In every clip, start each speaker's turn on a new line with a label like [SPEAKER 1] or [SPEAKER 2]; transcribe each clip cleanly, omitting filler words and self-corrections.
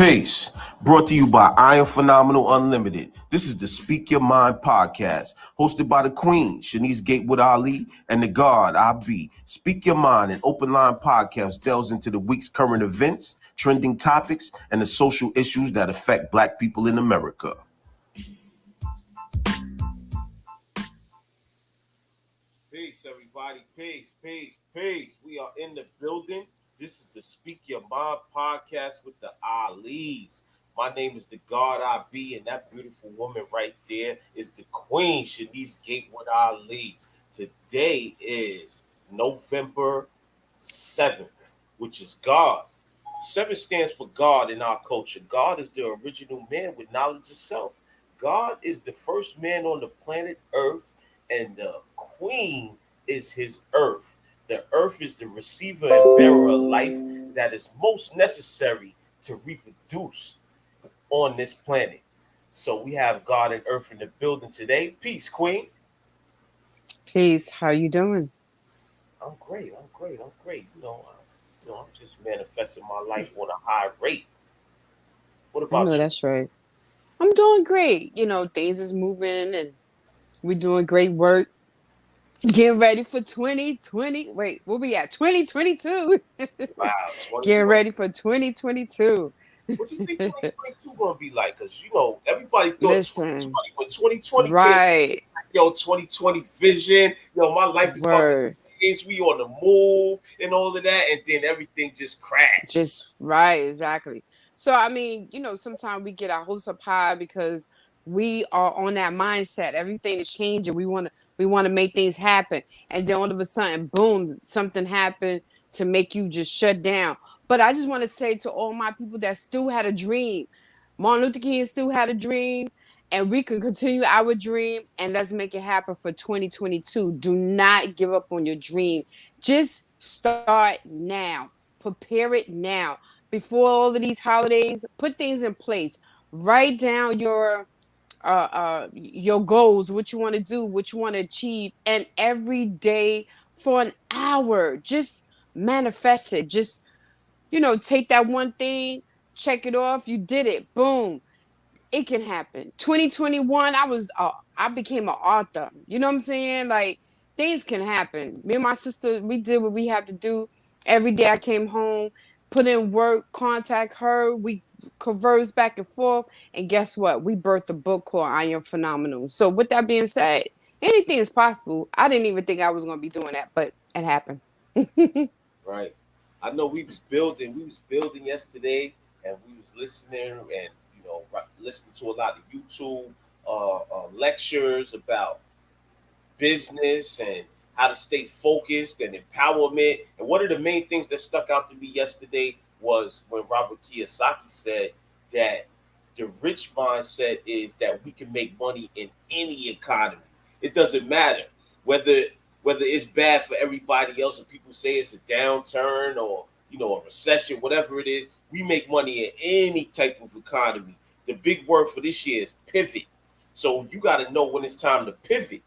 [SPEAKER 1] Peace. Brought to you by Iron Phenomenal Unlimited. This is the Speak Your Mind podcast, hosted by the Queen, Shanice Gatewood Ali, and the God, I Be. Speak Your Mind, an open line podcast, delves into the week's current events, trending topics, and the social issues that affect Black people in America. Peace, everybody. Peace. We are in the building. This is the Speak Your Mind podcast with the Alis. My name is the God I Be, and that beautiful woman right there is the Queen, Shanice Gatewood Ali. Today is November 7th, which is God. 7 stands for God in our culture. God is the original man with knowledge of self. God is the first man on the planet Earth, and the Queen is his earth. The earth is the receiver and bearer of life that is most necessary to reproduce on this planet. So we have God and earth in the building today. Peace, Queen.
[SPEAKER 2] Peace. How you doing?
[SPEAKER 1] I'm great. I'm just manifesting my life on a high rate. What
[SPEAKER 2] I know
[SPEAKER 1] about you?
[SPEAKER 2] that's right. I'm doing great. Things is moving and we're doing great work. Getting ready for 2020. Wait, what we at? 2022.
[SPEAKER 1] Wow,
[SPEAKER 2] Getting
[SPEAKER 1] 2020.
[SPEAKER 2] ready for 2022.
[SPEAKER 1] What do you think 2022 gonna be like? Because everybody thought
[SPEAKER 2] Listen,
[SPEAKER 1] 2020, when 2020 came,
[SPEAKER 2] right.
[SPEAKER 1] 2020 vision, my life is about to
[SPEAKER 2] Word.
[SPEAKER 1] change. We on the move and all of that, and then everything just crashed.
[SPEAKER 2] Just right, exactly. So sometimes we get our hopes up high because we are on that mindset. Everything is changing. We want to make things happen. And then all of a sudden, boom, something happened to make you just shut down. But I just want to say to all my people that still had a dream, Martin Luther King still had a dream, and we can continue our dream and let's make it happen for 2022. Do not give up on your dream. Just start now. Prepare it now. Before all of these holidays, put things in place. Write down your goals, what you want to do, what you want to achieve, and every day for an hour, just manifest it. Just take that one thing, check it off. You did it. Boom, it can happen. 2021, I became an author. You know what I'm saying? Like, things can happen. Me and my sister, we did what we had to do. Every day I came home, put in work, contact her, we converse back and forth, and guess what? We birthed a book called I Am Phenomenal. So with that being said, anything is possible. I didn't even think I was going to be doing that, but it happened.
[SPEAKER 1] Right. I know we was building yesterday, and we was listening and listening to a lot of YouTube lectures about business and how to stay focused and empowerment. And one of the main things that stuck out to me yesterday was when Robert Kiyosaki said that the rich mindset is that we can make money in any economy. It doesn't matter whether it's bad for everybody else and people say it's a downturn or a recession, whatever it is. We make money in any type of economy. The big word for this year is pivot. So you got to know when it's time to pivot,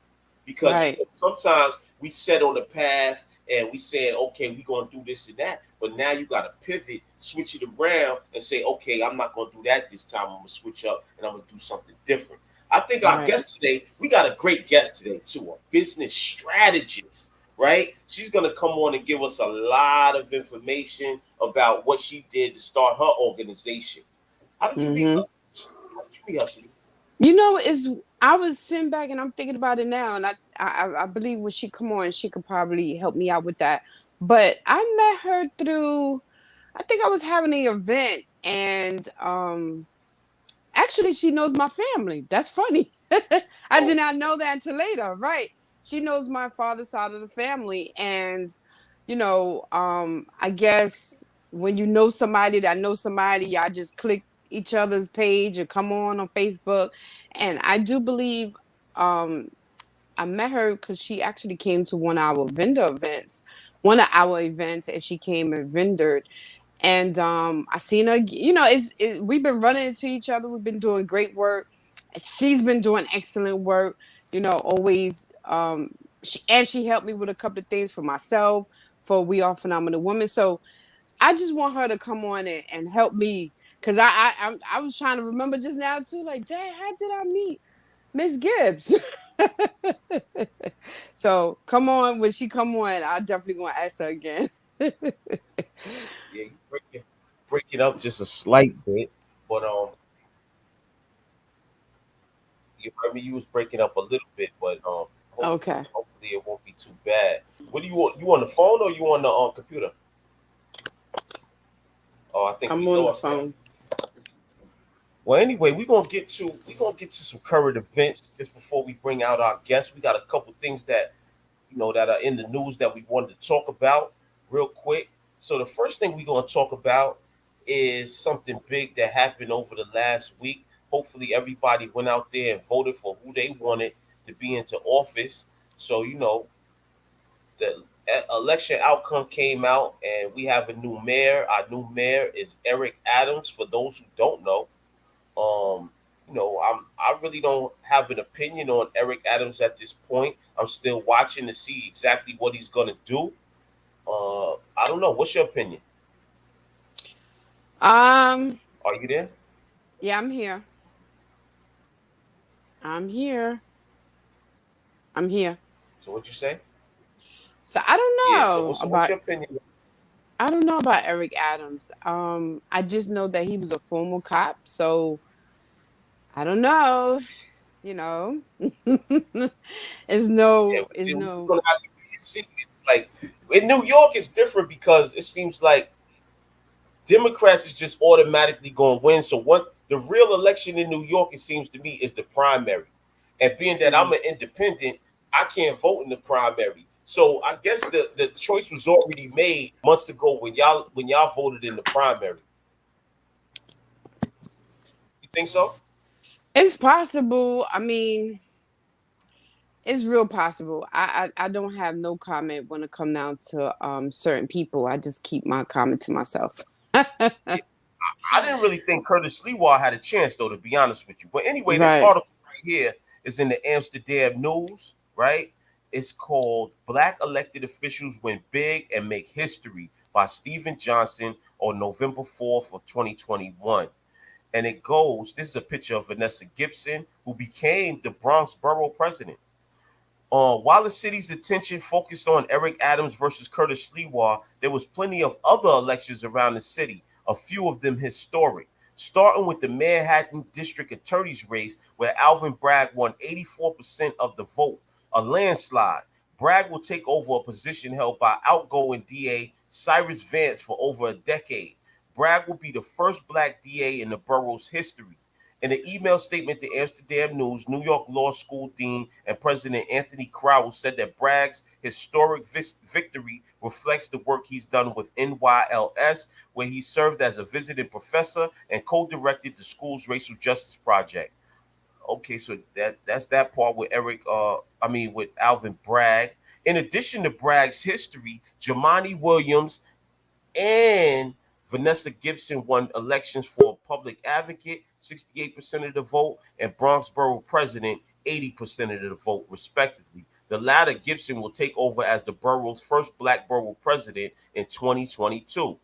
[SPEAKER 1] because
[SPEAKER 2] Right.
[SPEAKER 1] sometimes we set on the path and we saying, okay, we're gonna do this and that, but now you got to pivot, switch it around, and say, okay, I'm not gonna do that this time. I'm gonna switch up and I'm gonna do something different. I think our
[SPEAKER 2] Right.
[SPEAKER 1] guest today, we got a great guest today too, a business strategist, right? She's gonna come on and give us a lot of information about what she did to start her organization. How did you meet her?
[SPEAKER 2] Mm-hmm.
[SPEAKER 1] How did you meet her? Shanique?
[SPEAKER 2] Is I was sitting back and I'm thinking about it now, and I believe when she come on, she could probably help me out with that. But I met her through, I think I was having an event, and actually she knows my family. That's funny. I did
[SPEAKER 1] Oh,
[SPEAKER 2] not know that until later. Right? She knows my father's side of the family, and I guess when you know somebody that knows somebody, y'all just click each other's page or come on Facebook. And I do believe um I met her because she actually came to one of our events, and she came and vendored. And I seen her. We've been running into each other. We've been doing great work. She's been doing excellent work. Always. She helped me with a couple of things for myself. For We Are Phenomenal Women. So I just want her to come on and help me Cause I was trying to remember just now too. Like, dang, how did I meet Miss Gibbs? So come on, when she come on, I definitely gonna ask her again.
[SPEAKER 1] Yeah, you break it up just a slight bit, but you heard me. You was breaking up a little bit, but
[SPEAKER 2] Okay,
[SPEAKER 1] hopefully it won't be too bad. What do you want? You on the phone or you on the computer? Oh, I think
[SPEAKER 2] I'm
[SPEAKER 1] we
[SPEAKER 2] on the
[SPEAKER 1] lost them.
[SPEAKER 2] phone.
[SPEAKER 1] Well, anyway, we gonna get to some current events just before we bring out our guests. We got a couple things that that are in the news that we wanted to talk about real quick. So the first thing we're gonna talk about is something big that happened over the last week. Hopefully, everybody went out there and voted for who they wanted to be into office. So the election outcome came out, and we have a new mayor. Our new mayor is Eric Adams. For those who don't know, um, I really don't have an opinion on Eric Adams at this point. I'm still watching to see exactly what he's gonna do. I don't know. What's your opinion?
[SPEAKER 2] Um,
[SPEAKER 1] Are you there?
[SPEAKER 2] yeah, I'm here. I'm here. I'm here.
[SPEAKER 1] So what you say?
[SPEAKER 2] So I don't
[SPEAKER 1] Yeah. So
[SPEAKER 2] know
[SPEAKER 1] what's
[SPEAKER 2] about
[SPEAKER 1] your opinion?
[SPEAKER 2] I don't know about Eric Adams. I just know that he was a former cop, so I don't know. You know, it's
[SPEAKER 1] Yeah,
[SPEAKER 2] no, it's
[SPEAKER 1] we're
[SPEAKER 2] no.
[SPEAKER 1] gonna have to see. It's like in New York, it's different because it seems like Democrats is just automatically going to win. So what the real election in New York, it seems to me, is the primary. And being that I'm
[SPEAKER 2] Mhm.
[SPEAKER 1] an independent, I can't vote in the primary. So I guess the choice was already made months ago when y'all voted in the primary. You think so?
[SPEAKER 2] It's possible. I mean, it's real possible. I don't have no comment when it come down to certain people. I just keep my comment to myself.
[SPEAKER 1] Yeah. I didn't really think Curtis Lewa had a chance, though, to be honest with you. But anyway, this
[SPEAKER 2] Right.
[SPEAKER 1] article right here is in the Amsterdam News, right? It's called Black Elected Officials Win Big and Make History by Stephen Johnson on November 4th of 2021. And it goes, this is a picture of Vanessa Gibson, who became the Bronx borough president. While the city's attention focused on Eric Adams versus Curtis Sliwa, there was plenty of other elections around the city, a few of them historic. Starting with the Manhattan District Attorney's race, where Alvin Bragg won 84% of the vote, a landslide. Bragg will take over a position held by outgoing DA Cyrus Vance for over a decade. Bragg will be the first black DA in the borough's history. In an email statement to Amsterdam News, New York Law School Dean and President Anthony Crowell said that Bragg's historic victory reflects the work he's done with NYLS, where he served as a visiting professor and co-directed the school's racial justice project. Okay, so that's that part with with Alvin Bragg. In addition to Bragg's history, Jamani Williams and Vanessa Gibson won elections for public advocate, 68% of the vote, and Bronx Borough president, 80% of the vote, respectively. The latter, Gibson, will take over as the borough's first black borough president in 2022.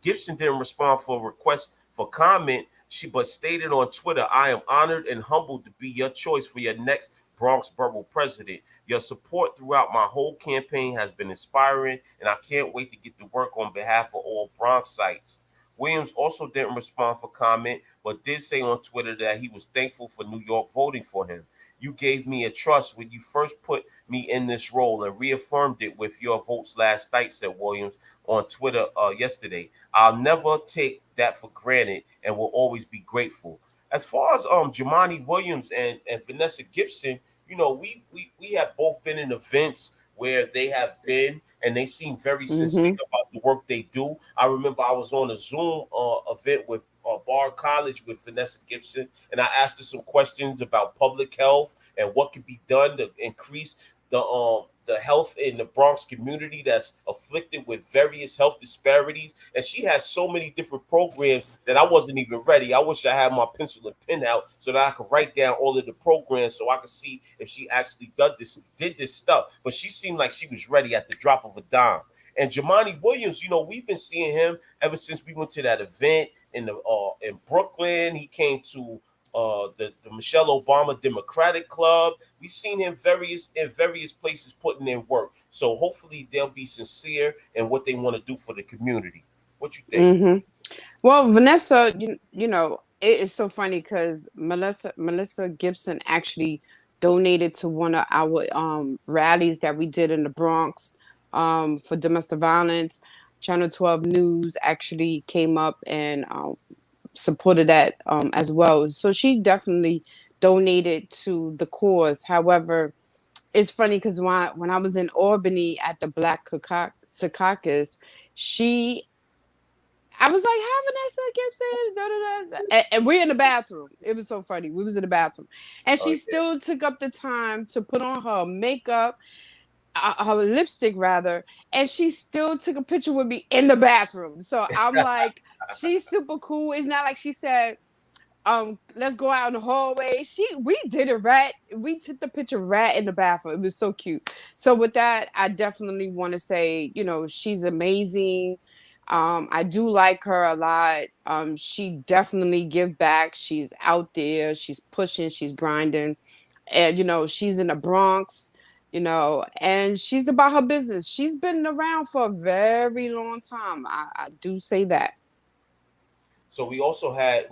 [SPEAKER 1] Gibson didn't respond for a request for comment, but stated on Twitter, I am honored and humbled to be your choice for your next Bronx Borough president. Your support throughout my whole campaign has been inspiring, and I can't wait to get to work on behalf of all Bronxites. Williams also didn't respond for comment, but did say on Twitter that he was thankful for New York voting for him. You gave me a trust when you first put me in this role and reaffirmed it with your votes last night, said Williams on Twitter yesterday. I'll never take that for granted and will always be grateful. As far as Jamani Williams and Vanessa Gibson, we have both been in events where they have been and they seem very sincere
[SPEAKER 2] Mm-hmm.
[SPEAKER 1] about the work they do. I remember I was on a Zoom event with Bar College with Vanessa Gibson, and I asked her some questions about public health and what could be done to increase the health in the Bronx community that's afflicted with various health disparities. And she has so many different programs that I wasn't even ready. I wish I had my pencil and pen out so that I could write down all of the programs so I could see if she actually did this stuff. But she seemed like she was ready at the drop of a dime. And Jamani Williams, we've been seeing him ever since we went to that event. in Brooklyn. He came to the Michelle Obama Democratic Club. We've seen him various places putting in work. So hopefully they'll be sincere in what they want to do for the community. What you think?
[SPEAKER 2] Mm-hmm. Well, Vanessa, you know, it is so funny because Melissa Gibson actually donated to one of our rallies that we did in the Bronx for domestic violence. Channel 12 News actually came up and supported that as well. So she definitely donated to the cause. However, it's funny because when I was in Albany at the Black Secaucus, she I was like, "Hi, Vanessa Gibson." Da, da, da. And we're in the bathroom. It was so funny. We was in the bathroom, and
[SPEAKER 1] Oh
[SPEAKER 2] she
[SPEAKER 1] yeah.
[SPEAKER 2] still took up the time to put on her makeup, her lipstick rather, and she still took a picture with me in the bathroom. So I'm like, she's super cool. It's not like she said, let's go out in the hallway. We did it right. We took the picture right in the bathroom. It was so cute. So with that, I definitely want to say, you know, she's amazing. I do like her a lot. She definitely give back. She's out there, she's pushing, she's grinding, and you know, she's in the Bronx, you know, and she's about her business. She's been around for a very long time. I do say that.
[SPEAKER 1] So we also had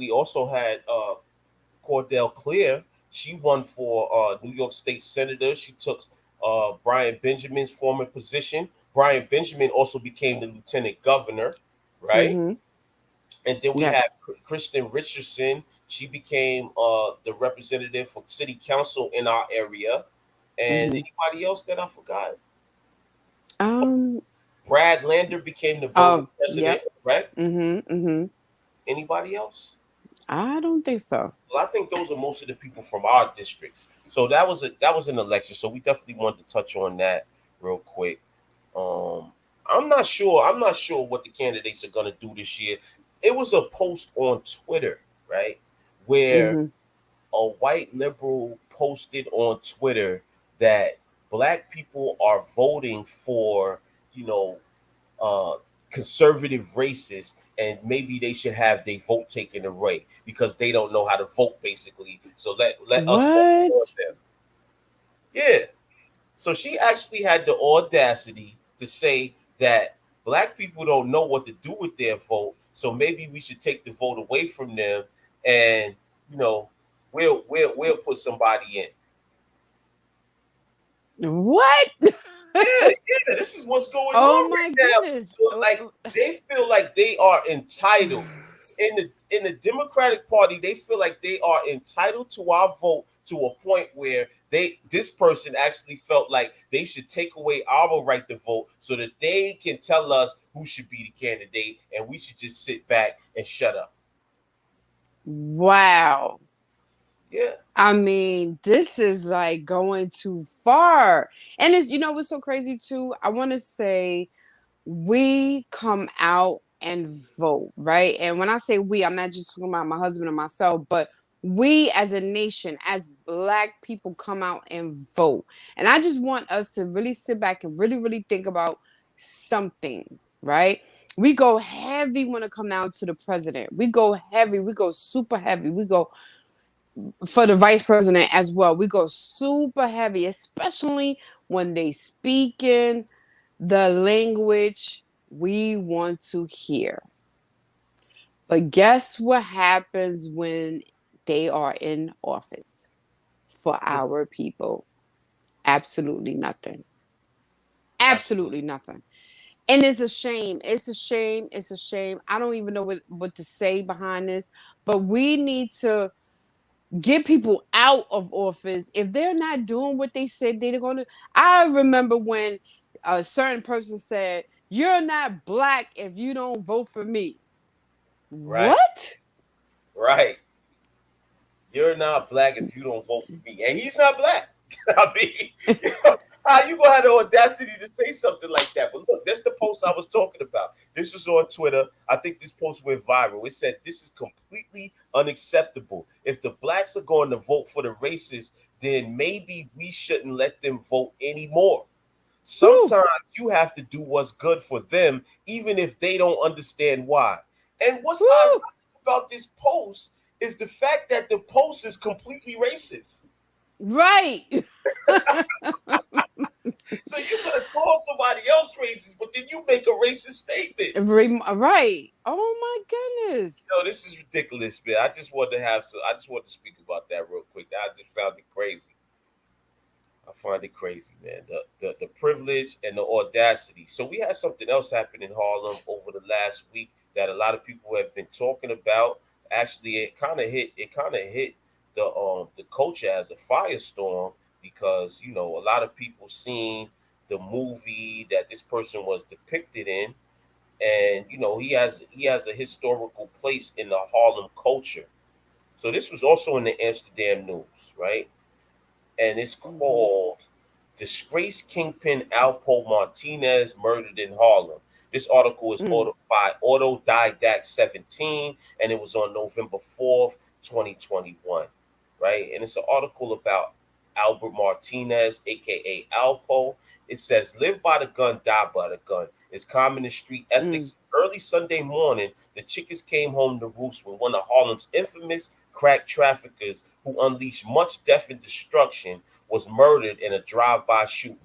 [SPEAKER 1] Cordell Clear. She won for New York State Senator. She took Brian Benjamin's former position. Brian Benjamin also became the lieutenant governor, right?
[SPEAKER 2] Mm-hmm.
[SPEAKER 1] And then we had
[SPEAKER 2] Yes.
[SPEAKER 1] Kristen Richardson. She became the representative for city council in our area. And
[SPEAKER 2] Mm-hmm.
[SPEAKER 1] anybody else that I forgot?
[SPEAKER 2] Um.
[SPEAKER 1] Brad Lander became the voting
[SPEAKER 2] Oh.
[SPEAKER 1] president,
[SPEAKER 2] Yep.
[SPEAKER 1] right?
[SPEAKER 2] Mm-hmm. Mm-hmm.
[SPEAKER 1] Anybody else?
[SPEAKER 2] I don't think so.
[SPEAKER 1] Well, I think those are most of the people from our districts. So that was an election. So we definitely wanted to touch on that real quick. Um, I'm not sure. I'm not sure what the candidates are gonna do this year. It was a post on Twitter, right, where
[SPEAKER 2] Mm-hmm.
[SPEAKER 1] a white liberal posted on Twitter that black people are voting for, you know, uh, conservative racists, and maybe they should have their vote taken away because they don't know how to vote, basically. So let us vote for
[SPEAKER 2] What?
[SPEAKER 1] them. Yeah. So she actually had the audacity to say that black people don't know what to do with their vote, so maybe we should take the vote away from them, and you know, we'll put somebody in.
[SPEAKER 2] What?
[SPEAKER 1] Yeah, yeah, this is what's going
[SPEAKER 2] Oh
[SPEAKER 1] on
[SPEAKER 2] my
[SPEAKER 1] right now.
[SPEAKER 2] goodness.
[SPEAKER 1] So, like, they feel like they are entitled in the Democratic Party. They feel like they are entitled to our vote to a point where this person actually felt like they should take away our right to vote so that they can tell us who should be the candidate, and we should just sit back and shut up.
[SPEAKER 2] Wow.
[SPEAKER 1] Yeah,
[SPEAKER 2] I mean, this is like going too far. And it's, you know what's so crazy too? I want to say we come out and vote, right? And when I say we, I'm not just talking about my husband and myself, but we as a nation, as black people, come out and vote. And I just want us to really sit back and really, really think about something, right? We go heavy when it come down to the president. We go heavy. We go super heavy. We go for the vice president as well. We go super heavy, especially when they speak in the language we want to hear. But guess what happens when they are in office for our people? Absolutely nothing.
[SPEAKER 1] absolutely.
[SPEAKER 2] Absolutely nothing. And it's a shame. It's a shame. It's a shame. I don't even know what to say behind this, but we need to get people out of office if they're not doing what they said they're going to. I remember when a certain person said, "You're not black if you don't vote for me."
[SPEAKER 1] Right,
[SPEAKER 2] What?
[SPEAKER 1] right. You're not black if you don't vote for me, and he's not black. I mean, how you gonna have the audacity to say something like that? But look, that's the post I was talking about. This was on Twitter. I think this post went viral. It said this is completely unacceptable. If the blacks are going to vote for the racists, then maybe we shouldn't let them vote anymore.
[SPEAKER 2] Woo,
[SPEAKER 1] Sometimes you have to do what's good for them, even if they don't understand why. And what's ironic
[SPEAKER 2] woo.
[SPEAKER 1] about this post is the fact that the post is completely racist.
[SPEAKER 2] Right.
[SPEAKER 1] So you're gonna call somebody else racist, but then you make a racist statement.
[SPEAKER 2] Right. Oh my goodness.
[SPEAKER 1] Yo, this is ridiculous, man. I just wanted to have some. I just wanted to speak about that real quick. I just found it crazy. I find it crazy, man. The privilege and the audacity. So we had something else happen in Harlem over the last week that a lot of people have been talking about. Actually, it kind of hit the culture as a firestorm because a lot of people seen the movie that this person was depicted in, and he has a historical place in the Harlem culture. So this was also in the Amsterdam news, right? And it's
[SPEAKER 2] Hmm.
[SPEAKER 1] called "Disgraced Kingpin Alpo Martinez Murdered in Harlem." This article is
[SPEAKER 2] Mm,
[SPEAKER 1] ordered by Autodidact 17, and it was on November 4th, 2021, right? And it's an article about Albert Martinez, aka Alpo. It says, "Live by the gun, die by the gun. It's common in street
[SPEAKER 2] mm,
[SPEAKER 1] ethics." Early Sunday morning, the chickens came home to roost when one of Harlem's infamous crack traffickers, who unleashed much death and destruction, was murdered in a drive-by shooting.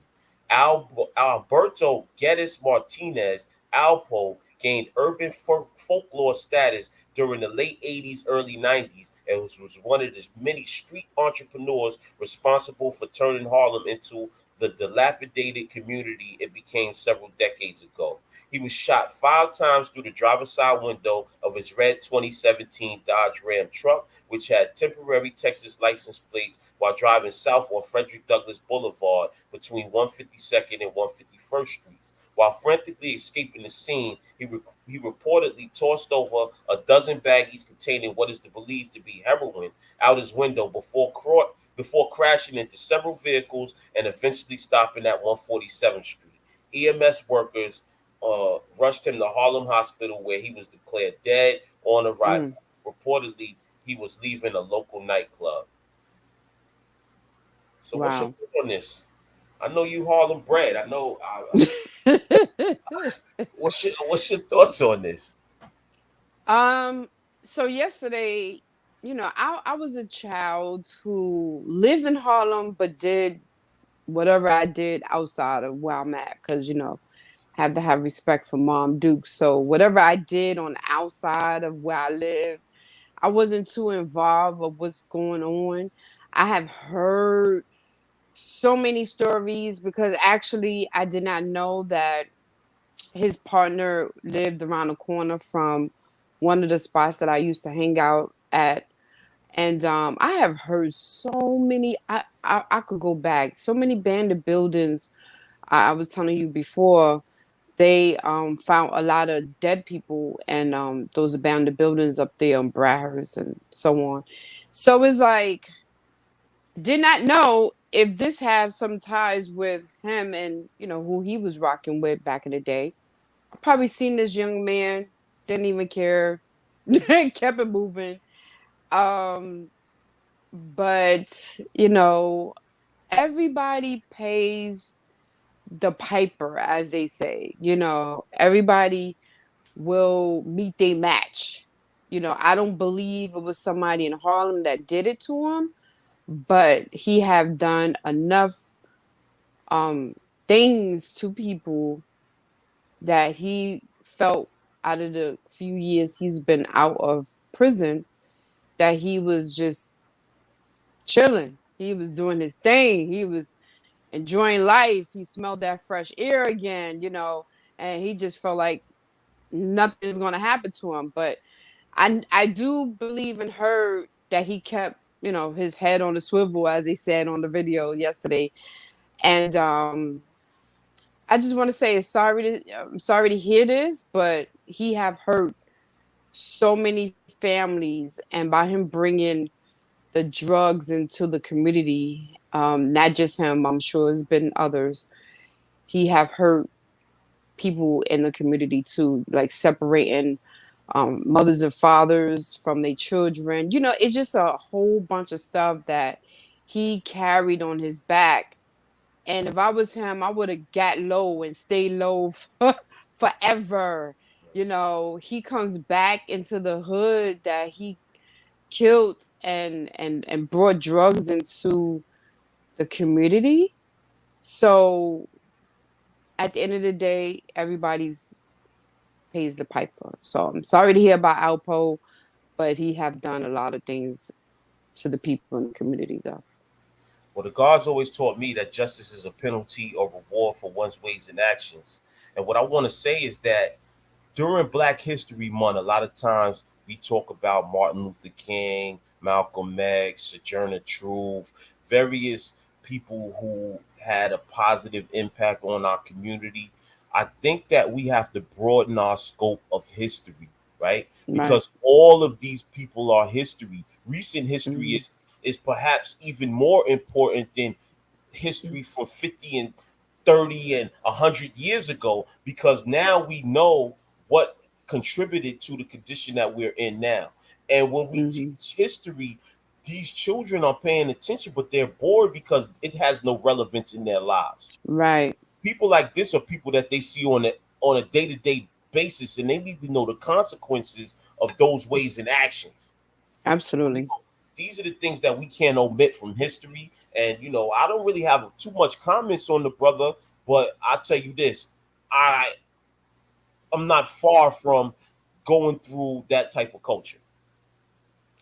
[SPEAKER 1] Alberto Geddes Martinez, Alpo, gained urban folklore status during the late 80s, early 90s, and was one of the many street entrepreneurs responsible for turning Harlem into the dilapidated community it became several decades ago. He was shot 5 times through the driver's side window of his red 2017 Dodge Ram truck, which had temporary Texas license plates, while driving south on Frederick Douglass Boulevard between 152nd and 151st Streets. While frantically escaping the scene, he reportedly tossed over a dozen baggies containing what is believed to be heroin out his window before crashing into several vehicles and eventually stopping at 147th Street. EMS workers rushed him to Harlem Hospital, where he was declared dead on
[SPEAKER 2] mm.
[SPEAKER 1] arrival. Reportedly, he was leaving a local nightclub. So, what's your
[SPEAKER 2] Wow.
[SPEAKER 1] thought on this? I know you Harlem bred. I know. What's your thoughts on this?
[SPEAKER 2] um, so yesterday, I was a child who lived in Harlem but did whatever I did outside of where I'm at because, had to have respect for Mom Duke. So whatever I did on the outside of where I live, I wasn't too involved with what's going on. I have heard so many stories because actually I did not know that his partner lived around the corner from one of the spots that I used to hang out at. And I have heard so many. I could go back so many bandit buildings. I was telling you before they found a lot of dead people and those abandoned buildings up there on Brahers and so on. So it's like did not know if this has some ties with him and who he was rocking with back in the day. I probably seen this young man, didn't even care, kept it moving. Um, but everybody pays the piper, as they say. Everybody will meet their match. I don't believe it was somebody in Harlem that did it to him, but he have done enough um things to people that he felt out of the few years he's been out of prison that he was just chilling. He was doing his thing. He was enjoying life. He smelled that fresh air again, and he just felt like nothing's going to happen to him. But I do believe and heard that he kept, his head on the swivel, as they said on the video yesterday. And I just want to say I'm sorry to hear this, but he have hurt so many families, and by him bringing the drugs into the community, not just him, I'm sure it's been others. He have hurt people in the community too, like separating mothers and fathers from their children. It's just a whole bunch of stuff that he carried on his back. And if I was him, I would have got low and stayed low forever. he comes back into the hood that he killed and brought drugs into the community. So at the end of the day, everybody's pays the piper. So I'm sorry to hear about Alpo, but he have done a lot of things to the people in the community, though.
[SPEAKER 1] Well, the gods always taught me that justice is a penalty or reward for one's ways and actions. And what I want to say is that during Black History Month, a lot of times we talk about Martin Luther King, Malcolm X, Sojourner Truth, various people who had a positive impact on our community. I think that we have to broaden our scope of history, right?
[SPEAKER 2] Right.
[SPEAKER 1] Because all of these people are history. Recent history
[SPEAKER 2] Mm-hmm.
[SPEAKER 1] is perhaps even more important than history from 50 and 30 and 100 years ago, because now we know what contributed to the condition that we're in now. And when we
[SPEAKER 2] Mm-hmm.
[SPEAKER 1] teach history, these children are paying attention, but they're bored because it has no relevance in their lives.
[SPEAKER 2] Right.
[SPEAKER 1] People like this are people that they see on a day-to-day basis, and they need to know the consequences of those ways and actions.
[SPEAKER 2] Absolutely.
[SPEAKER 1] These are the things that we can't omit from history. And I don't really have too much comments on the brother, but I'll tell you this: I I'm not far from going through that type of culture,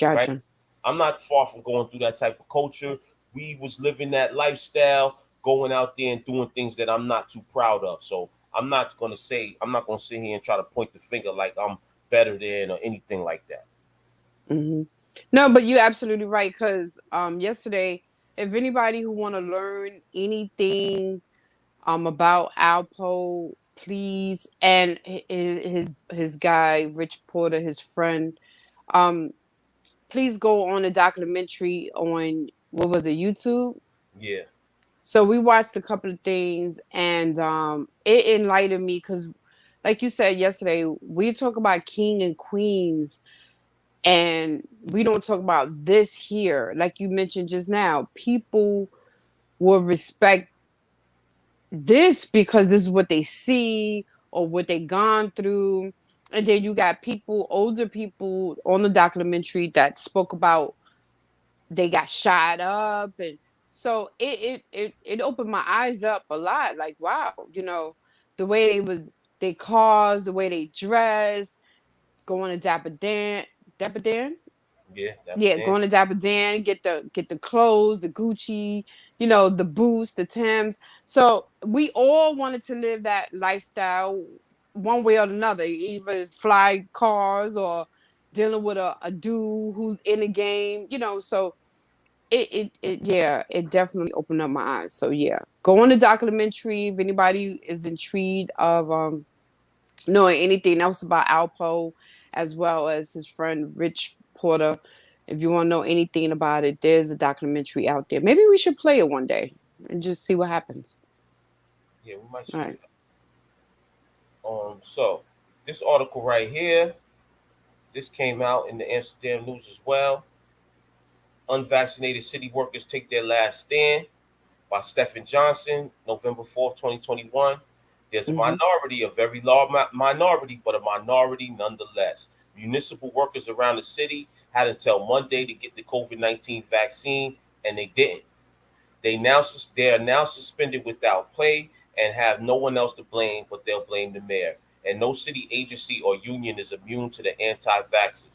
[SPEAKER 1] right?
[SPEAKER 2] Gotcha.
[SPEAKER 1] I'm not far from going through that type of culture. We was living that lifestyle, going out there and doing things that I'm not too proud of. So I'm not gonna sit here and try to point the finger like I'm better than or anything like that.
[SPEAKER 2] Hmm. No, but you're absolutely right. Because yesterday, if anybody who want to learn anything about Alpo, please, and his guy Rich Porter, his friend, um, please go on a documentary on what was it, YouTube.
[SPEAKER 1] Yeah,
[SPEAKER 2] So we watched a couple of things, and it enlightened me because, like you said yesterday, we talk about king and queens, and we don't talk about this here. Like you mentioned just now, people will respect this because this is what they see or what they gone through. And then you got people, older people on the documentary that spoke about they got shot up, and so it opened my eyes up a lot. Like, wow, the way they cars, the way they dress, going to Dapper Dan,
[SPEAKER 1] yeah, that
[SPEAKER 2] yeah,
[SPEAKER 1] then.
[SPEAKER 2] going to Dapper Dan, get the clothes, the Gucci, the boots, the Timbs. So we all wanted to live that lifestyle one way or another, either it's fly cars or dealing with a dude who's in the game, so it yeah, it definitely opened up my eyes. So yeah, go on the documentary if anybody is intrigued of knowing anything else about Alpo, as well as his friend Rich Porter. If you want to know anything about it, there's a documentary out there. Maybe we should play it one day and just see what happens.
[SPEAKER 1] Yeah, we might
[SPEAKER 2] All
[SPEAKER 1] should do
[SPEAKER 2] right.
[SPEAKER 1] that. So this article right here, this came out in the Amsterdam News as well. Unvaccinated city workers take their last stand, by Stephen Johnson, November 4th, 2021. There's a
[SPEAKER 2] Mm-hmm.
[SPEAKER 1] minority, a very large minority, but a minority nonetheless. Municipal workers around the city had until Monday to get the COVID-19 vaccine, and they didn't. They are now suspended without pay and have no one else to blame, but they'll blame the mayor. And no city agency or union is immune to the anti-vaxxers.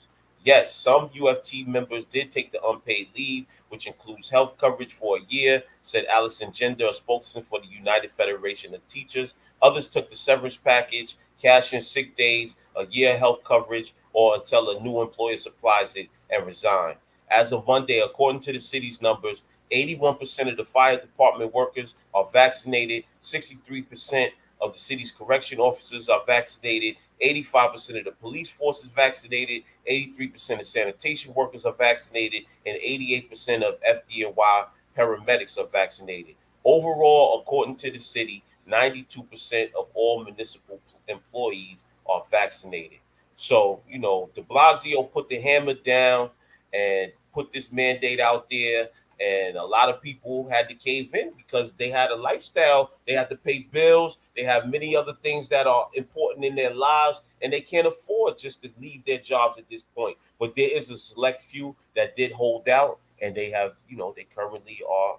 [SPEAKER 1] Yes, some UFT members did take the unpaid leave, which includes health coverage for a year, said Allison Gender, a spokesman for the United Federation of Teachers. Others took the severance package, cash in sick days, a year health coverage, or until a new employer supplies it, and resign. As of Monday, according to the city's numbers, 81% of the fire department workers are vaccinated. 63% of the city's correction officers are vaccinated. 85% of the police force is vaccinated. 83% of sanitation workers are vaccinated. And 88% of FDNY paramedics are vaccinated. Overall, according to the city, 92% of all municipal employees are vaccinated. So, de Blasio put the hammer down and put this mandate out there. And a lot of people had to cave in because they had a lifestyle, they had to pay bills, they have many other things that are important in their lives, and they can't afford just to leave their jobs at this point. But there is a select few that did hold out, and they have, they currently are,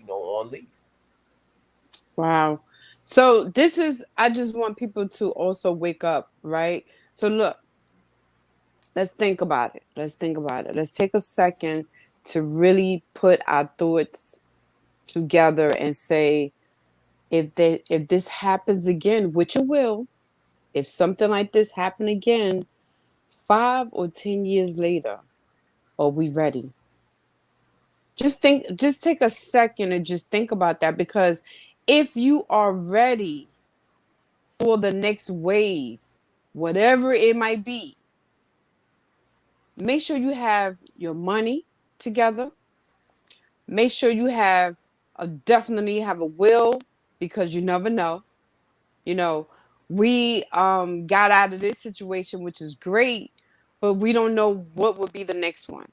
[SPEAKER 1] on leave.
[SPEAKER 2] Wow. So this is, I just want people to also wake up, right? So look, let's think about it. Let's think about it. Let's take a second to really put our thoughts together and say, if this happens again, which it will, if something like this happen again, 5 or 10 years later, are we ready? Just take a second and just think about that, because if you are ready for the next wave, whatever it might be, make sure you have your money together. Make sure you have definitely have a will, because you never know. You know, we got out of this situation, which is great, but we don't know what would be the next one,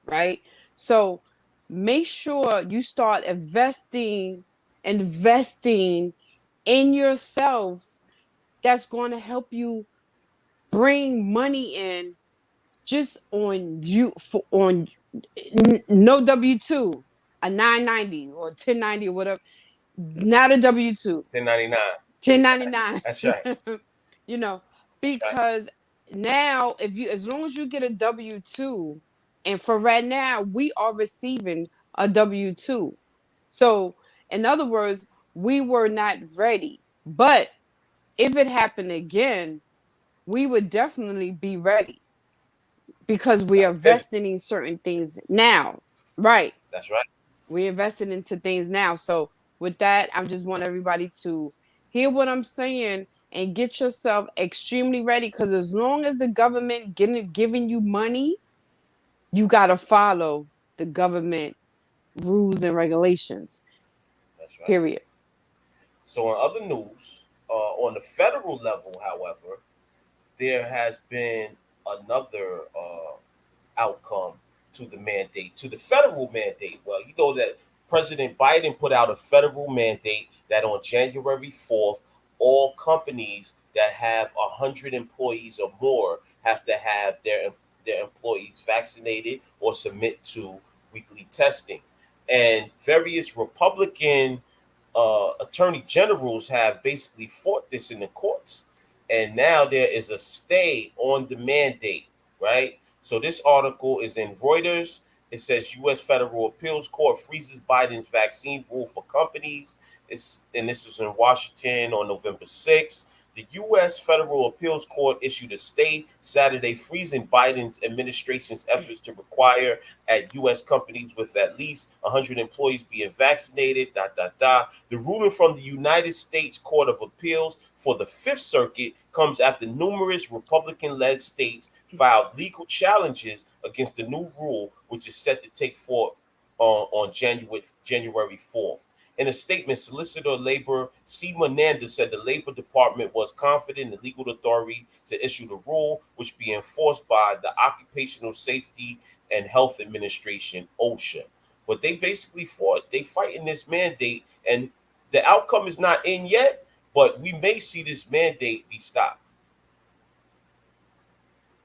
[SPEAKER 2] right? So make sure you start investing in yourself. That's going to help you bring money in, just on you, for on no W-2, a 990 or 1090 or whatever, not a W-2,
[SPEAKER 1] 1099.
[SPEAKER 2] 1099.
[SPEAKER 1] That's right.
[SPEAKER 2] You know,
[SPEAKER 1] That's right.
[SPEAKER 2] because now, if you, as long as you get a W-2, and for right now we are receiving a W-2. So in other words, we were not ready, but if it happened again, we would definitely be ready, because we are
[SPEAKER 1] Gotta pivot.
[SPEAKER 2] investing in certain things now. Right.
[SPEAKER 1] That's right.
[SPEAKER 2] We're investing into things now. So with that, I just want everybody to hear what I'm saying and get yourself extremely ready, because as long as the government giving you money, you gotta follow the government rules and regulations.
[SPEAKER 1] That's right.
[SPEAKER 2] Period.
[SPEAKER 1] So, in other news, on the federal level, however, there has been another outcome to the mandate, to the federal mandate. Well, you know that President Biden put out a federal mandate that on January 4th, all companies that have 100 employees or more have to have their employees vaccinated or submit to weekly testing. And various Republican attorney generals have basically fought this in the courts. And now there is a stay on the mandate, right? So this article is in Reuters. It says U.S. Federal Appeals Court freezes Biden's vaccine rule for companies. And this was in Washington on November 6th. The U.S. Federal Appeals Court issued a stay Saturday, freezing Biden's administration's efforts to require at U.S. companies with at least 100 employees being vaccinated. The ruling from the United States Court of Appeals for the Fifth Circuit comes after numerous Republican-led states filed legal challenges against the new rule, which is set to take forth on January 4th. In a statement, Solicitor Labor Seema Nanda said the Labor Department was confident in the legal authority to issue the rule, which be enforced by the Occupational Safety and Health Administration, OSHA. But they basically fought. They fighting this mandate, and the outcome is not in yet. But we may see this mandate be stopped.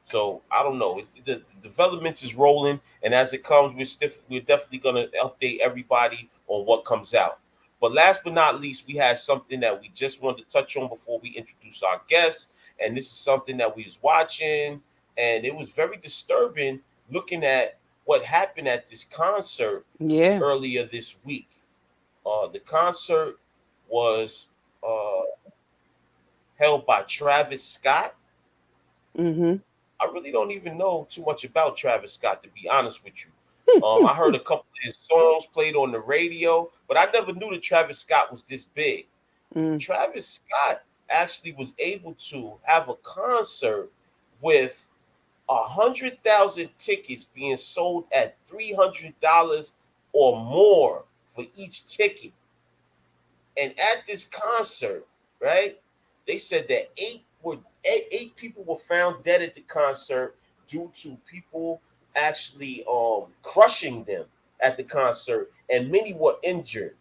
[SPEAKER 1] So I don't know. The developments is rolling, and as it comes, we're definitely gonna update everybody on what comes out. But last but not least, we had something that we just wanted to touch on before we introduce our guests, and this is something that we was watching, and it was very disturbing looking at what happened at this concert
[SPEAKER 2] Yeah.
[SPEAKER 1] earlier this week. The concert was uh, held by Travis Scott.
[SPEAKER 2] Mm-hmm.
[SPEAKER 1] I really don't even know too much about Travis Scott, to be honest with you. I heard a couple of his songs played on the radio, but I never knew that Travis Scott was this big.
[SPEAKER 2] Mm.
[SPEAKER 1] Travis Scott actually was able to have a concert with 100,000 tickets being sold at $300 or more for each ticket. And at this concert, right, they said that eight people were found dead at the concert due to people actually crushing them at the concert, and many were injured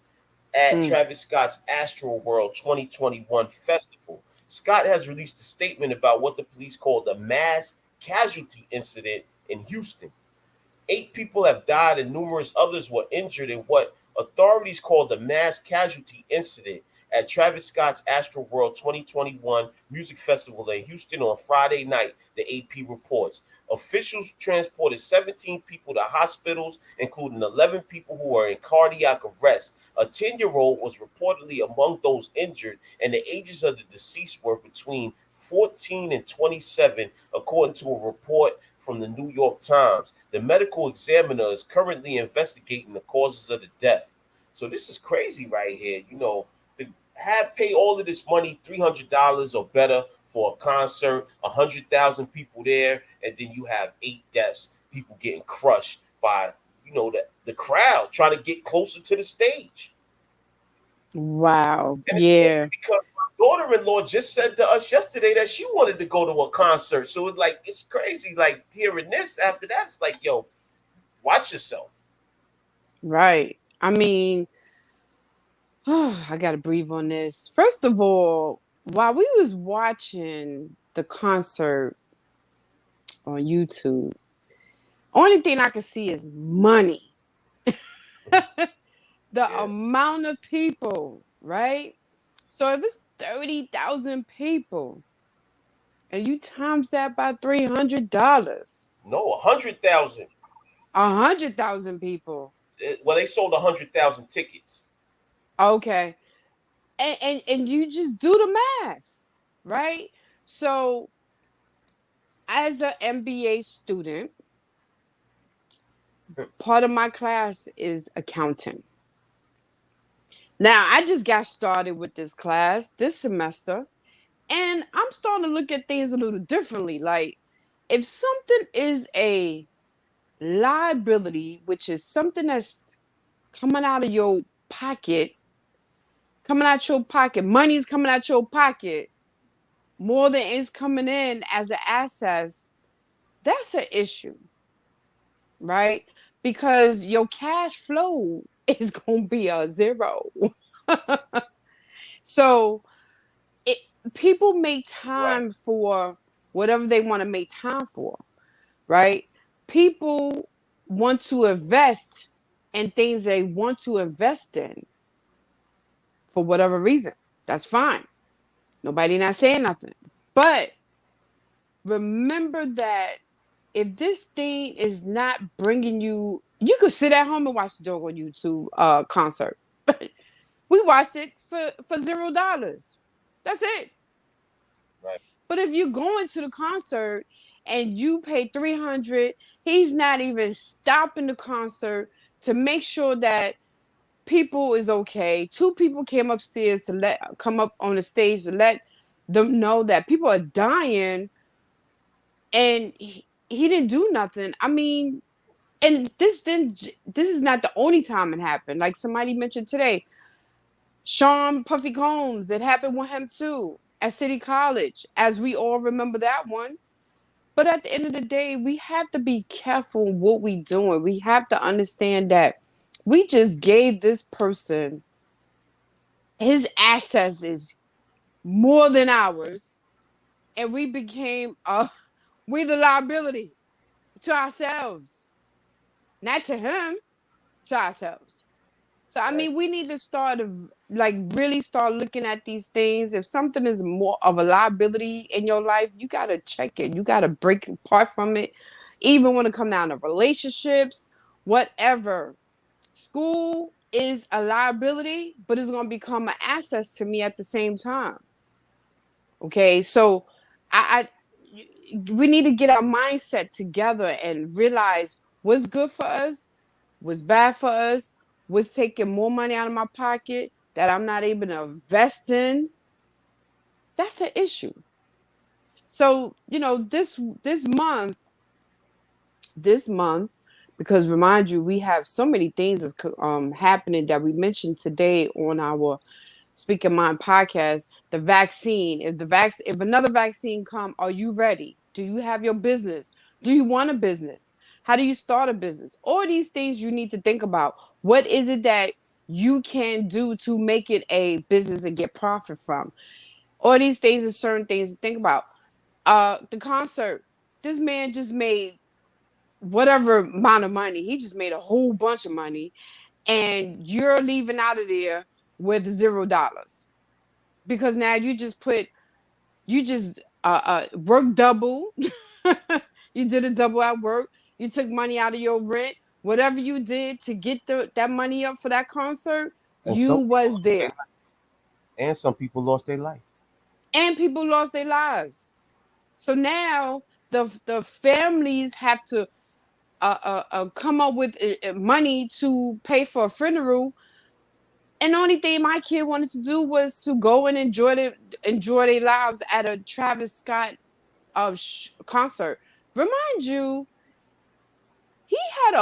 [SPEAKER 1] at
[SPEAKER 2] Mm.
[SPEAKER 1] Travis Scott's Astroworld 2021 festival. Scott has released a statement about what the police called a mass casualty incident in Houston. 8 people have died and numerous others were injured in what authorities called the mass casualty incident at Travis Scott's Astroworld 2021 Music Festival in Houston on Friday night, the AP reports. Officials transported 17 people to hospitals, including 11 people who were in cardiac arrest. A 10-year-old was reportedly among those injured, and the ages of the deceased were between 14 and 27, according to a report from the New York Times. The medical examiner is currently investigating the causes of the death. So this is crazy right here. To have pay all of this money, $300 or better for a concert, 100,000 people there, and then you have 8 deaths, people getting crushed by the crowd trying to get closer to the stage.
[SPEAKER 2] Wow.
[SPEAKER 1] And it's crazy
[SPEAKER 2] Yeah.
[SPEAKER 1] because my daughter-in-law just said to us yesterday that she wanted to go to a concert. So it's crazy. Like hearing this after that, it's like, yo, watch yourself.
[SPEAKER 2] Right. I mean, I gotta breathe on this. First of all, while we was watching the concert on YouTube, only thing I could see is money. The
[SPEAKER 1] Yeah.
[SPEAKER 2] amount of people, right? So if it's 30,000 people and you times that by $300,
[SPEAKER 1] No, 100,000.
[SPEAKER 2] 100,000 people.
[SPEAKER 1] Well, they sold 100,000 tickets.
[SPEAKER 2] Okay. And you just do the math, right? So as an MBA student, part of my class is accounting. Now, I just got started with this class this semester, and I'm starting to look at things a little differently. Like, if something is a liability, which is something that's coming out of your pocket, money's coming out your pocket more than it's coming in as an asset, that's an issue, right? Because your cash flow is going to be a zero. So it people make
[SPEAKER 1] Right.
[SPEAKER 2] time for whatever they want to make time for, right? People want to invest in things they want to invest in for whatever reason. That's fine. Nobody not saying nothing. But remember that if this thing is not bringing you could sit at home and watch the dog on YouTube concert. We watched it for $0. That's it.
[SPEAKER 1] Right.
[SPEAKER 2] But if you're going to the concert and you pay 300, he's not even stopping the concert to make sure that people is okay. 2 people came upstairs to come up on the stage to let them know that people are dying, and he didn't do nothing. I mean, and this is not the only time it happened. Like somebody mentioned today, Sean Puffy Combs, it happened with him too at City College, as we all remember that one. But at the end of the day, we have to be careful what we doing. We have to understand that we just gave this person his assets is more than ours, and we became we the liability to ourselves, not to him, to ourselves. So I
[SPEAKER 1] Right.
[SPEAKER 2] mean, we need to start like really start looking at these things. If something is more of a liability in your life, you gotta check it. You gotta break apart from it. Even when it come down to relationships, whatever. School is a liability, but it's gonna become an asset to me at the same time. Okay, so I we need to get our mindset together and realize what's good for us, what's bad for us, what's taking more money out of my pocket that I'm not able to invest in. That's an issue. So, this month, because remind you, we have so many things that's happening that we mentioned today on our Speak Your Mind podcast. The vaccine. If another vaccine come, are you ready? Do you have your business? Do you want a business? How do you start a business? All these things you need to think about. What is it that you can do to make it a business and get profit from? All these things are certain things to think about. The concert. This man just made whatever amount of money. He just made a whole bunch of money, and you're leaving out of there with $0 because now you just work double. You did a double at work. You took money out of your rent. Whatever you did to get that money up for that concert,
[SPEAKER 1] And
[SPEAKER 2] you
[SPEAKER 1] some people
[SPEAKER 2] was there.
[SPEAKER 1] some people lost their life.
[SPEAKER 2] And people lost their lives. So now the families have to come up with money to pay for a funeral. And the only thing my kid wanted to do was to go and enjoy their lives at a Travis Scott concert. Remind you, he had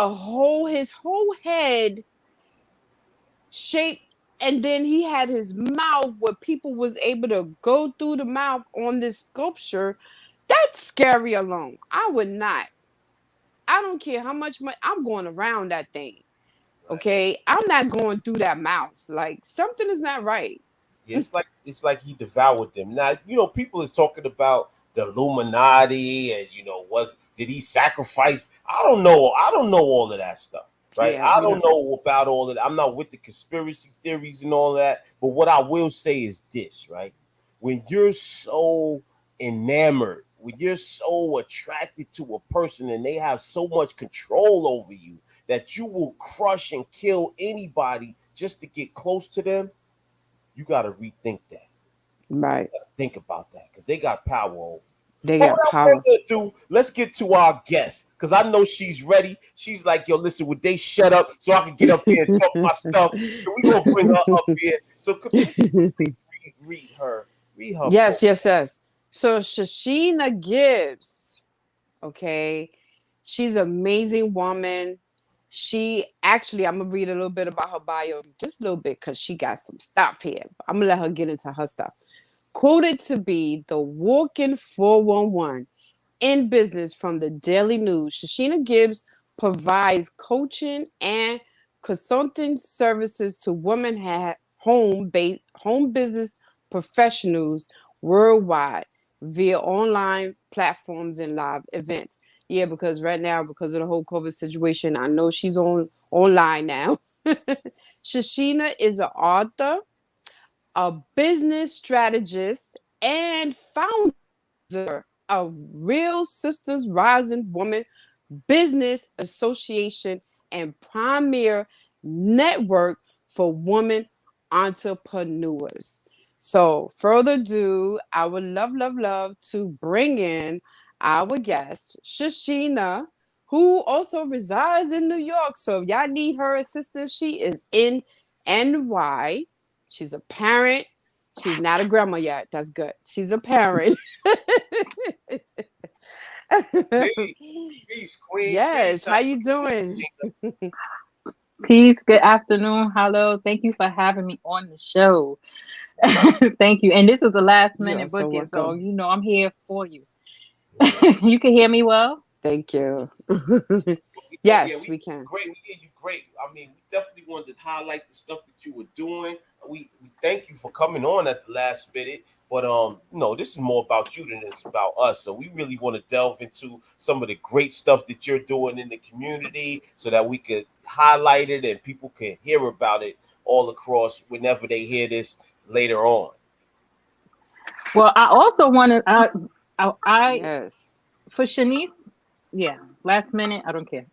[SPEAKER 2] his whole head shaped, and then he had his mouth where people was able to go through the mouth on this sculpture. That's scary alone. I would not. I don't care how much money I'm going around that thing.
[SPEAKER 1] Right.
[SPEAKER 2] Okay, I'm not going through that mouth. Like something is not right.
[SPEAKER 1] Yeah, it's like he devoured them. Now, people is talking about the Illuminati and was did he sacrifice? I don't know. I don't know all of that stuff. Right.
[SPEAKER 2] Yeah,
[SPEAKER 1] I
[SPEAKER 2] we
[SPEAKER 1] don't
[SPEAKER 2] don't.
[SPEAKER 1] know about all of that. I'm not with the conspiracy theories and all that. But what I will say is this, right? When you're so enamored, when you're so attracted to a person and they have so much control over you that you will crush and kill anybody just to get close to them, you got to rethink that.
[SPEAKER 2] Right.
[SPEAKER 1] Think about that because they got power over.
[SPEAKER 2] They
[SPEAKER 1] But
[SPEAKER 2] got
[SPEAKER 1] without
[SPEAKER 2] power.
[SPEAKER 1] further ado, let's get to our guest because I know she's ready. She's like, yo, listen, would they shut up so I can get up here and talk my stuff? So we're gonna bring her up here. So could you read her? Read her
[SPEAKER 2] Yes,
[SPEAKER 1] poem.
[SPEAKER 2] yes, yes. So Shachena Gibbs, okay, she's an amazing woman. She actually, I'm gonna read a little bit about her bio, just a little bit, because she got some stuff here. I'm gonna let her get into her stuff. Quoted to be the walking 411 in business from the Daily News, Shachena Gibbs provides coaching and consulting services to women home business professionals worldwide via online platforms and live events. Yeah, because right now, because of the whole COVID situation, I know she's online now. Shachena is an author, a business strategist, and founder of Real Sisters Rising Woman Business Association and premier network for women entrepreneurs. So, further ado, I would love to bring in our guest, Shachena, who also resides in New York. So, if y'all need her assistance, she is in NY. She's a parent. She's not a grandma yet. That's good. She's a parent.
[SPEAKER 1] Peace, peace, queen,
[SPEAKER 2] Yes.
[SPEAKER 1] peace.
[SPEAKER 2] How you doing?
[SPEAKER 3] Peace. Good afternoon. Hello. Thank you for having me on the show. Thank you. And this was a last
[SPEAKER 2] You are
[SPEAKER 3] minute
[SPEAKER 2] so
[SPEAKER 3] booking, so
[SPEAKER 2] welcome.
[SPEAKER 3] I'm here for you.
[SPEAKER 1] Yeah.
[SPEAKER 3] You can hear me well?
[SPEAKER 2] Thank you.
[SPEAKER 1] Yeah,
[SPEAKER 2] Yes,
[SPEAKER 1] we
[SPEAKER 2] we can.
[SPEAKER 1] great. We hear you great. I mean, we definitely wanted to highlight the stuff that you were doing. We thank you for coming on at the last minute. But no, this is more about you than it's about us. So we really want to delve into some of the great stuff that you're doing in the community, so that we could highlight it and people can hear about it all across whenever they hear this later on.
[SPEAKER 3] Well, I also wanted I
[SPEAKER 2] Yes.
[SPEAKER 3] for Shanice, yeah, last minute, I don't care.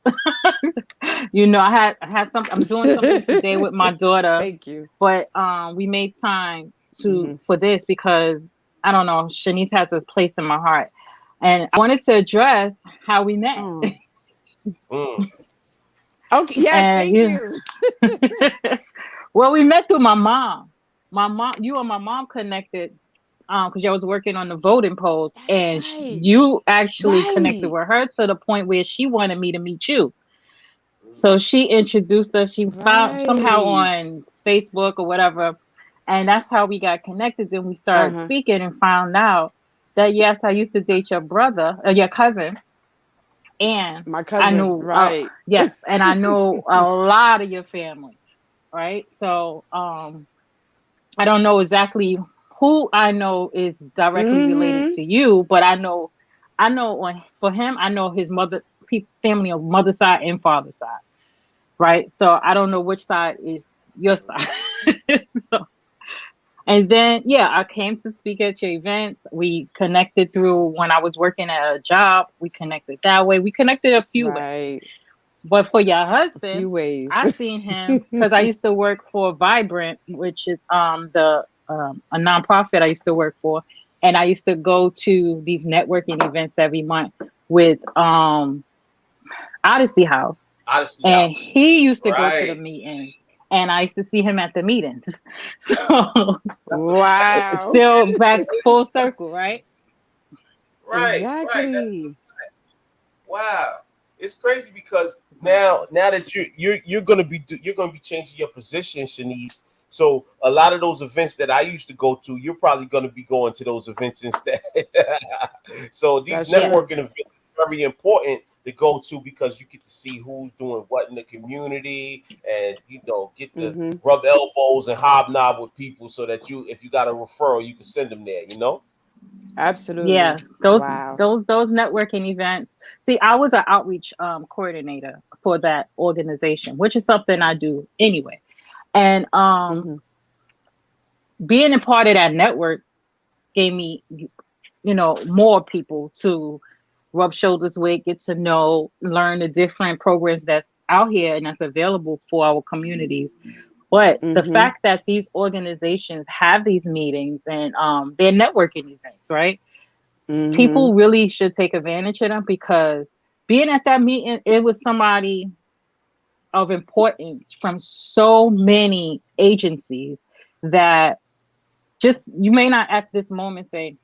[SPEAKER 3] I had some I'm doing something today with my daughter,
[SPEAKER 2] Thank you.
[SPEAKER 3] but we made time to
[SPEAKER 2] Hmm.
[SPEAKER 3] for this because I don't know, Shanice has this place in my heart. And I wanted to address how we met.
[SPEAKER 2] Oh.
[SPEAKER 1] Mm.
[SPEAKER 2] Okay. Yes.
[SPEAKER 3] And
[SPEAKER 2] Thank
[SPEAKER 3] you
[SPEAKER 2] you.
[SPEAKER 3] well, we met through my mom. You and my mom connected because I was working on the voting polls,
[SPEAKER 2] That's
[SPEAKER 3] and
[SPEAKER 2] right.
[SPEAKER 3] you actually connected
[SPEAKER 2] Right.
[SPEAKER 3] with her to the point where she wanted me to meet you. So she introduced us. She found somehow
[SPEAKER 2] Right.
[SPEAKER 3] on Facebook or whatever, and that's how we got connected. And we
[SPEAKER 2] Uh
[SPEAKER 3] started
[SPEAKER 2] huh.
[SPEAKER 3] speaking and found out that yes, I used to date your brother, your cousin, And
[SPEAKER 2] My
[SPEAKER 3] I
[SPEAKER 2] cousin,
[SPEAKER 3] knew,
[SPEAKER 2] right.
[SPEAKER 3] yes, and I know a lot of your family, right? So, I don't know exactly who I know is directly related
[SPEAKER 2] Mm-hmm.
[SPEAKER 3] to you, but I know for him, I know his family of mother side and father side, right? So I don't know which side is your side. So, and then, yeah, I came to speak at your events. We connected through when I was working at a job. We connected that way. We connected a few ways.
[SPEAKER 2] Right.
[SPEAKER 3] But for your
[SPEAKER 2] A few
[SPEAKER 3] husband,
[SPEAKER 2] ways.
[SPEAKER 3] I seen him because I used to work for Vibrant, which is the a nonprofit I used to work for, and I used to go to these networking events every month with Odyssey House,
[SPEAKER 1] Odyssey
[SPEAKER 3] and
[SPEAKER 1] House.
[SPEAKER 3] he used to go to the
[SPEAKER 1] Right.
[SPEAKER 3] meetings, and I used to see him at the meetings. So
[SPEAKER 1] That's a
[SPEAKER 2] Wow.
[SPEAKER 3] still back full circle, right?
[SPEAKER 1] right. That's
[SPEAKER 2] Exactly.
[SPEAKER 1] wow. It's crazy because now that you're gonna be you're gonna be changing your position, Shanice. So a lot of those events that I used to go to, you're probably gonna be going to those events instead. So these
[SPEAKER 2] That's
[SPEAKER 3] Yeah.
[SPEAKER 2] true.
[SPEAKER 1] networking events are very important to go to because you get to see who's doing what in the community, and get to
[SPEAKER 2] Mm-hmm.
[SPEAKER 1] rub elbows and hobnob with people, so that if you got a referral, you can send them there.
[SPEAKER 3] Yeah,
[SPEAKER 2] Absolutely.
[SPEAKER 3] those
[SPEAKER 2] Wow.
[SPEAKER 3] those those networking events. See, I was an outreach coordinator for that organization, which is something I do anyway. And
[SPEAKER 2] Mm-hmm.
[SPEAKER 3] being a part of that network gave me, more people to rub shoulders with, get to know, learn the different programs that's out here and that's available for our communities. But the
[SPEAKER 2] Mm-hmm.
[SPEAKER 3] fact that these organizations have these meetings and they're networking events, right?
[SPEAKER 2] Mm-hmm.
[SPEAKER 3] People really should take advantage of them because being at that meeting, it was somebody of importance from so many agencies that just you may not at this moment say,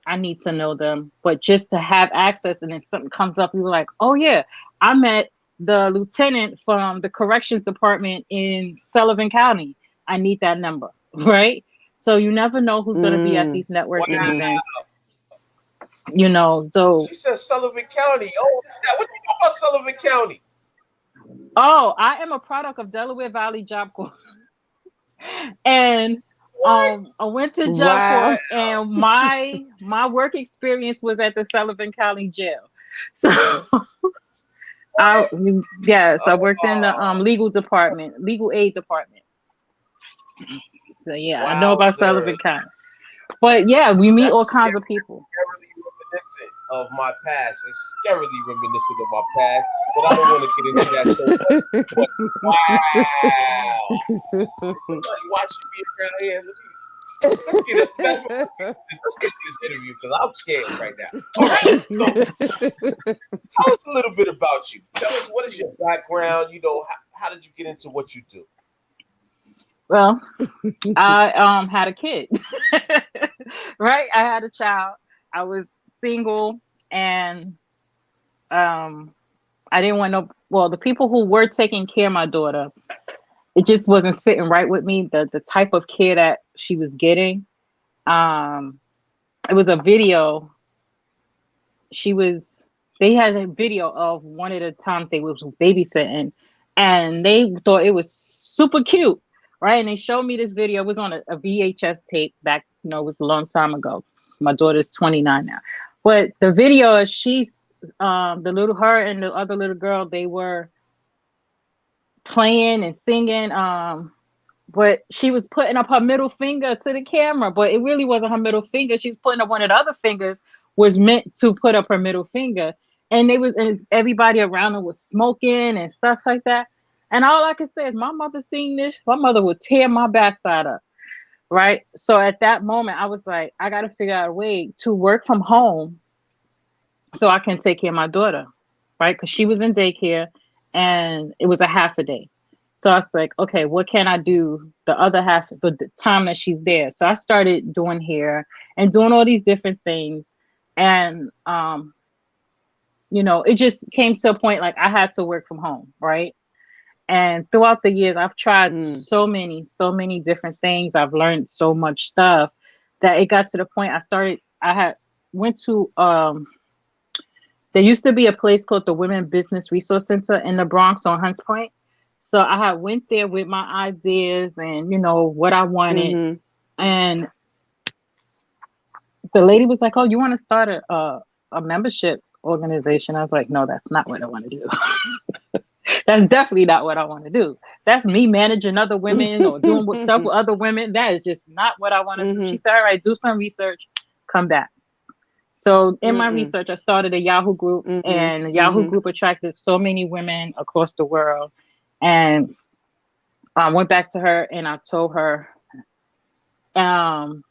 [SPEAKER 3] I need to know them, but just to have access and then something comes up, you were like, oh yeah, I met the lieutenant from the corrections department in Sullivan County. I need that number, right? So you never know who's going to be at
[SPEAKER 2] Mm.
[SPEAKER 3] these networking
[SPEAKER 1] Wow.
[SPEAKER 2] Mm-hmm.
[SPEAKER 3] events,
[SPEAKER 1] She
[SPEAKER 3] so
[SPEAKER 1] said Sullivan County. Oh, snap. What you know about Sullivan County?
[SPEAKER 3] oh, I am a product of Delaware Valley Job Corps. And
[SPEAKER 1] What?
[SPEAKER 3] I went to Job
[SPEAKER 2] Wow.
[SPEAKER 3] Corps,
[SPEAKER 1] Wow.
[SPEAKER 3] and my work experience was at the Sullivan County Jail. So I
[SPEAKER 1] What?
[SPEAKER 3] yes, I worked in the
[SPEAKER 1] Oh,
[SPEAKER 3] legal department, legal aid department. So yeah, I know about Sullivan
[SPEAKER 1] wowzers.
[SPEAKER 3] County. But yeah, we meet
[SPEAKER 1] That's
[SPEAKER 3] all kinds of people.
[SPEAKER 1] scarily reminiscent of my past. It's scarily reminiscent of my past, but I don't want to get into that so much. But wow. Somebody watching me around here. Let's get it. Let's get to this interview because I'm scared right now. All right. So tell us a little bit about you. Tell us what is your background. How did you get into what you do?
[SPEAKER 3] Well, I had a kid. Right? I had a child. I was single and um I didn't want no well, the people who were taking care of my daughter, it just wasn't sitting right with me. The type of care that she was getting. Um it was a video. She was they had a video of one of the times they was babysitting and they thought it was super cute, right? And they showed me this video. It was on a VHS tape back, it was a long time ago. My daughter's 29 now. But the video, she's the little her and the other little girl, they were playing and singing. But she was putting up her middle finger to the camera, but it really wasn't her middle finger. She was putting up one of the other fingers, was meant to put up her middle finger. And everybody around her was smoking and stuff like that. And all I could say is, my mother seen this, my mother would tear my backside up. Right. So at that moment, I was like, I got to figure out a way to work from home so I can take care of my daughter. Right. Because she was in daycare and it was a half a day. So I was like, okay, what can I do the other half, but the time that she's there? So I started doing hair and doing all these different things. And, it just came to a point like I had to work from home. Right. And throughout the years, I've tried
[SPEAKER 2] Mm.
[SPEAKER 3] so many different things. I've learned so much stuff that it got to the point I had went to There used to be a place called the Women Business Resource Center in the Bronx on Hunts Point. So I had went there with my ideas and what I wanted.
[SPEAKER 2] Mm-hmm.
[SPEAKER 3] And the lady was like, "Oh, you want to start a membership organization?" I was like, "No, that's not what I want to do. That's definitely not what I want to do. That's me managing other women or doing stuff with other women. That is just not what I want to do." She
[SPEAKER 2] Mm-hmm.
[SPEAKER 3] said, "All right, do some research, come back." So in my
[SPEAKER 2] Mm-mm.
[SPEAKER 3] research, I started a Yahoo group,
[SPEAKER 2] Mm-hmm.
[SPEAKER 3] and the Yahoo
[SPEAKER 2] Mm-hmm.
[SPEAKER 3] group attracted so many women across the world. And I went back to her and I told her, um,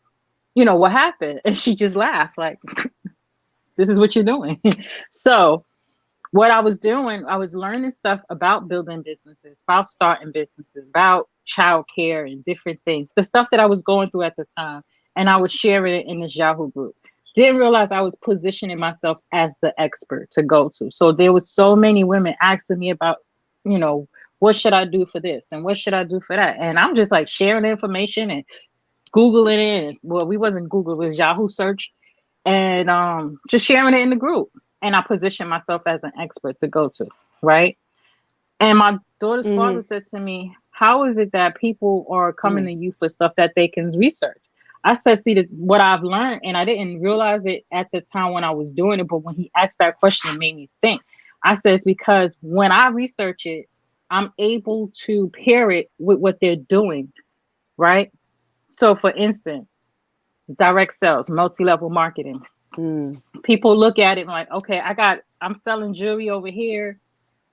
[SPEAKER 3] what happened? And she just laughed, like, "This is what you're doing." So what I was doing, I was learning stuff about building businesses, about starting businesses, about childcare and different things, the stuff that I was going through at the time. And I was sharing it in this Yahoo group. Didn't realize I was positioning myself as the expert to go to. So there was so many women asking me about, you know, what should I do for this and what should I do for that? And I'm just like sharing the information and Googling it. And, well, we wasn't Google, it was Yahoo search, and just sharing it in the group. And I positioned myself as an expert to go to, right? And my daughter's
[SPEAKER 2] Mm-hmm.
[SPEAKER 3] father said to me, "How is it that people are coming to you for stuff that they can research?" I said, "See, what I've learned, and I didn't realize it at the time when I was doing it, but when he asked that question, it made me think." I said, "It's because when I research it, I'm able to pair it with what they're doing, right?" So, for instance, direct sales, multi-level marketing.
[SPEAKER 2] Mm-hmm.
[SPEAKER 3] People look at it like, okay, I'm selling jewelry over here,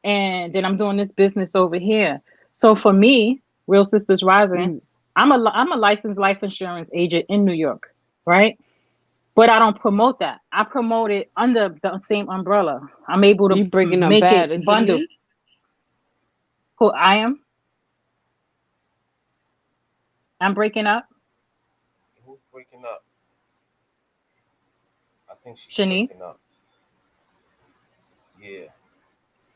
[SPEAKER 3] and then I'm doing this business over here. So for me, Real Sisters Rising,
[SPEAKER 2] Mm-hmm.
[SPEAKER 3] I'm a licensed life insurance agent in New York, right? But I don't promote that. I promote it under the same umbrella. I'm able to
[SPEAKER 2] You breaking up
[SPEAKER 3] make it
[SPEAKER 2] bad? Is it
[SPEAKER 3] bundle.
[SPEAKER 2] me?
[SPEAKER 3] Who I am? I'm breaking up.
[SPEAKER 1] Who's breaking up? I think she's
[SPEAKER 3] Shani,
[SPEAKER 1] breaking up. Yeah.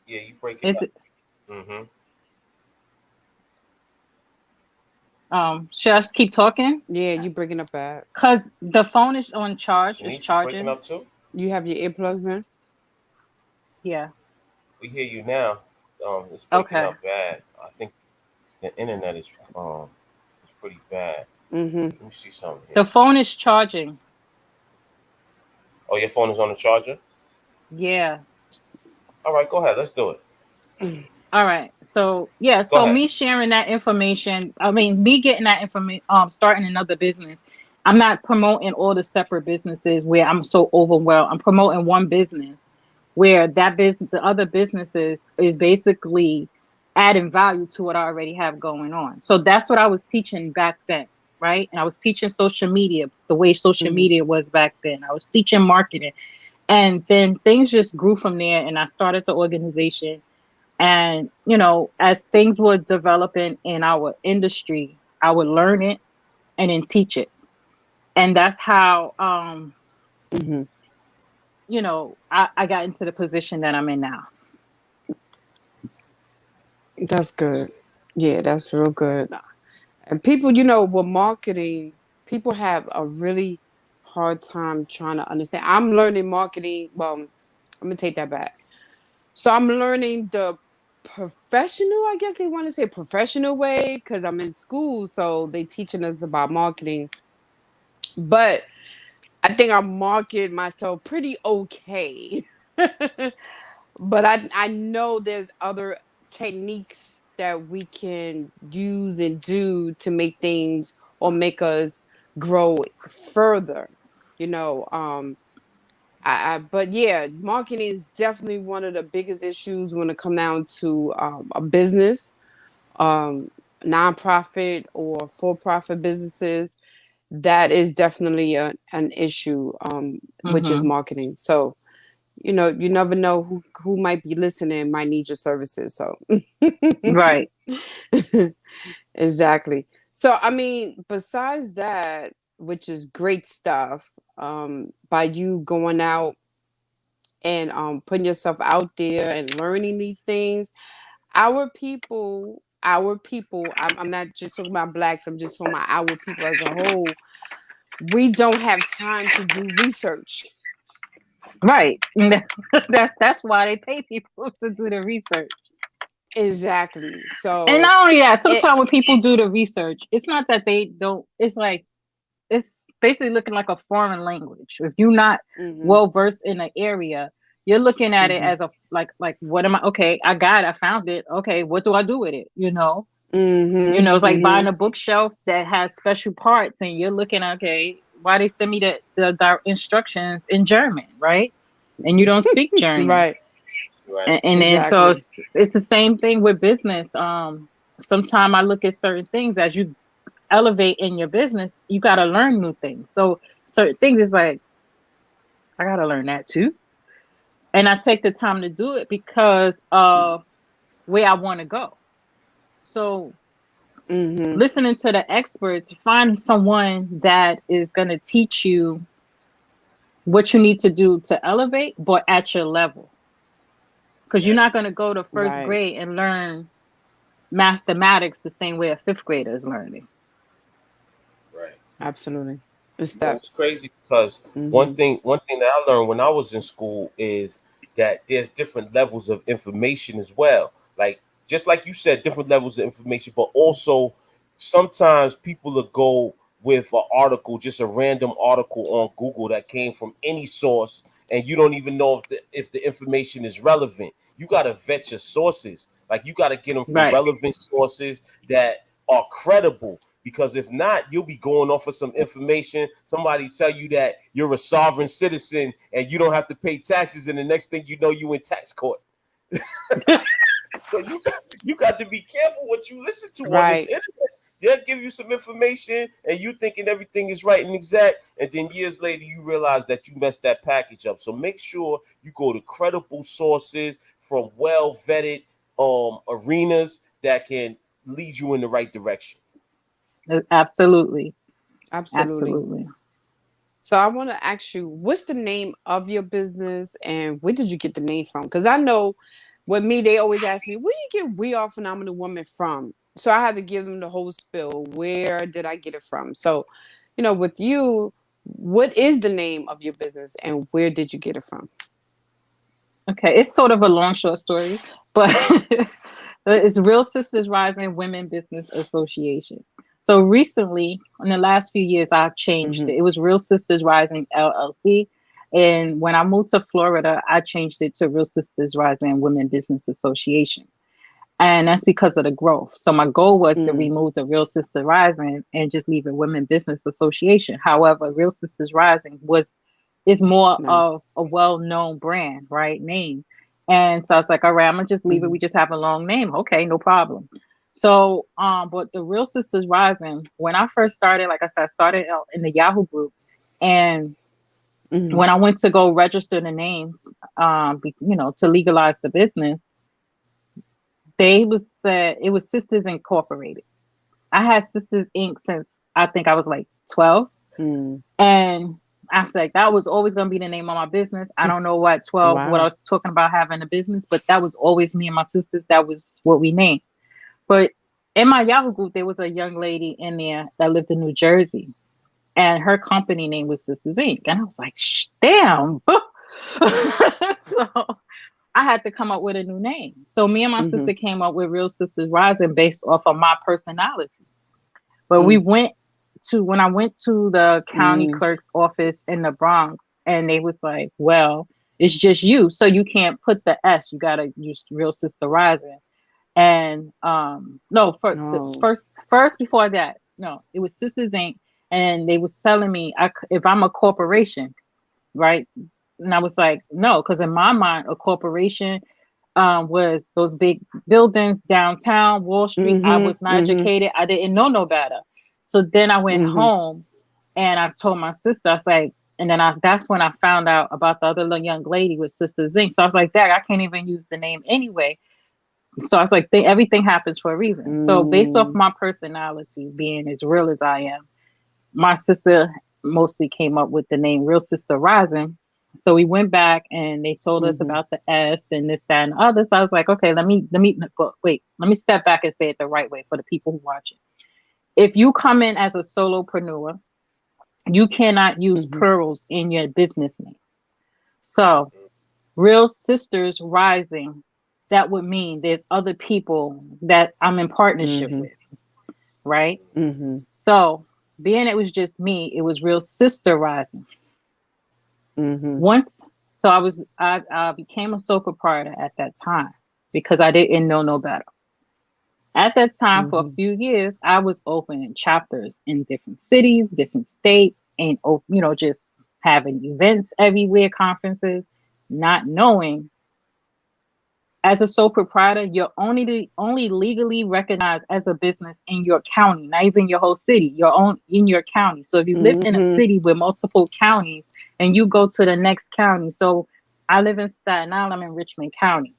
[SPEAKER 1] Yeah, you breaking
[SPEAKER 3] is
[SPEAKER 1] up.
[SPEAKER 3] it?
[SPEAKER 1] Mm-hmm.
[SPEAKER 3] Should I just keep talking?
[SPEAKER 2] Yeah, you breaking up bad.
[SPEAKER 3] Cause the phone is on charge. It's
[SPEAKER 1] Shanice, you breaking
[SPEAKER 3] charging.
[SPEAKER 1] up too?
[SPEAKER 2] You have your earplugs in?
[SPEAKER 3] Yeah.
[SPEAKER 1] We hear you now. It's breaking
[SPEAKER 3] Okay.
[SPEAKER 1] up bad. I think the internet is pretty bad.
[SPEAKER 2] Mm-hmm.
[SPEAKER 1] Let me see something here.
[SPEAKER 3] The phone is charging.
[SPEAKER 1] Oh, your phone is on the charger?
[SPEAKER 3] Yeah.
[SPEAKER 1] All right, go ahead. Let's do it.
[SPEAKER 3] All right. So yeah,
[SPEAKER 1] Go
[SPEAKER 3] so
[SPEAKER 1] ahead.
[SPEAKER 3] me sharing that information, I mean me getting that information, starting another business. I'm not promoting all the separate businesses where I'm so overwhelmed. I'm promoting one business where that business, the other businesses is basically adding value to what I already have going on. So that's what I was teaching back then, right? And I was teaching social media, the way social
[SPEAKER 2] Mm-hmm.
[SPEAKER 3] media was back then. I was teaching marketing. And then things just grew from there and I started the organization. And, as things were developing in our industry, I would learn it and then teach it. And that's how,
[SPEAKER 2] Mm-hmm.
[SPEAKER 3] I got into the position that I'm in now.
[SPEAKER 2] That's good. Yeah, that's real good. And people, with marketing, people have a really hard time trying to understand. I'm learning marketing. Well, I'm gonna take that back. So I'm learning the professional, I guess they want to say professional way, because I'm in school, so they teaching us about marketing. But I think I market myself pretty okay. But I know there's other techniques that we can use and do to make things or make us grow further. You know, but yeah, marketing is definitely one of the biggest issues when it come down to a business, um, nonprofit or for-profit businesses. That is definitely an issue, which is
[SPEAKER 3] Hmm.
[SPEAKER 2] marketing. So you never know who might be listening, might need your services. So
[SPEAKER 3] Right.
[SPEAKER 2] exactly. So I mean, besides that, which is great stuff, by you going out and putting yourself out there and learning these things, our people, I'm not just talking about blacks, I'm just talking about our people as a whole. We don't have time to do research.
[SPEAKER 3] Right. That's why they pay people to do the research.
[SPEAKER 2] Exactly.
[SPEAKER 3] And
[SPEAKER 2] So
[SPEAKER 3] not only that,
[SPEAKER 2] it.
[SPEAKER 3] sometimes when people do the research, it's not that they don't, it's like, it's basically looking like a foreign language. If you're not
[SPEAKER 2] Mm-hmm,
[SPEAKER 3] well versed in an area, you're looking at it
[SPEAKER 2] mm-hmm,
[SPEAKER 3] as a like what am I, okay, I got it, I found it. Okay, what do I do with it?
[SPEAKER 2] mm-hmm,
[SPEAKER 3] It's like
[SPEAKER 2] mm-hmm.
[SPEAKER 3] buying a bookshelf that has special parts and you're looking, okay, why they send me the instructions in German, right? And you don't speak German.
[SPEAKER 2] Right.
[SPEAKER 1] Right.
[SPEAKER 3] And then so
[SPEAKER 2] Exactly.
[SPEAKER 3] it's the same thing with business. Sometimes I look at certain things as you elevate in your business, you got to learn new things. So certain things is like, I got to learn that too. And I take the time to do it because of where I want to go. So
[SPEAKER 2] Mm-hmm.
[SPEAKER 3] listening to the experts, find someone that is going to teach you what you need to do to elevate, but at your level. Because you're
[SPEAKER 1] Right.
[SPEAKER 3] not going to go to first
[SPEAKER 2] Right.
[SPEAKER 3] grade and learn mathematics the same way a fifth grader is learning.
[SPEAKER 1] Right.
[SPEAKER 2] Absolutely. The
[SPEAKER 1] You know, it's
[SPEAKER 2] steps.
[SPEAKER 1] crazy because
[SPEAKER 2] Mm-hmm.
[SPEAKER 1] one thing that I learned when I was in school is that there's different levels of information as well. Like just like you said, different levels of information, but also sometimes people will go with an article, just a random article on Google that came from any source, and you don't even know if the information is relevant. You got to vet your sources. Like you got to get them from
[SPEAKER 3] Right.
[SPEAKER 1] relevant sources that are credible, because if not, you'll be going off of some information. Somebody tell you that you're a sovereign citizen and you don't have to pay taxes, and the next thing you know, you in tax court. So you got to be careful what you listen to on this
[SPEAKER 2] Right.
[SPEAKER 1] internet. They'll give you some information and you thinking everything is right and exact, and then years later you realize that you messed that package up. So make sure you go to credible sources from well vetted arenas that can lead you in the right direction.
[SPEAKER 3] Absolutely.
[SPEAKER 2] Absolutely.
[SPEAKER 3] Absolutely.
[SPEAKER 2] So I want to ask you, what's the name of your business and where did you get the name from? Because I know with me, they always ask me, where do you get We Are Phenomenal Women from? So I had to give them the whole spill. Where did I get it from? So, with you, what is the name of your business and where did you get it from?
[SPEAKER 3] Okay, it's sort of a long short story, but it's Real Sisters Rising Women Business Association. So recently, in the last few years, I've changed
[SPEAKER 2] Mm-hmm.
[SPEAKER 3] it. It was Real Sisters Rising LLC. And when I moved to Florida, I changed it to Real Sisters Rising Women Business Association. And that's because of the growth. So my goal was to
[SPEAKER 2] Mm,
[SPEAKER 3] remove the Real Sister Rising and just leave it Women Business Association. However, Real Sisters Rising is more
[SPEAKER 2] nice.
[SPEAKER 3] of a well-known brand, right? Name. And so I was like, all right, I'm gonna just leave it.
[SPEAKER 2] Mm-hmm.
[SPEAKER 3] We just have a long name. Okay, no problem. So but the Real Sisters Rising, when I first started, like I said, I started out in the Yahoo group. And
[SPEAKER 2] Mm-hmm.
[SPEAKER 3] when I went to go register the name, to legalize the business, they was said it was Sisters Incorporated. I had Sisters Inc. since I think I was like 12.
[SPEAKER 2] Mm.
[SPEAKER 3] And I said that was always going to be the name of my business. I don't know what 12, what I
[SPEAKER 2] Wow.
[SPEAKER 3] was talking about having a business, but that was always me and my sisters. That was what we named. But in my Yahoo group, there was a young lady in there that lived in New Jersey, and her company name was Sisters Inc. And I was like, damn. So I had to come up with a new name. So me and my
[SPEAKER 2] Mm-hmm.
[SPEAKER 3] sister came up with Real Sisters Rising based off of my personality. But
[SPEAKER 2] Mm,
[SPEAKER 3] when I went to the county
[SPEAKER 2] mm,
[SPEAKER 3] clerk's office in the Bronx, and they was like, well, it's just you. So you can't put the S. You gotta use Real Sister Rising. And no,
[SPEAKER 2] oh.
[SPEAKER 3] first before that, no, it was Sisters Inc. And they was telling me if I'm a corporation, right? And I was like, no, because in my mind, a corporation was those big buildings downtown Wall Street. I
[SPEAKER 2] Mm-hmm.
[SPEAKER 3] was not
[SPEAKER 2] Mm-hmm.
[SPEAKER 3] educated. I didn't know no better. So then I went
[SPEAKER 2] Mm-hmm.
[SPEAKER 3] home and I told my sister, I was like, and then that's when I found out about the other little young lady with Sister Zinc. So I was like, Dad, I can't even use the name anyway. So I was like, everything happens for a reason. So based off
[SPEAKER 2] Mm,
[SPEAKER 3] my personality being as real as I am, my sister mostly came up with the name Real Sister Rising. So we went back and they told us
[SPEAKER 2] mm-hmm.
[SPEAKER 3] about the S and this, that, and the other. So I was like, okay, let me step back and say it the right way for the people who watch it. If you come in as a solopreneur, you cannot use
[SPEAKER 2] Mm-hmm.
[SPEAKER 3] plurals in your business name. So, real sisters rising, that would mean there's other people that I'm in partnership
[SPEAKER 2] Mm-hmm.
[SPEAKER 3] with, right?
[SPEAKER 2] Mm-hmm.
[SPEAKER 3] So, being it was just me, it was real sister rising.
[SPEAKER 2] Mm-hmm.
[SPEAKER 3] Once, so I became a sole proprietor at that time because I didn't know no better. At that time, for a
[SPEAKER 2] Mm-hmm.
[SPEAKER 3] few years, I was opening chapters in different cities, different states, and just having events everywhere, conferences, not knowing as a sole proprietor, you're only legally recognized as a business in your county, not even your whole city, your own in your county. So if you live in a
[SPEAKER 2] Mm-hmm.
[SPEAKER 3] city with multiple counties and you go to the next county, so I live in Staten Island, I'm in Richmond County.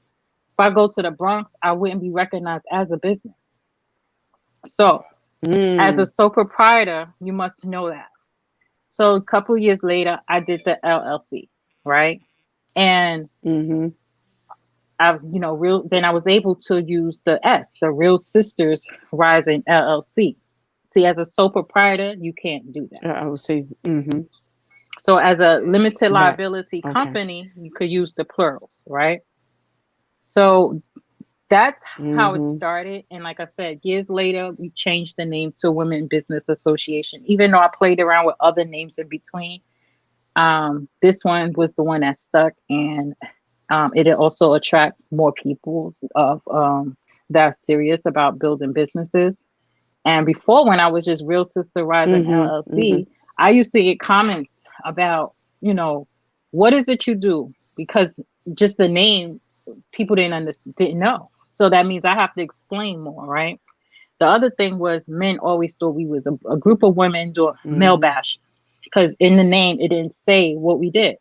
[SPEAKER 3] If I go to the Bronx, I wouldn't be recognized as a business. So as a
[SPEAKER 2] Mm.
[SPEAKER 3] sole proprietor, you must know that. So a couple of years later, I did the LLC, right? And
[SPEAKER 2] Mm-hmm.
[SPEAKER 3] real. Then I was able to use the S, the Real Sisters Rising LLC. See, as a sole proprietor, you can't do that.
[SPEAKER 2] I would say. Mm-hmm.
[SPEAKER 3] So as a limited
[SPEAKER 2] Right.
[SPEAKER 3] liability
[SPEAKER 2] Okay.
[SPEAKER 3] company, you could use the plurals, right? So that's how it
[SPEAKER 2] Mm-hmm.
[SPEAKER 3] started. And like I said, years later, we changed the name to Women Business Association. Even though I played around with other names in between, this one was the one that stuck, and it also attract more people that are serious about building businesses. And before, when I was just Real Sister Rising
[SPEAKER 2] Mm-hmm. Mm-hmm.
[SPEAKER 3] LLC, I used to get comments about, what is it you do? Because just the name, people didn't know. So that means I have to explain more, right? The other thing was men always thought we was a group of women doing male
[SPEAKER 2] Mm-hmm.
[SPEAKER 3] bashing because in the name it didn't say what we did.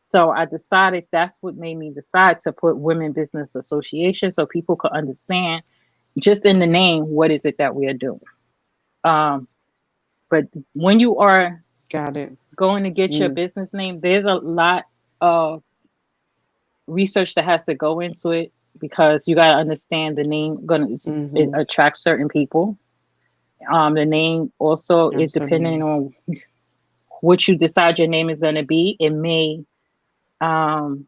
[SPEAKER 3] So I decided that's what made me decide to put Women Business Association so people could understand just in the name what is it that we are doing. Um, but when you are
[SPEAKER 2] Got it.
[SPEAKER 3] going to get your
[SPEAKER 2] Mm.
[SPEAKER 3] business name, there's a lot of research that has to go into it because you got to understand the name going to it
[SPEAKER 2] Mm-hmm.
[SPEAKER 3] attracts certain people. The name also is depending
[SPEAKER 2] Absolutely.
[SPEAKER 3] on what you decide your name is going to be. It may um,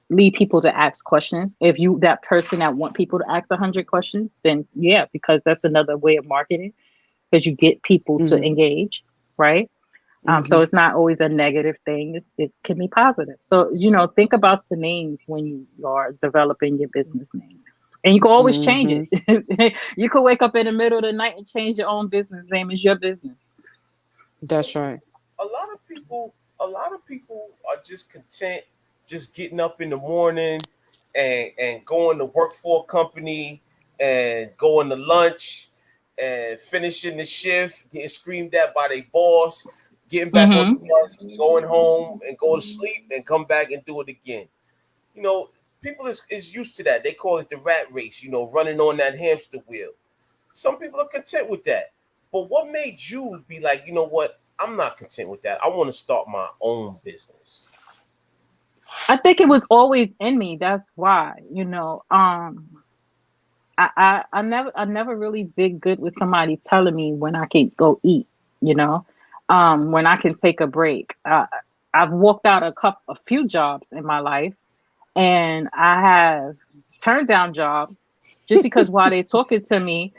[SPEAKER 3] lead people to ask questions. If you that person that want people to ask 100 questions, then yeah, because that's another way of marketing because you get people to
[SPEAKER 2] Mm-hmm.
[SPEAKER 3] engage, right? So
[SPEAKER 2] Mm-hmm.
[SPEAKER 3] it's not always a negative thing. It can be positive. So think about the names when you are developing your business name, and you can always change
[SPEAKER 2] Mm-hmm.
[SPEAKER 3] it. You could wake up in the middle of the night and change your own business name. It's your business.
[SPEAKER 2] That's right.
[SPEAKER 1] A lot of people are just content just getting up in the morning and going to work for a company and going to lunch and finishing the shift, getting screamed at by their boss, getting back on the
[SPEAKER 3] Mm-hmm.
[SPEAKER 1] bus, going home and go to sleep and come back and do it again. You know, people is used to that. They call it the rat race, running on that hamster wheel. Some people are content with that. But what made you be like, you know what? I'm not content with that. I want to start my own business.
[SPEAKER 3] I think it was always in me. That's why, I never really did good with somebody telling me when I could go eat, you know, when I can take a break. I've walked out a few jobs in my life, and I have turned down jobs just because while they're talking to me,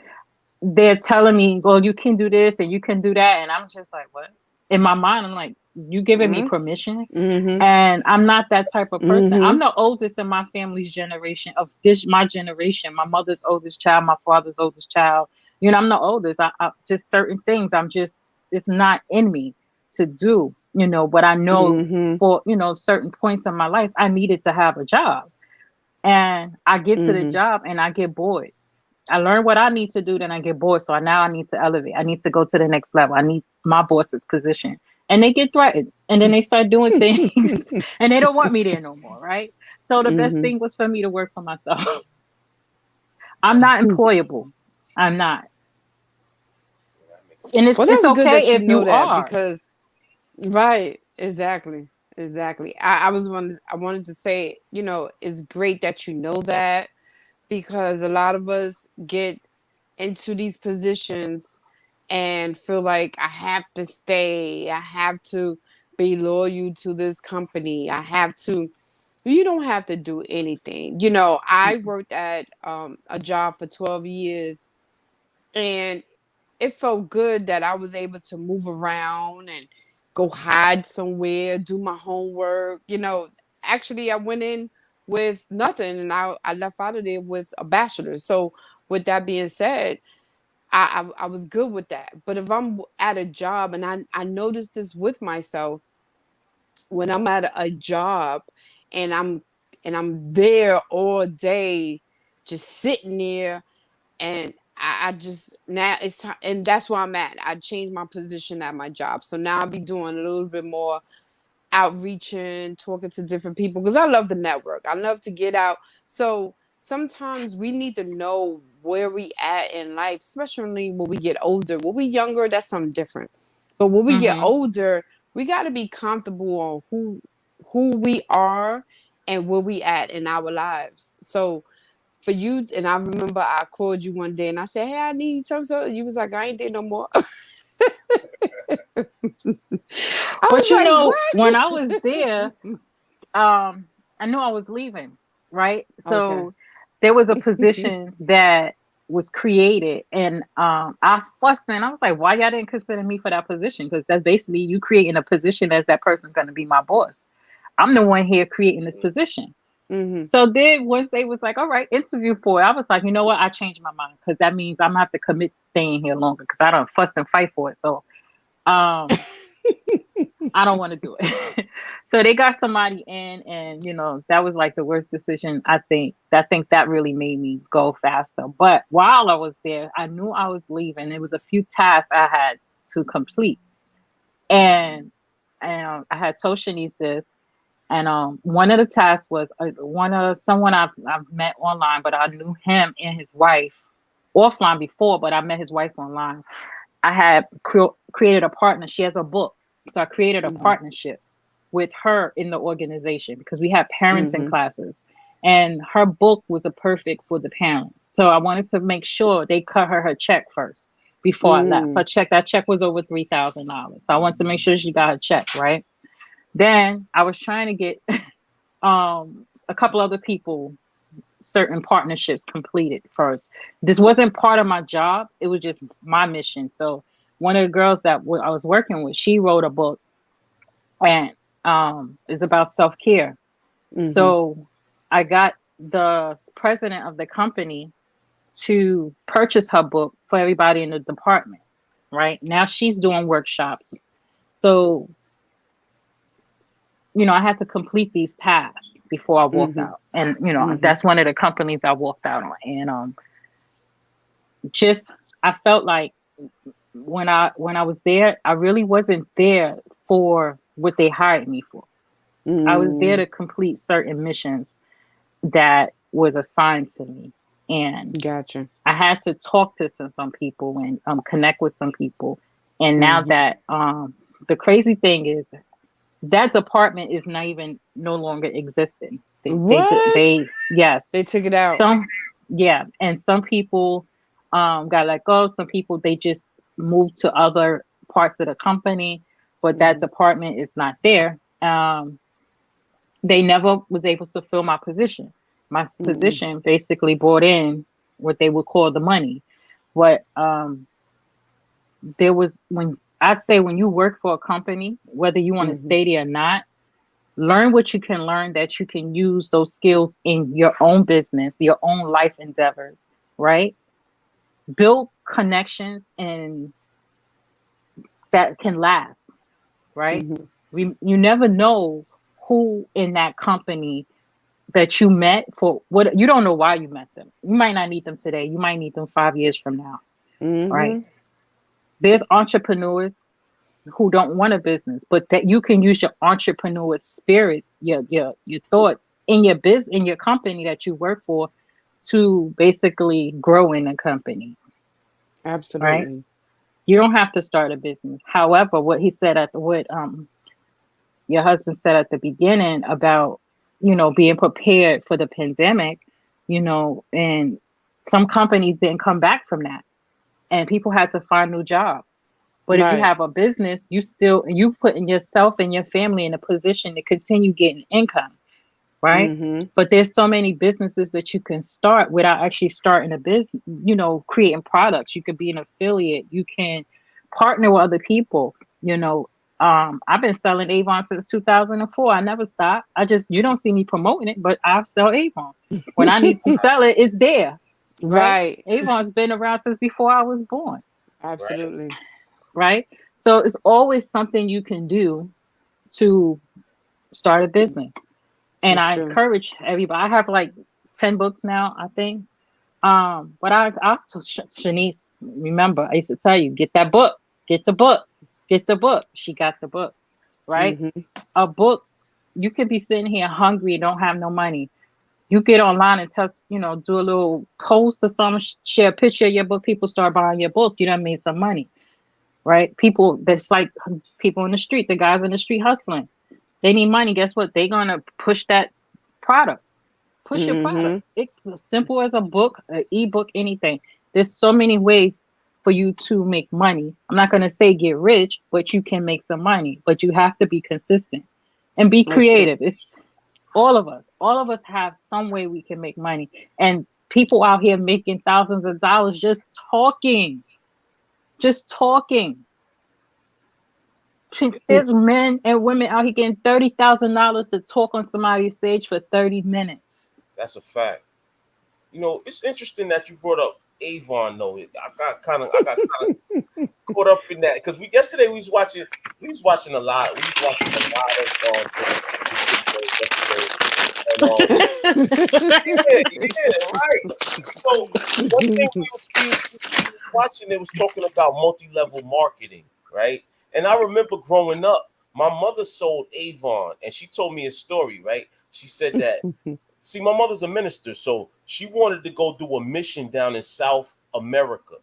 [SPEAKER 3] they're telling me, well, you can do this and you can do that. And I'm just like, what? In my mind, I'm like, you giving me permission?
[SPEAKER 2] Mm-hmm.
[SPEAKER 3] And I'm not that type of person.
[SPEAKER 2] Mm-hmm.
[SPEAKER 3] I'm the oldest in my family's generation of this, my generation, my mother's oldest child, my father's oldest child. I'm the oldest. I just certain things, it's not in me to do, but I know
[SPEAKER 2] Mm-hmm.
[SPEAKER 3] for, certain points in my life, I needed to have a job. And I get to the
[SPEAKER 2] Mm-hmm.
[SPEAKER 3] job and I get bored. I learn what I need to do, then I get bored. So now I need to elevate. I need to go to the next level. I need my boss's position. And they get threatened. And then they start doing things and they don't want me there no more. Right. So the best
[SPEAKER 2] Mm-hmm.
[SPEAKER 3] thing was for me to work for myself. I'm not employable. I'm not.
[SPEAKER 1] That makes
[SPEAKER 3] And
[SPEAKER 1] sense.
[SPEAKER 3] it's
[SPEAKER 2] Well,
[SPEAKER 3] it's
[SPEAKER 2] that's good
[SPEAKER 3] okay
[SPEAKER 2] that you
[SPEAKER 3] if
[SPEAKER 2] know
[SPEAKER 3] you
[SPEAKER 2] that
[SPEAKER 3] are.
[SPEAKER 2] because right, exactly, exactly. I wanted to say, it's great that you know that because a lot of us get into these positions and feel like I have to stay, I have to be loyal to this company. I have to. You don't have to do anything. You know, I
[SPEAKER 3] Mm-mm.
[SPEAKER 2] worked at a job for 12 years, and it felt good that I was able to move around and go hide somewhere, do my homework. You know, actually, I went in with nothing, and I left out of there with a bachelor's. So, with that being said, I was good with that. But if I'm at a job, and I noticed this with myself, when I'm at a job and I'm there all day, just sitting there, and I just, now it's time, and that's where I'm at. I changed my position at my job, so now I'll be doing a little bit more outreaching, talking to different people, because I love the network. I love to get out. So sometimes we need to know where we at in life, especially when we get older. When we younger, that's something different. But when we get
[SPEAKER 3] Mm-hmm.
[SPEAKER 2] older, we got to be comfortable on who we are and where we at in our lives. So for you, and I remember I called you one day and I said, "Hey, I need some." So you was like, "I ain't there no more." I
[SPEAKER 3] But
[SPEAKER 2] was
[SPEAKER 3] you
[SPEAKER 2] like,
[SPEAKER 3] know, when I was there,
[SPEAKER 2] "What?"
[SPEAKER 3] I knew I was leaving, right?
[SPEAKER 2] Okay.
[SPEAKER 3] So there was a position that was created, and I fussed and I was like, "Why y'all didn't consider me for that position? Because that's basically you creating a position as that person's going to be my boss. I'm the one here creating this position."
[SPEAKER 2] Hmm.
[SPEAKER 3] So then once they was like, "All right, interview for it," I was like, "You know what? I changed my mind because that means I'm gonna have to commit to staying here longer because I don't fuss and fight for it." So um I don't want to do it. So they got somebody in, and that was like the worst decision. I think that really made me go faster. But while I was there, I knew I was leaving. There was a few tasks I had to complete, and I had told Shanice this. And one of the tasks was one of someone I've met online, but I knew him and his wife offline before, but I met his wife online. I had created a partner. She has a book. So I created a
[SPEAKER 2] Hmm.
[SPEAKER 3] partnership with her in the organization because we had parenting
[SPEAKER 2] Hmm.
[SPEAKER 3] classes. And her book was a perfect for the parents. So I wanted to make sure they cut her check first before I left.
[SPEAKER 2] Mm.
[SPEAKER 3] That check was over $3,000. So I wanted to make sure she got her check, right? Then I was trying to get a couple other people certain partnerships completed first. This wasn't part of my job, it was just my mission. So one of the girls that I was working with, she wrote a book, and it's about self-care.
[SPEAKER 2] Hmm.
[SPEAKER 3] So I got the president of the company to purchase her book for everybody in the department. Right now she's doing workshops. So I had to complete these tasks before I walked
[SPEAKER 2] Hmm.
[SPEAKER 3] out. And,
[SPEAKER 2] Hmm.
[SPEAKER 3] that's one of the companies I walked out on. And just I felt like when I was there, I really wasn't there for what they hired me for. I was there
[SPEAKER 2] Mm.
[SPEAKER 3] to complete certain missions that was assigned to me. And
[SPEAKER 2] Gotcha.
[SPEAKER 3] I had to talk to some people and connect with some people. And now
[SPEAKER 2] Hmm.
[SPEAKER 3] that the crazy thing is that department is not even no longer existing.
[SPEAKER 2] What?
[SPEAKER 3] Yes,
[SPEAKER 2] They took it out.
[SPEAKER 3] some, yeah, and some people got let go. Some people they just moved to other parts of the company, but that
[SPEAKER 2] Hmm.
[SPEAKER 3] department is not there. They never was able to fill my position. My
[SPEAKER 2] Mm-mm.
[SPEAKER 3] position basically brought in what they would call the money. What there was when I'd say when you work for a company, whether you want to
[SPEAKER 2] Hmm.
[SPEAKER 3] stay there or not, learn what you can learn that you can use those skills in your own business, your own life endeavors, right? Build connections and that can last, right?
[SPEAKER 2] Hmm.
[SPEAKER 3] You never know who in that company that you met for what you don't know why you met them. You might not need them today. You might need them 5 years from now, right?
[SPEAKER 2] Hmm.
[SPEAKER 3] There's entrepreneurs who don't want a business, but that you can use your entrepreneur spirits, your thoughts in in your company that you work for to basically grow in the company, right?
[SPEAKER 2] Absolutely.
[SPEAKER 3] You don't have to start a business. However, what he said at the what your husband said at the beginning about being prepared for the pandemic, and some companies didn't come back from that, and people had to find new jobs. But if you
[SPEAKER 2] Right.
[SPEAKER 3] have a business, you putting yourself and your family in a position to continue getting income, right?
[SPEAKER 2] Mm-hmm.
[SPEAKER 3] But there's so many businesses that you can start without actually starting a business, creating products. You could be an affiliate, you can partner with other people, you know. I've been selling Avon since 2004. I never stopped. You don't see me promoting it, but I sell Avon. When I need to sell it, it's there, right?
[SPEAKER 2] Right.
[SPEAKER 3] Avon's been around since before I was born,
[SPEAKER 1] Right.
[SPEAKER 2] Absolutely.
[SPEAKER 3] right? So it's always something you can do to start a business. And
[SPEAKER 2] It's
[SPEAKER 3] I
[SPEAKER 2] true.
[SPEAKER 3] encourage everybody. I have like 10 books now, I think. But I told Shanice, remember, I used to tell you, get that book, get the book, get the book. She got the book, right?
[SPEAKER 2] Mm-hmm.
[SPEAKER 3] A book, you could be sitting here hungry and don't have no money. You get online and test, do a little post or something, share a picture of your book, people start buying your book, you done made some money, right? People that's like people in the street, the guys in the street hustling. They need money. Guess what? They're gonna push that product. Push your product.
[SPEAKER 2] Mm-hmm.
[SPEAKER 3] It's as simple as a book, an ebook, anything. There's so many ways for you to make money. I'm not gonna say get rich, but you can make some money. But you have to be consistent and be
[SPEAKER 2] That's true.
[SPEAKER 3] creative. It's all of us. All of us have some way we can make money. And people out here making thousands of dollars just talking. Just talking. There's men and women out here getting $30,000 to talk on somebody's stage for 30 minutes.
[SPEAKER 1] That's a fact. It's interesting that you brought up Avon though. I got kind of caught up in that because we yesterday we was watching a lot. We was watching a lot of videos yesterday, and yeah, yeah, right. So one thing we was watching, it was talking about multi-level marketing, right? And I remember growing up, my mother sold Avon, and she told me a story, right? She said that, see, my mother's a minister, so she wanted to go do a mission down in South America,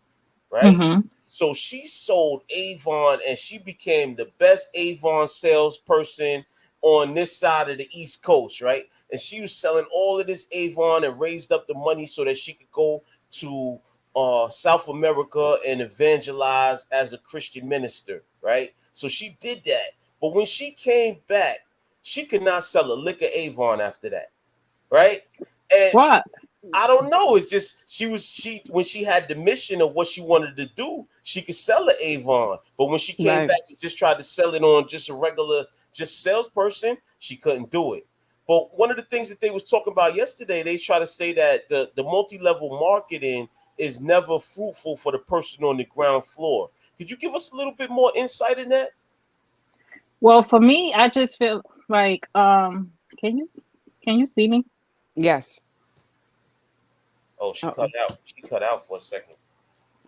[SPEAKER 1] right?
[SPEAKER 3] Hmm.
[SPEAKER 1] So she sold Avon and she became the best Avon salesperson on this side of the East Coast, right? And she was selling all of this Avon and raised up the money so that she could go to South America and evangelize as a Christian minister, right? So she did that. But when she came back, she could not sell a lick of Avon after that, right? And
[SPEAKER 3] What?
[SPEAKER 1] I don't know. It's just she when she had the mission of what she wanted to do, she could sell the Avon. But when she came
[SPEAKER 2] Right.
[SPEAKER 1] back and just tried to sell it on just a regular just salesperson, she couldn't do it. But one of the things that they was talking about yesterday, they try to say that the multi-level marketing is never fruitful for the person on the ground floor. Could you give us a little bit more insight in that?
[SPEAKER 3] Well, for me, I just feel like can you see me?
[SPEAKER 2] Yes.
[SPEAKER 1] Oh, she cut
[SPEAKER 2] Uh-oh.
[SPEAKER 1] out. She cut out for a second.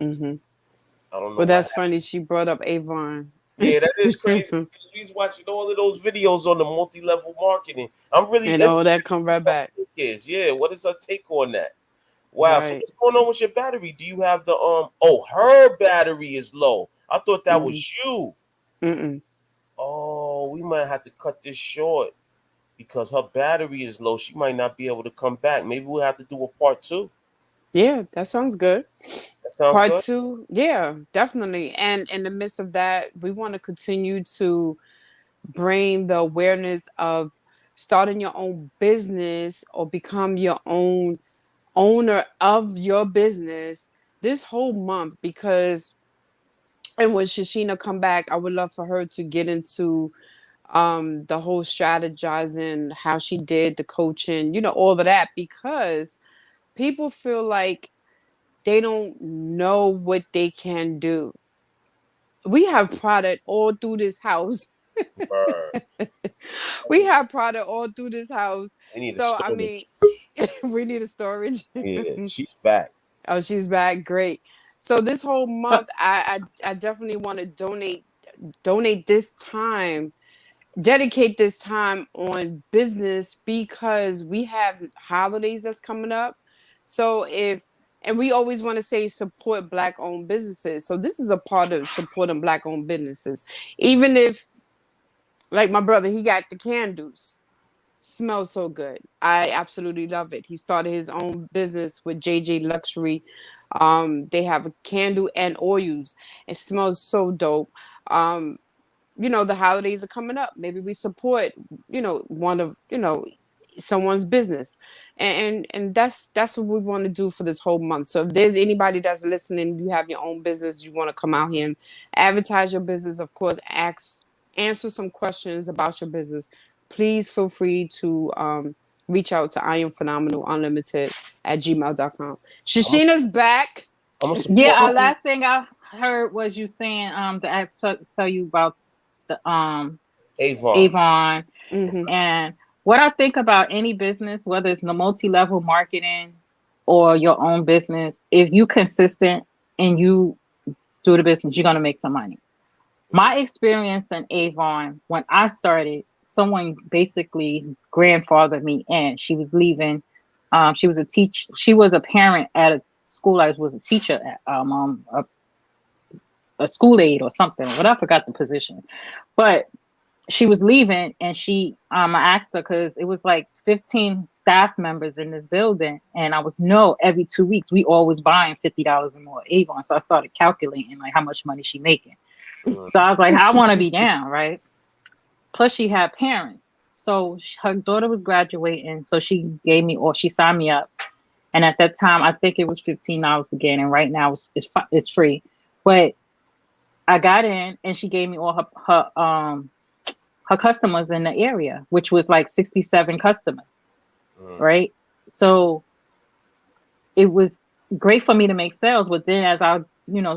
[SPEAKER 2] Mm-hmm.
[SPEAKER 1] I don't know
[SPEAKER 2] Well,
[SPEAKER 1] what
[SPEAKER 2] that's
[SPEAKER 1] happened.
[SPEAKER 2] funny. She brought up Avon.
[SPEAKER 1] Yeah, that is crazy. He's watching all of those videos on the multi-level marketing. I'm really
[SPEAKER 2] And all
[SPEAKER 1] interested
[SPEAKER 2] that
[SPEAKER 1] to
[SPEAKER 2] come
[SPEAKER 1] see
[SPEAKER 2] right
[SPEAKER 1] what
[SPEAKER 2] back.
[SPEAKER 1] her take is. Yeah, what is her take on that? Wow. So
[SPEAKER 2] Right.
[SPEAKER 1] what's going on with your battery? Do you have the Oh, her battery is low. I thought that was
[SPEAKER 2] Mm-hmm.
[SPEAKER 1] you.
[SPEAKER 2] Mm-mm.
[SPEAKER 1] Oh, we might have to cut this short because her battery is low. She might not be able to come back. Maybe we'll have to do a part two.
[SPEAKER 2] Yeah, that sounds good.
[SPEAKER 1] That sounds
[SPEAKER 2] Part
[SPEAKER 1] good.
[SPEAKER 2] two, yeah, definitely. And in the midst of that, we want to continue to bring the awareness of starting your own business or become your own owner of your business this whole month because and when Shashina come back, I would love for her to get into the whole strategizing, how she did the coaching, all of that because people feel like they don't know what they can do. We have product all through this house.
[SPEAKER 1] Bird.
[SPEAKER 2] We have product all through this house.
[SPEAKER 1] We need a
[SPEAKER 2] So I
[SPEAKER 1] storage.
[SPEAKER 2] mean, we need a storage.
[SPEAKER 1] Yeah, she's back.
[SPEAKER 2] Oh, she's back. Great. So this whole
[SPEAKER 3] Uh,
[SPEAKER 2] month, I definitely want to donate this time, dedicate this time on business because we have holidays that's coming up. So if and we always want to say support black owned businesses. So this is a part of supporting black owned businesses. Even if like my brother, he got the candles. Smells so good. I absolutely love it. He started his own business with JJ Luxury They have a candle and oils. It smells so dope. Um, the holidays are coming up. Maybe we support, one of, someone's business. And that's what we want to do for this whole month. So if there's anybody that's listening, you have your own business, you want to come out here and advertise your business, of course, answer some questions about your business, please feel free to reach out to I am phenomenal unlimited at gmail.com.
[SPEAKER 1] I'm gonna
[SPEAKER 2] Shashina's back.
[SPEAKER 1] support
[SPEAKER 3] Yeah, last thing I heard was you saying that tell you about the
[SPEAKER 1] Avon.
[SPEAKER 3] Avon.
[SPEAKER 2] Hmm.
[SPEAKER 3] And what I think about any business, whether it's the multi-level marketing or your own business, if you consistent and you do the business, you're gonna make some money. My experience in Avon, when I started, someone basically grandfathered me in. She was leaving. She was a teach. She was a parent at a school. I was a teacher at a school aide or something. But I forgot the position. But she was leaving, and I asked her because it was like 15 staff members in this building, and I was every 2 weeks we always buying $50 or more Avon. So I started calculating like how much money she making.
[SPEAKER 1] Mm.
[SPEAKER 3] So I was like, I want to be down, right? Plus, she had parents. So her daughter was graduating. So she gave me, or she signed me up. And at that time, I think it was $15 to get in. Right now, it's free. But I got in, and she gave me all her customers in the area, which was like 67 customers,
[SPEAKER 1] Mm.
[SPEAKER 3] right? So it was great for me to make sales. But then as I,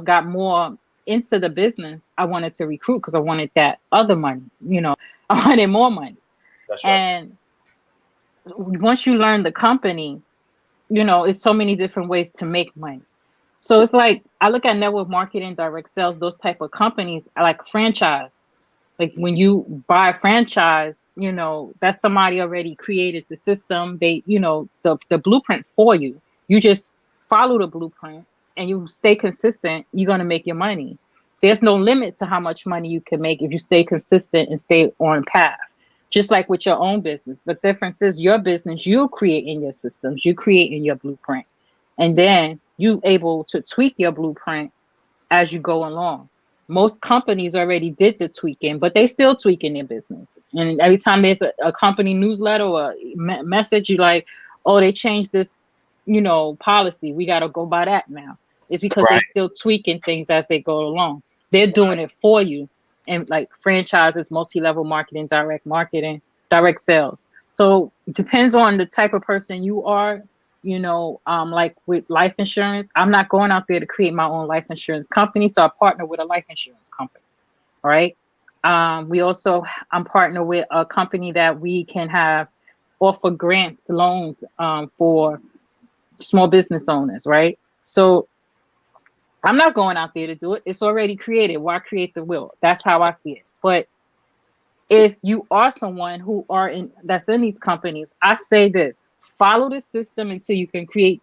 [SPEAKER 3] got more into the business, I wanted to recruit because I wanted that other money, I wanted more money.
[SPEAKER 1] That's right.
[SPEAKER 3] And once you learn the company, it's so many different ways to make money. So it's like I look at network marketing, direct sales, those type of companies like franchise. Like when you buy a franchise, that's somebody already created the system. They, the blueprint for you. You just follow the blueprint and you stay consistent, you're gonna make your money. There's no limit to how much money you can make if you stay consistent and stay on path. Just like with your own business. The difference is your business, you create in your systems, you create in your blueprint. And then you able to tweak your blueprint as you go along. Most companies already did the tweaking, but they still tweaking their business. And every time there's a company newsletter or a message, you like, oh, they changed this, policy. We got to go by that now. It's because they
[SPEAKER 1] Right.
[SPEAKER 3] still tweaking things as they go along. They're doing it for you. And like franchises, multi-level marketing, direct sales. So it depends on the type of person you are. Like with life insurance, I'm not going out there to create my own life insurance company. So I partner with a life insurance company. All right. I'm partnered with a company that we can have offer grants, loans for small business owners. Right. So I'm not going out there to do it. It's already created. Why create the wheel? That's how I see it. But if you are someone that's in these companies, I say this: follow the system until you can create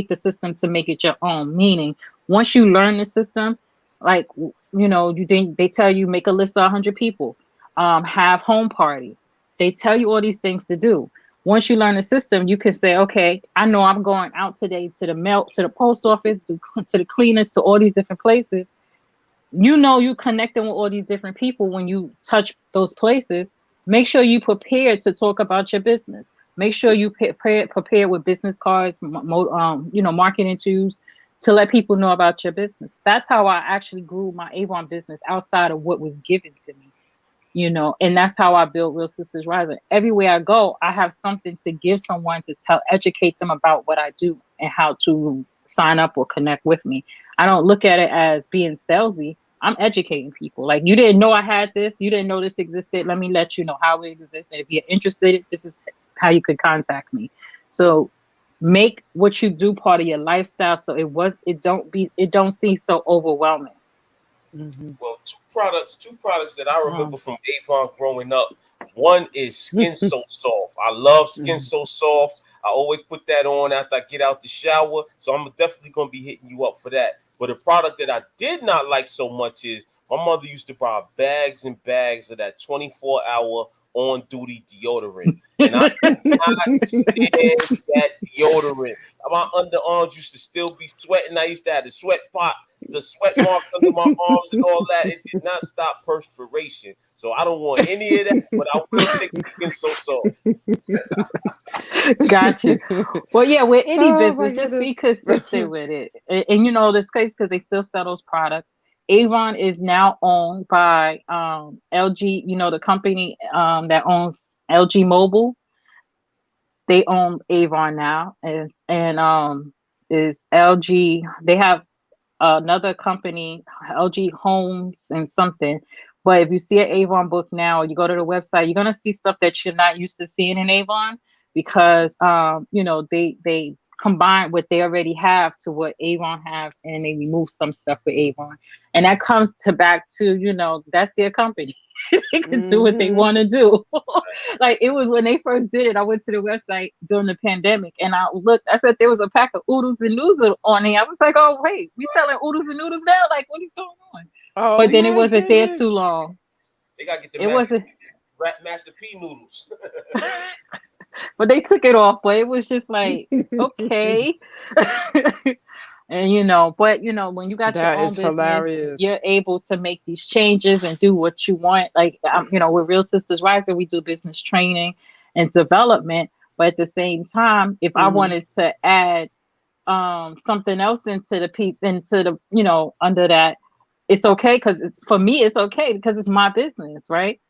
[SPEAKER 3] the system to make it your own. Meaning, once you learn the system, like they tell you make a list of 100 people, have home parties. They tell you all these things to do. Once you learn the system, you can say, okay, I know I'm going out today to the mail, to the post office, to the cleaners, to all these different places. You connecting with all these different people. When you touch those places, make sure you prepare to talk about your business. Make sure you prepare with business cards, marketing tools to let people know about your business. That's how I actually grew my Avon business outside of what was given to me. And that's how I built Real Sisters Rising. Everywhere I go, I have something to give someone to educate them about what I do and how to sign up or connect with me. I don't look at it as being salesy. I'm educating people. Like, you didn't know I had this. You didn't know this existed. Let me let you know how it exists. And if you're interested, this is how you could contact me. So make what you do part of your lifestyle. So it don't seem so overwhelming.
[SPEAKER 2] Hmm.
[SPEAKER 1] Well, two products that I remember from Avon growing up. One is Skin So Soft. I love Skin So Soft. I always put that on after I get out the shower. So I'm definitely gonna be hitting you up for that. But a product that I did not like so much is my mother used to buy bags and bags of that 24-hour on duty deodorant. and I cannot stand that deodorant. My underarms used to still be sweating. I used to have the sweat pot, the sweat marks under my arms and all that. It did not stop perspiration. So I don't want any of that, but I will take skin so.
[SPEAKER 3] Got you. Well, yeah, with any
[SPEAKER 2] Oh my
[SPEAKER 3] business, just
[SPEAKER 2] goodness.
[SPEAKER 3] be consistent with it. And you know, this case, because they still sell those products. Avon is now owned by LG, you know, the company that owns LG Mobile. They own Avon now, and is LG. They have another company, LG Homes and something. But if you see an Avon book now, you go to the website, you're gonna see stuff that you're not used to seeing in Avon because you know, they combine what they already have to what Avon have, and they remove some stuff for Avon, and that comes to back to, you know, that's their company. They can do what they want to do. Like it was when they first did it. I went to the website during the pandemic and I looked. I said there was a pack of oodles and noodles on there. I was like, oh wait, we selling oodles and noodles now? Like what is going on?
[SPEAKER 2] Oh
[SPEAKER 3] But then it
[SPEAKER 2] my
[SPEAKER 3] wasn't there too
[SPEAKER 2] goodness.
[SPEAKER 3] long.
[SPEAKER 1] They gotta get the
[SPEAKER 3] It wasn't.
[SPEAKER 1] Master P noodles.
[SPEAKER 3] But they took it off. But it was just like okay. And you know, but you know, when you got your
[SPEAKER 2] That
[SPEAKER 3] own
[SPEAKER 2] is
[SPEAKER 3] business,
[SPEAKER 2] hilarious.
[SPEAKER 3] you're able to make these changes and do what you want. Like you know, with Real Sisters Rising, we do business training and development. But at the same time, if I
[SPEAKER 2] Mm-hmm.
[SPEAKER 3] wanted to add something else into into the, you know, under that, it's okay because for me it's okay because it's my business, right?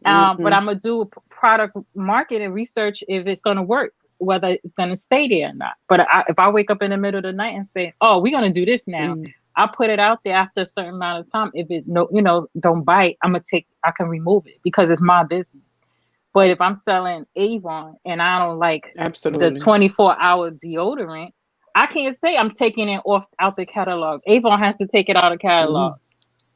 [SPEAKER 3] But
[SPEAKER 2] Mm-hmm.
[SPEAKER 3] I'm gonna do product market and research if it's gonna work, whether it's gonna stay there or not. But if I wake up in the middle of the night and say, "Oh, we're gonna do this now,"
[SPEAKER 2] Mm-hmm.
[SPEAKER 3] I put it out there after a certain amount of time. If it no, you know, don't bite, I can remove it because it's my business. But if I'm selling Avon and I don't like the
[SPEAKER 2] Absolutely.
[SPEAKER 3] 24-hour deodorant, I can't say I'm taking it off out the catalog. Avon has to take it out of
[SPEAKER 2] Mm-hmm.
[SPEAKER 3] catalog,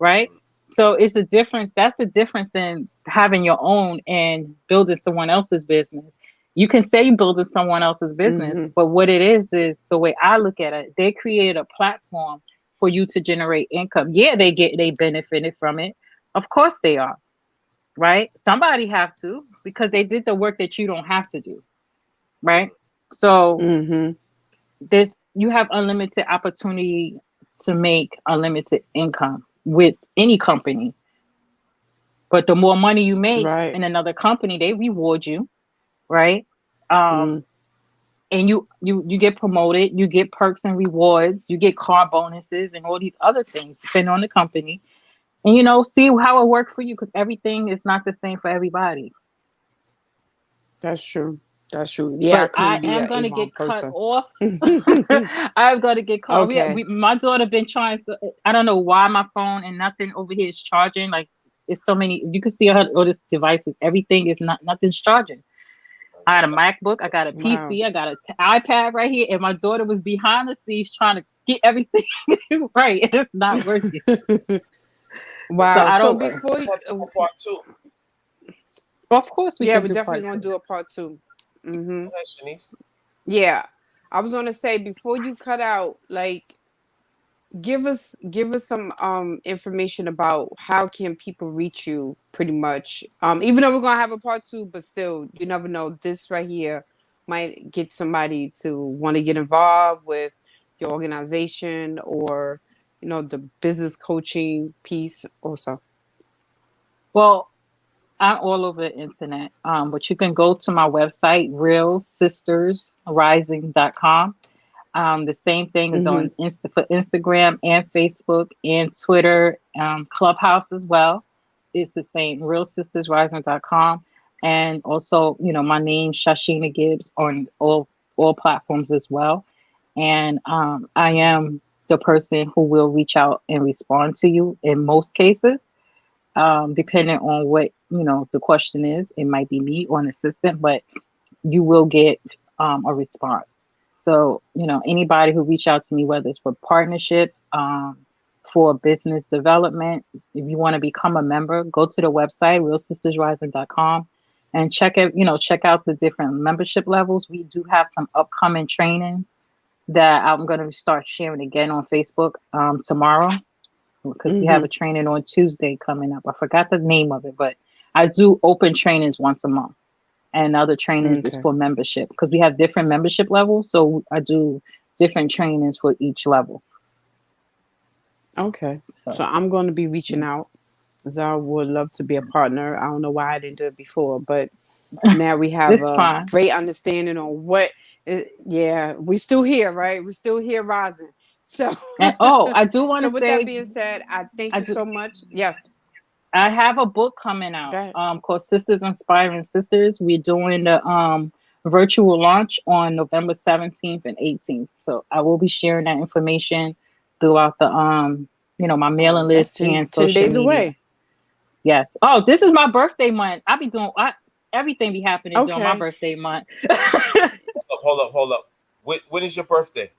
[SPEAKER 3] right? So it's a difference. That's the difference in having your own and building someone else's business. You can say you're building someone else's business,
[SPEAKER 2] Mm-hmm.
[SPEAKER 3] but what it is the way I look at it, they created a platform for you to generate income. Yeah, they benefited from it. Of course they are, right? Somebody have to because they did the work that you don't have to do, right? So
[SPEAKER 2] Mm-hmm.
[SPEAKER 3] this you have unlimited opportunity to make unlimited income with any company, but the more money you make
[SPEAKER 2] Right.
[SPEAKER 3] in another company, they reward you, right? Um,
[SPEAKER 2] Mm-hmm.
[SPEAKER 3] and you get promoted, you get perks and rewards, you get car bonuses and all these other things depending on the company. And you know, see how it worked for you because everything is not the same for everybody.
[SPEAKER 2] That's true. That's true. Yeah, I
[SPEAKER 3] But I
[SPEAKER 2] couldn't be
[SPEAKER 3] am
[SPEAKER 2] an
[SPEAKER 3] gonna
[SPEAKER 2] Avon
[SPEAKER 3] get cut
[SPEAKER 2] person.
[SPEAKER 3] off. I'm gonna get caught.
[SPEAKER 2] Okay.
[SPEAKER 3] My daughter been trying to. I don't know why my phone and nothing over here is charging. Like it's so many. You can see all these devices. Everything is not nothing's charging. I had a MacBook. I got a
[SPEAKER 2] Wow.
[SPEAKER 3] PC. I got a iPad right here, and my daughter was behind the scenes trying to get everything right, and it's not working. So
[SPEAKER 2] Wow.
[SPEAKER 3] I
[SPEAKER 2] So
[SPEAKER 3] don't.
[SPEAKER 2] before,
[SPEAKER 1] Part two.
[SPEAKER 3] Of course, we
[SPEAKER 2] yeah,
[SPEAKER 3] can
[SPEAKER 2] we're
[SPEAKER 3] do
[SPEAKER 2] definitely
[SPEAKER 3] part
[SPEAKER 2] gonna
[SPEAKER 3] two.
[SPEAKER 2] do a part two. Mm-hmm.
[SPEAKER 1] Go ahead, Shanice.
[SPEAKER 2] Yeah, I was gonna say before you cut out, like, give us some information about how can people reach you, pretty much. Even though we're gonna have a part two, but still, you never know. This right here might get somebody to want to get involved with your organization or the business coaching piece also.
[SPEAKER 3] Well, I'm all over the internet. But you can go to my website, realsistersrising.com. The same thing is
[SPEAKER 2] Mm-hmm.
[SPEAKER 3] on for Instagram and Facebook and Twitter, Clubhouse as well. It's the same, realsistersrising.com. And also, you know, my name, Shachena Gibbs, on all platforms as well. And I am the person who will reach out and respond to you in most cases, depending on what, you know, the question is. It might be me or an assistant, but you will get a response. So, you know, anybody who reach out to me, whether it's for partnerships, for business development, if you want to become a member, go to the website, realsistersrising.com, and check out the different membership levels. We do have some upcoming trainings that I'm going to start sharing again on Facebook tomorrow, because we have
[SPEAKER 2] Mm-hmm.
[SPEAKER 3] a training on Tuesday coming up. I forgot the name of it, but I do open trainings once a month. and other trainings is
[SPEAKER 2] Okay.
[SPEAKER 3] for membership because we have different membership levels. So I do different trainings for each level.
[SPEAKER 2] Okay. So
[SPEAKER 3] So
[SPEAKER 2] I'm going to be reaching
[SPEAKER 3] yeah.
[SPEAKER 2] out because I would love to be a partner. I don't know why I didn't do it before, but now we have
[SPEAKER 3] It's
[SPEAKER 2] a
[SPEAKER 3] fine.
[SPEAKER 2] great understanding on yeah, we still here, right? We still here rising. So,
[SPEAKER 3] And oh, I do want
[SPEAKER 2] so
[SPEAKER 3] to
[SPEAKER 2] with that
[SPEAKER 3] say
[SPEAKER 2] being said, I thank
[SPEAKER 3] I
[SPEAKER 2] you
[SPEAKER 3] do
[SPEAKER 2] so much. Yes.
[SPEAKER 3] I have a book coming
[SPEAKER 2] Go
[SPEAKER 3] out
[SPEAKER 2] ahead.
[SPEAKER 3] called Sisters Inspiring Sisters. We're doing the virtual launch on November 17th and 18th. So I will be sharing that information throughout the my
[SPEAKER 2] Oh,
[SPEAKER 3] mailing
[SPEAKER 2] that's
[SPEAKER 3] list
[SPEAKER 2] 10
[SPEAKER 3] and
[SPEAKER 2] 10
[SPEAKER 3] social
[SPEAKER 2] days
[SPEAKER 3] media.
[SPEAKER 2] away.
[SPEAKER 3] Yes. Oh, this is my birthday month. I be doing everything be happening during my
[SPEAKER 2] Okay.
[SPEAKER 3] birthday month.
[SPEAKER 1] Hold up. When is your birthday?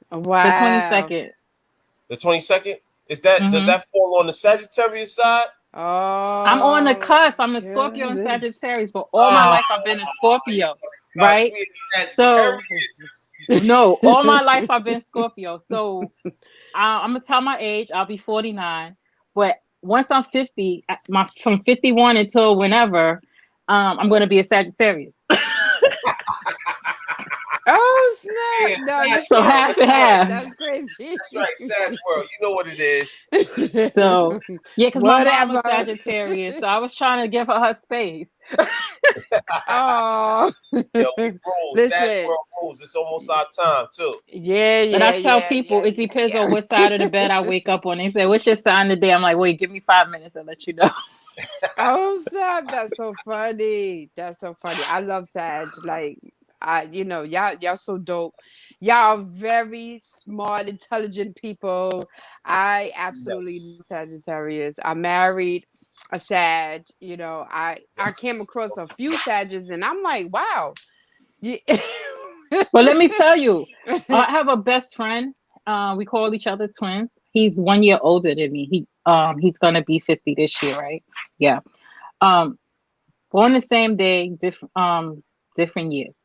[SPEAKER 3] The
[SPEAKER 2] Wow.
[SPEAKER 3] 22nd.
[SPEAKER 1] The 22nd? Is that does
[SPEAKER 3] Hmm.
[SPEAKER 1] that fall on the Sagittarius side?
[SPEAKER 3] I'm on the
[SPEAKER 2] Oh,
[SPEAKER 3] cusp. I'm a Scorpio and
[SPEAKER 2] goodness.
[SPEAKER 3] Sagittarius, but all my
[SPEAKER 1] Oh
[SPEAKER 3] life I've been a Scorpio,
[SPEAKER 1] gosh,
[SPEAKER 3] right?
[SPEAKER 1] we in
[SPEAKER 3] So
[SPEAKER 1] Sagittarius.
[SPEAKER 3] no, all my life I've been Scorpio. So I'm gonna tell my age. I'll be 49, but once I'm 50, my from 51 until whenever, I'm gonna be a Sagittarius.
[SPEAKER 2] Oh, snap.
[SPEAKER 1] Yeah,
[SPEAKER 2] No, you
[SPEAKER 1] Sag
[SPEAKER 3] So
[SPEAKER 2] can't
[SPEAKER 1] World.
[SPEAKER 3] half
[SPEAKER 2] switch
[SPEAKER 3] and
[SPEAKER 1] That's
[SPEAKER 2] it
[SPEAKER 1] right.
[SPEAKER 2] up.
[SPEAKER 3] half.
[SPEAKER 2] That's crazy.
[SPEAKER 1] That's right. Sag World. You know what it is.
[SPEAKER 3] So yeah, because my mom was
[SPEAKER 2] Whatever.
[SPEAKER 3] Sagittarius, so I was trying to give her space.
[SPEAKER 2] Oh,
[SPEAKER 1] Yo, we rules. Sag
[SPEAKER 2] listen.
[SPEAKER 1] World rules. It's almost our time too.
[SPEAKER 2] Yeah,
[SPEAKER 3] But I
[SPEAKER 2] yeah,
[SPEAKER 3] tell
[SPEAKER 2] yeah,
[SPEAKER 3] people
[SPEAKER 2] yeah,
[SPEAKER 3] it
[SPEAKER 2] yeah,
[SPEAKER 3] depends on
[SPEAKER 2] yeah.
[SPEAKER 3] what side of the bed I wake up on. They say, "What's your sign today?" I'm like, "Wait, give me 5 minutes and let you know."
[SPEAKER 2] Oh, snap. That's so funny. That's so funny. I love Sag. Like, y'all so dope. Y'all are very smart, intelligent people. I absolutely love
[SPEAKER 1] Yes.
[SPEAKER 2] Sagittarius. I married a Sag. I came
[SPEAKER 1] Yes.
[SPEAKER 2] across a few
[SPEAKER 1] Yes.
[SPEAKER 2] Sages, and I'm like, wow. Yeah.
[SPEAKER 3] But let me tell you, I have a best friend. We call each other twins. He's 1 year older than me. He's gonna be 50 this year, right? Yeah. Um, born the same day, different years.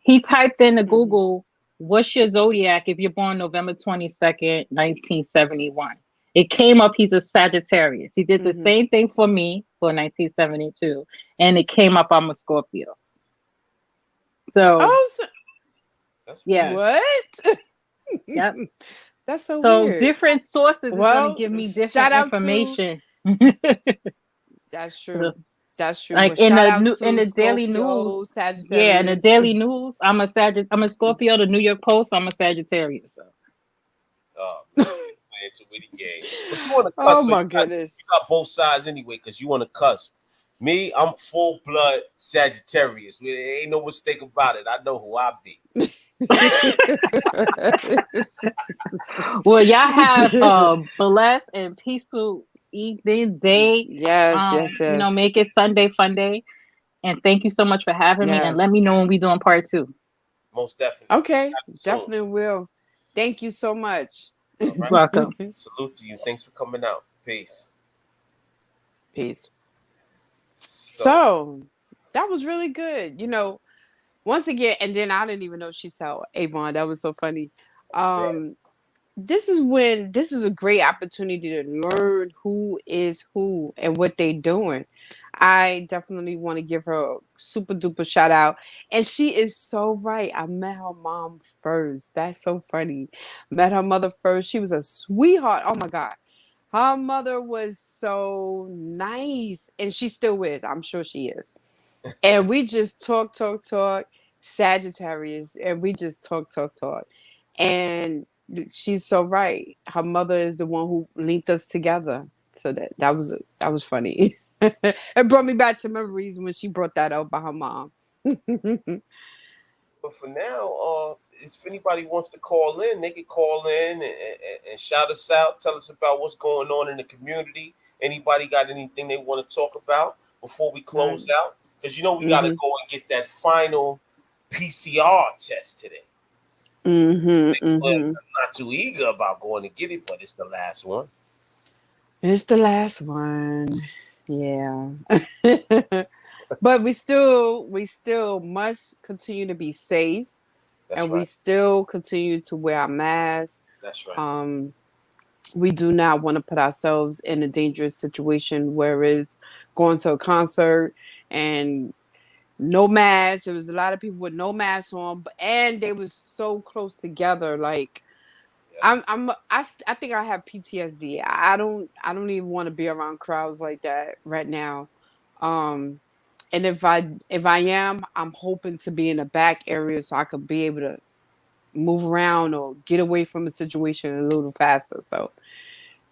[SPEAKER 3] He typed into
[SPEAKER 2] Mhm,
[SPEAKER 3] Google, "What's your zodiac if you're born November 22nd, 1971?" It came up he's a Sagittarius. He did the
[SPEAKER 2] mhm.
[SPEAKER 3] same thing for me for 1972, and it came up I'm a Scorpio. So
[SPEAKER 2] Oh,
[SPEAKER 1] That's
[SPEAKER 3] yeah,
[SPEAKER 1] weird.
[SPEAKER 2] what?
[SPEAKER 3] yep.
[SPEAKER 2] That's so
[SPEAKER 3] So
[SPEAKER 2] weird.
[SPEAKER 3] different sources is going to
[SPEAKER 2] Well,
[SPEAKER 3] give me different
[SPEAKER 2] shout out to
[SPEAKER 3] information.
[SPEAKER 2] that's true. That's true. Well,
[SPEAKER 3] Like in
[SPEAKER 2] shout
[SPEAKER 3] the
[SPEAKER 2] out
[SPEAKER 3] new in
[SPEAKER 2] to
[SPEAKER 3] the Daily News,
[SPEAKER 2] Scorpio,
[SPEAKER 3] yeah, in the
[SPEAKER 2] Sagittarius.
[SPEAKER 3] Daily News, I'm a Scorpio. The New York Post, I'm a Sagittarius. So.
[SPEAKER 1] Oh man, playing too many games. But you want to
[SPEAKER 2] Oh
[SPEAKER 1] cuss, so
[SPEAKER 2] my
[SPEAKER 1] you
[SPEAKER 2] goodness.
[SPEAKER 1] got both sides anyway, because you want to cuss. Me, I'm full blood Sagittarius. There ain't no mistake about it. I know who I be.
[SPEAKER 3] Well, y'all have a blessed and peaceful evening, day.
[SPEAKER 2] Yes, yes, yes.
[SPEAKER 3] Make it Sunday fun day. And thank you so much for having me. And let
[SPEAKER 2] Yes.
[SPEAKER 3] me know when we doing part two.
[SPEAKER 1] Most definitely.
[SPEAKER 2] Okay,
[SPEAKER 1] Soon.
[SPEAKER 2] definitely will. Thank you so much.
[SPEAKER 1] All right.
[SPEAKER 3] Welcome.
[SPEAKER 1] Salute to you. Thanks for coming out. Peace.
[SPEAKER 2] Peace.
[SPEAKER 1] So,
[SPEAKER 2] So that was really good. Once again, and then I didn't even know she saw Avon. That was so funny.
[SPEAKER 1] right.
[SPEAKER 2] Um, this is a great opportunity to learn who is who and what they doing. I definitely want to give her a super duper shout out. And she is so right. I met her mom first. That's so funny. Met her mother first. She was a sweetheart. Oh my God. Her mother was so nice. And she still is. I'm sure she is. And we just talk, Sagittarius, and we just talk. And she's so right. Her mother is the one who linked us together. So that was funny. It brought me back to memories when she brought that up by her mom.
[SPEAKER 1] But for now, if anybody wants to call in, they can call in and shout us out, tell us about what's going on in the community. Anybody got anything they want to talk about before we
[SPEAKER 2] Right.
[SPEAKER 1] close out? Because you know we got to
[SPEAKER 2] Mhm.
[SPEAKER 1] go and get that final PCR test today.
[SPEAKER 2] Mhm.
[SPEAKER 1] Well,
[SPEAKER 2] Mhm.
[SPEAKER 1] I'm not too eager about going to get it, but it's the last one.
[SPEAKER 2] It's the last one. Yeah. But we still must continue to be safe,
[SPEAKER 1] That's
[SPEAKER 2] and we
[SPEAKER 1] right.
[SPEAKER 2] still continue to wear our masks.
[SPEAKER 1] That's right.
[SPEAKER 2] Um, we do not want to put ourselves in a dangerous situation where it's going to a concert and no mask. There was a lot of people with no masks on, and they was so close together. Like
[SPEAKER 1] Yes.
[SPEAKER 2] I think I have PTSD. I don't even want to be around crowds like that right now. Um, and if I am, I'm hoping to be in the back area so I could be able to move around or get away from a situation a little faster. So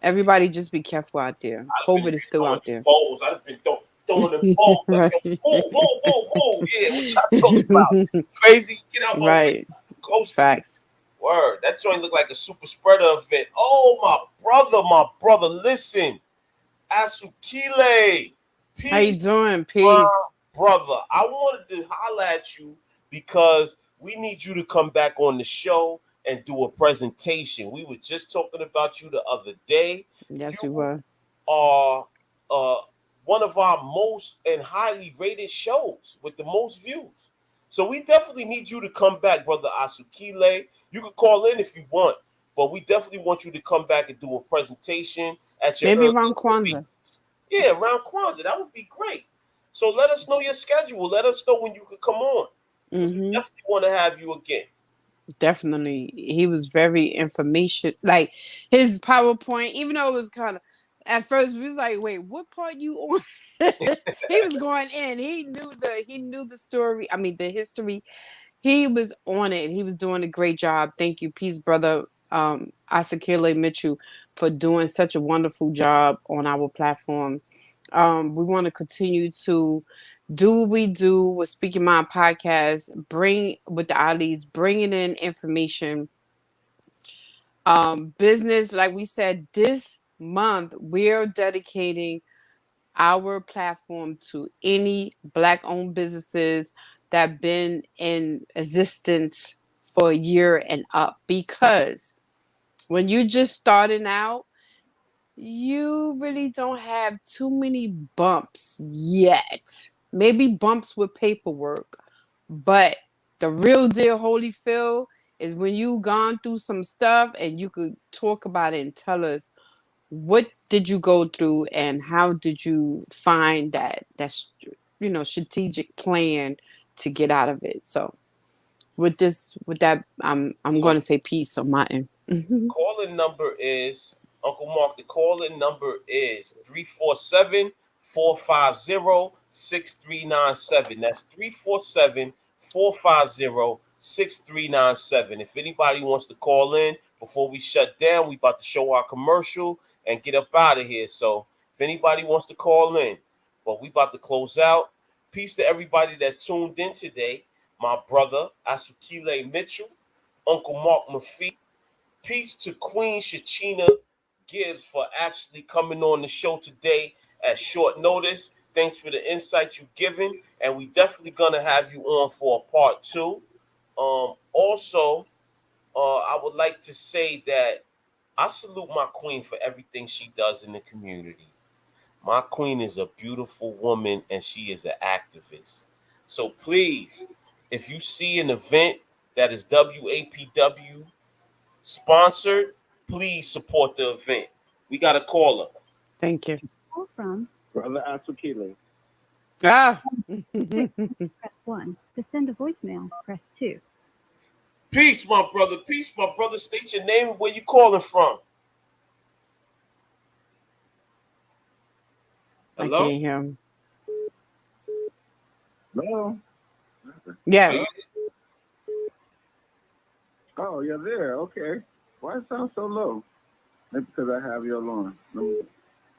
[SPEAKER 2] everybody just be careful out there.
[SPEAKER 1] I've been
[SPEAKER 2] COVID is still
[SPEAKER 1] throwing
[SPEAKER 2] out
[SPEAKER 1] them
[SPEAKER 2] there.
[SPEAKER 1] bowls. I've been throwing them bowls. Like,
[SPEAKER 2] Right.
[SPEAKER 1] yo, move, move, move, move. Yeah, what y'all talking about? Crazy, get out my way.
[SPEAKER 2] Right.
[SPEAKER 1] Close to me.
[SPEAKER 2] Facts.
[SPEAKER 1] Word. That joint looked like a super spreader event. Oh, my brother. Listen. Asukile.
[SPEAKER 2] How you
[SPEAKER 1] Peace,
[SPEAKER 2] doing?
[SPEAKER 1] my
[SPEAKER 2] Peace.
[SPEAKER 1] brother. I wanted to holler at you because we need you to come back on the show and do a presentation. We were just talking about you the other day.
[SPEAKER 2] Yes, we
[SPEAKER 1] You
[SPEAKER 2] were.
[SPEAKER 1] are uh, one of our most and highly rated shows with the most views. So we definitely need you to come back, brother Asukile. You can call in if you want, but we definitely want you to come back and do a presentation at your
[SPEAKER 2] Maybe around
[SPEAKER 1] earliest
[SPEAKER 2] Kwanzaa.
[SPEAKER 1] convenience. Yeah, around Kwanzaa. That would be great. So let us know your schedule. Let us know when you could come on. Because we
[SPEAKER 2] Hmm.
[SPEAKER 1] definitely want to have you again.
[SPEAKER 2] Definitely. He was very information like his PowerPoint, even though it was kind of at first we was like, wait, what part you on? He was going in. He knew the story. I mean the history. He was on it. He was doing a great job. Thank you, peace, brother Asakele Mitchell, for doing such a wonderful job on our platform. We want to continue to do what we do with Speaking Mind podcast, bring with the Ali's, bringing in information. Business, like we said, this month we're dedicating our platform to any black owned businesses that have been in existence for a year and up, because when you're just starting out, you really don't have too many bumps yet. Maybe bumps with paperwork, but the real deal Holyfield is when you gone through some stuff and you could talk about it and tell us what did you go through and how did you find that strategic plan to get out of it. So with that, I'm
[SPEAKER 1] So
[SPEAKER 2] going to say peace on my end.
[SPEAKER 1] calling number is Uncle Mark. The calling number is 347-450-6397. That's 347-450-6397. If anybody wants to call in before we shut down, we about to show our commercial and get up out of here. So if anybody wants to call in, but we about to close out. Peace to everybody that tuned in today. My brother Asukile Mitchell, Uncle Mark Mafi. Peace to Queen Shachena Gibbs for actually coming on the show today at short notice. Thanks for the insight you've given, and we definitely gonna have you on for a part two. Also, I would like to say that I salute my queen for everything she does in the community. My queen is a beautiful woman, and she is an activist. So please, if you see an event that is WAPW sponsored, please support the event. We got a caller.
[SPEAKER 2] Thank you.
[SPEAKER 4] Call from Brother Asukile.
[SPEAKER 2] Ah.
[SPEAKER 4] Press 1. To send a voicemail, press 2.
[SPEAKER 1] Peace, my brother. Peace, my brother. State your name and where you calling from.
[SPEAKER 2] I
[SPEAKER 1] Hello?
[SPEAKER 2] can't hear him.
[SPEAKER 4] Hello?
[SPEAKER 1] Are you,
[SPEAKER 2] Yes.
[SPEAKER 4] Oh, you're there. Okay. Why it sound so low? Maybe because I have your alarm.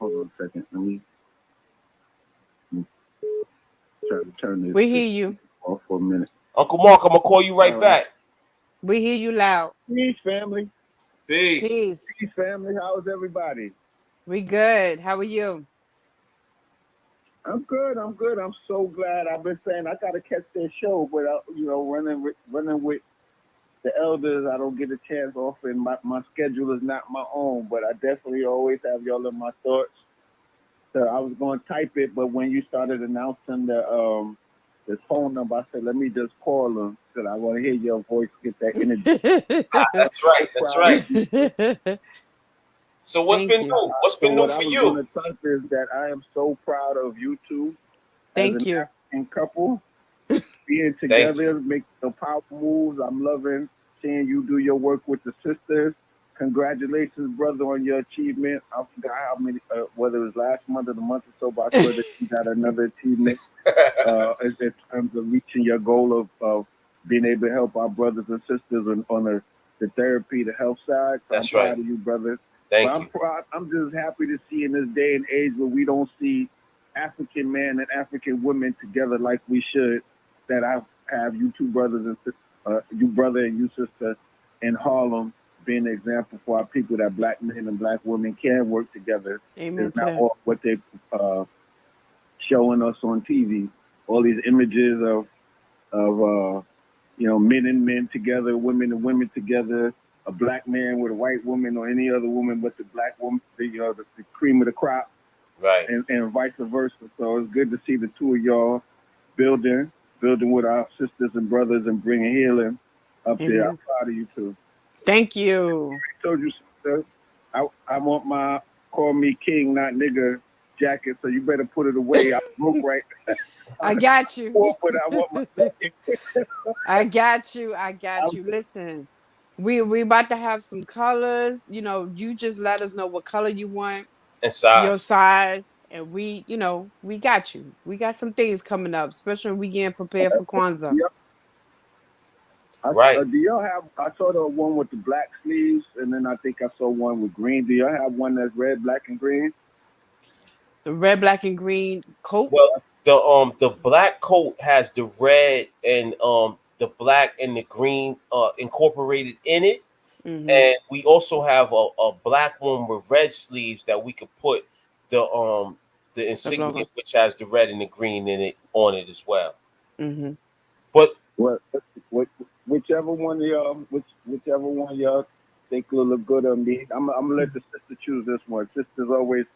[SPEAKER 4] Hold on a second. Let me try to turn this
[SPEAKER 2] We hear you.
[SPEAKER 4] off for a minute.
[SPEAKER 1] Uncle Mark, I'm gonna call you right
[SPEAKER 4] All right.
[SPEAKER 1] back.
[SPEAKER 2] We hear you loud.
[SPEAKER 4] Peace, family.
[SPEAKER 1] Peace.
[SPEAKER 2] Peace.
[SPEAKER 4] Peace, family. How's everybody?
[SPEAKER 2] We good. How are you?
[SPEAKER 4] I'm good. I'm good. I'm so glad. I've been saying I gotta catch this show, but running with the elders, I don't get a chance often. My schedule is not my own, but I definitely always have y'all in my thoughts. So I was going to type it, but when you started announcing the phone number, I said, let me just call them because I want to hear your voice, get that energy.
[SPEAKER 1] That's right. That's right. So what's
[SPEAKER 2] Thank
[SPEAKER 1] been
[SPEAKER 2] you.
[SPEAKER 1] new? What's
[SPEAKER 4] So
[SPEAKER 1] been new
[SPEAKER 4] what I
[SPEAKER 1] for
[SPEAKER 4] was
[SPEAKER 1] you?
[SPEAKER 4] going to type is that I am so proud of you two as
[SPEAKER 2] Thank
[SPEAKER 4] an
[SPEAKER 2] you.
[SPEAKER 4] African couple. being together, making the powerful moves. I'm loving seeing you do your work with the sisters. Congratulations, brother, on your achievement. I forgot how many, whether it was last month or the month or so, but I saw that you got another achievement in terms of reaching your goal of being able to help our brothers and sisters on the therapy, the health side. So I'm proud of you, brother.
[SPEAKER 1] Thank you.
[SPEAKER 4] I'm just happy to see in this day and age where we don't see African men and African women together like we should. That I have you two brothers and you brother and you sister in Harlem being an example for our people that black men and black women can work together.
[SPEAKER 2] Amen.
[SPEAKER 4] It's not all what they showing us on TV. All these images of men and men together, women and women together, a black man with a white woman or any other woman but the black woman, the cream of the crop,
[SPEAKER 1] right?
[SPEAKER 4] And vice versa. So it's good to see the two of y'all building with our sisters and brothers and bringing healing up
[SPEAKER 2] Amen.
[SPEAKER 4] there. I'm proud of you too.
[SPEAKER 2] Thank you.
[SPEAKER 4] I told you, sister, I want my call me king, not nigga jacket, so you better put it away. I broke right.
[SPEAKER 2] I got you.
[SPEAKER 4] But I want my
[SPEAKER 2] I got you. I got you. Listen, we about to have some colors. You just let us know what color you want,
[SPEAKER 1] and size.
[SPEAKER 2] your size, and we got you. We got some things coming up, especially when we getting prepared for Kwanzaa.
[SPEAKER 4] Yep.
[SPEAKER 1] Right.
[SPEAKER 4] Do y'all have? I saw the one with the black sleeves, and then I think I saw one with green. Do y'all have one that's red, black, and green?
[SPEAKER 2] The red, black, and green coat.
[SPEAKER 1] Well, the black coat has the red and the black and the green incorporated in it, and we also have a black one with red sleeves that we could put the insignia, which has the red and the green in it on it as well. But
[SPEAKER 4] whichever one y'all think will look good on me, I'm gonna let the sister choose this one. Sisters always,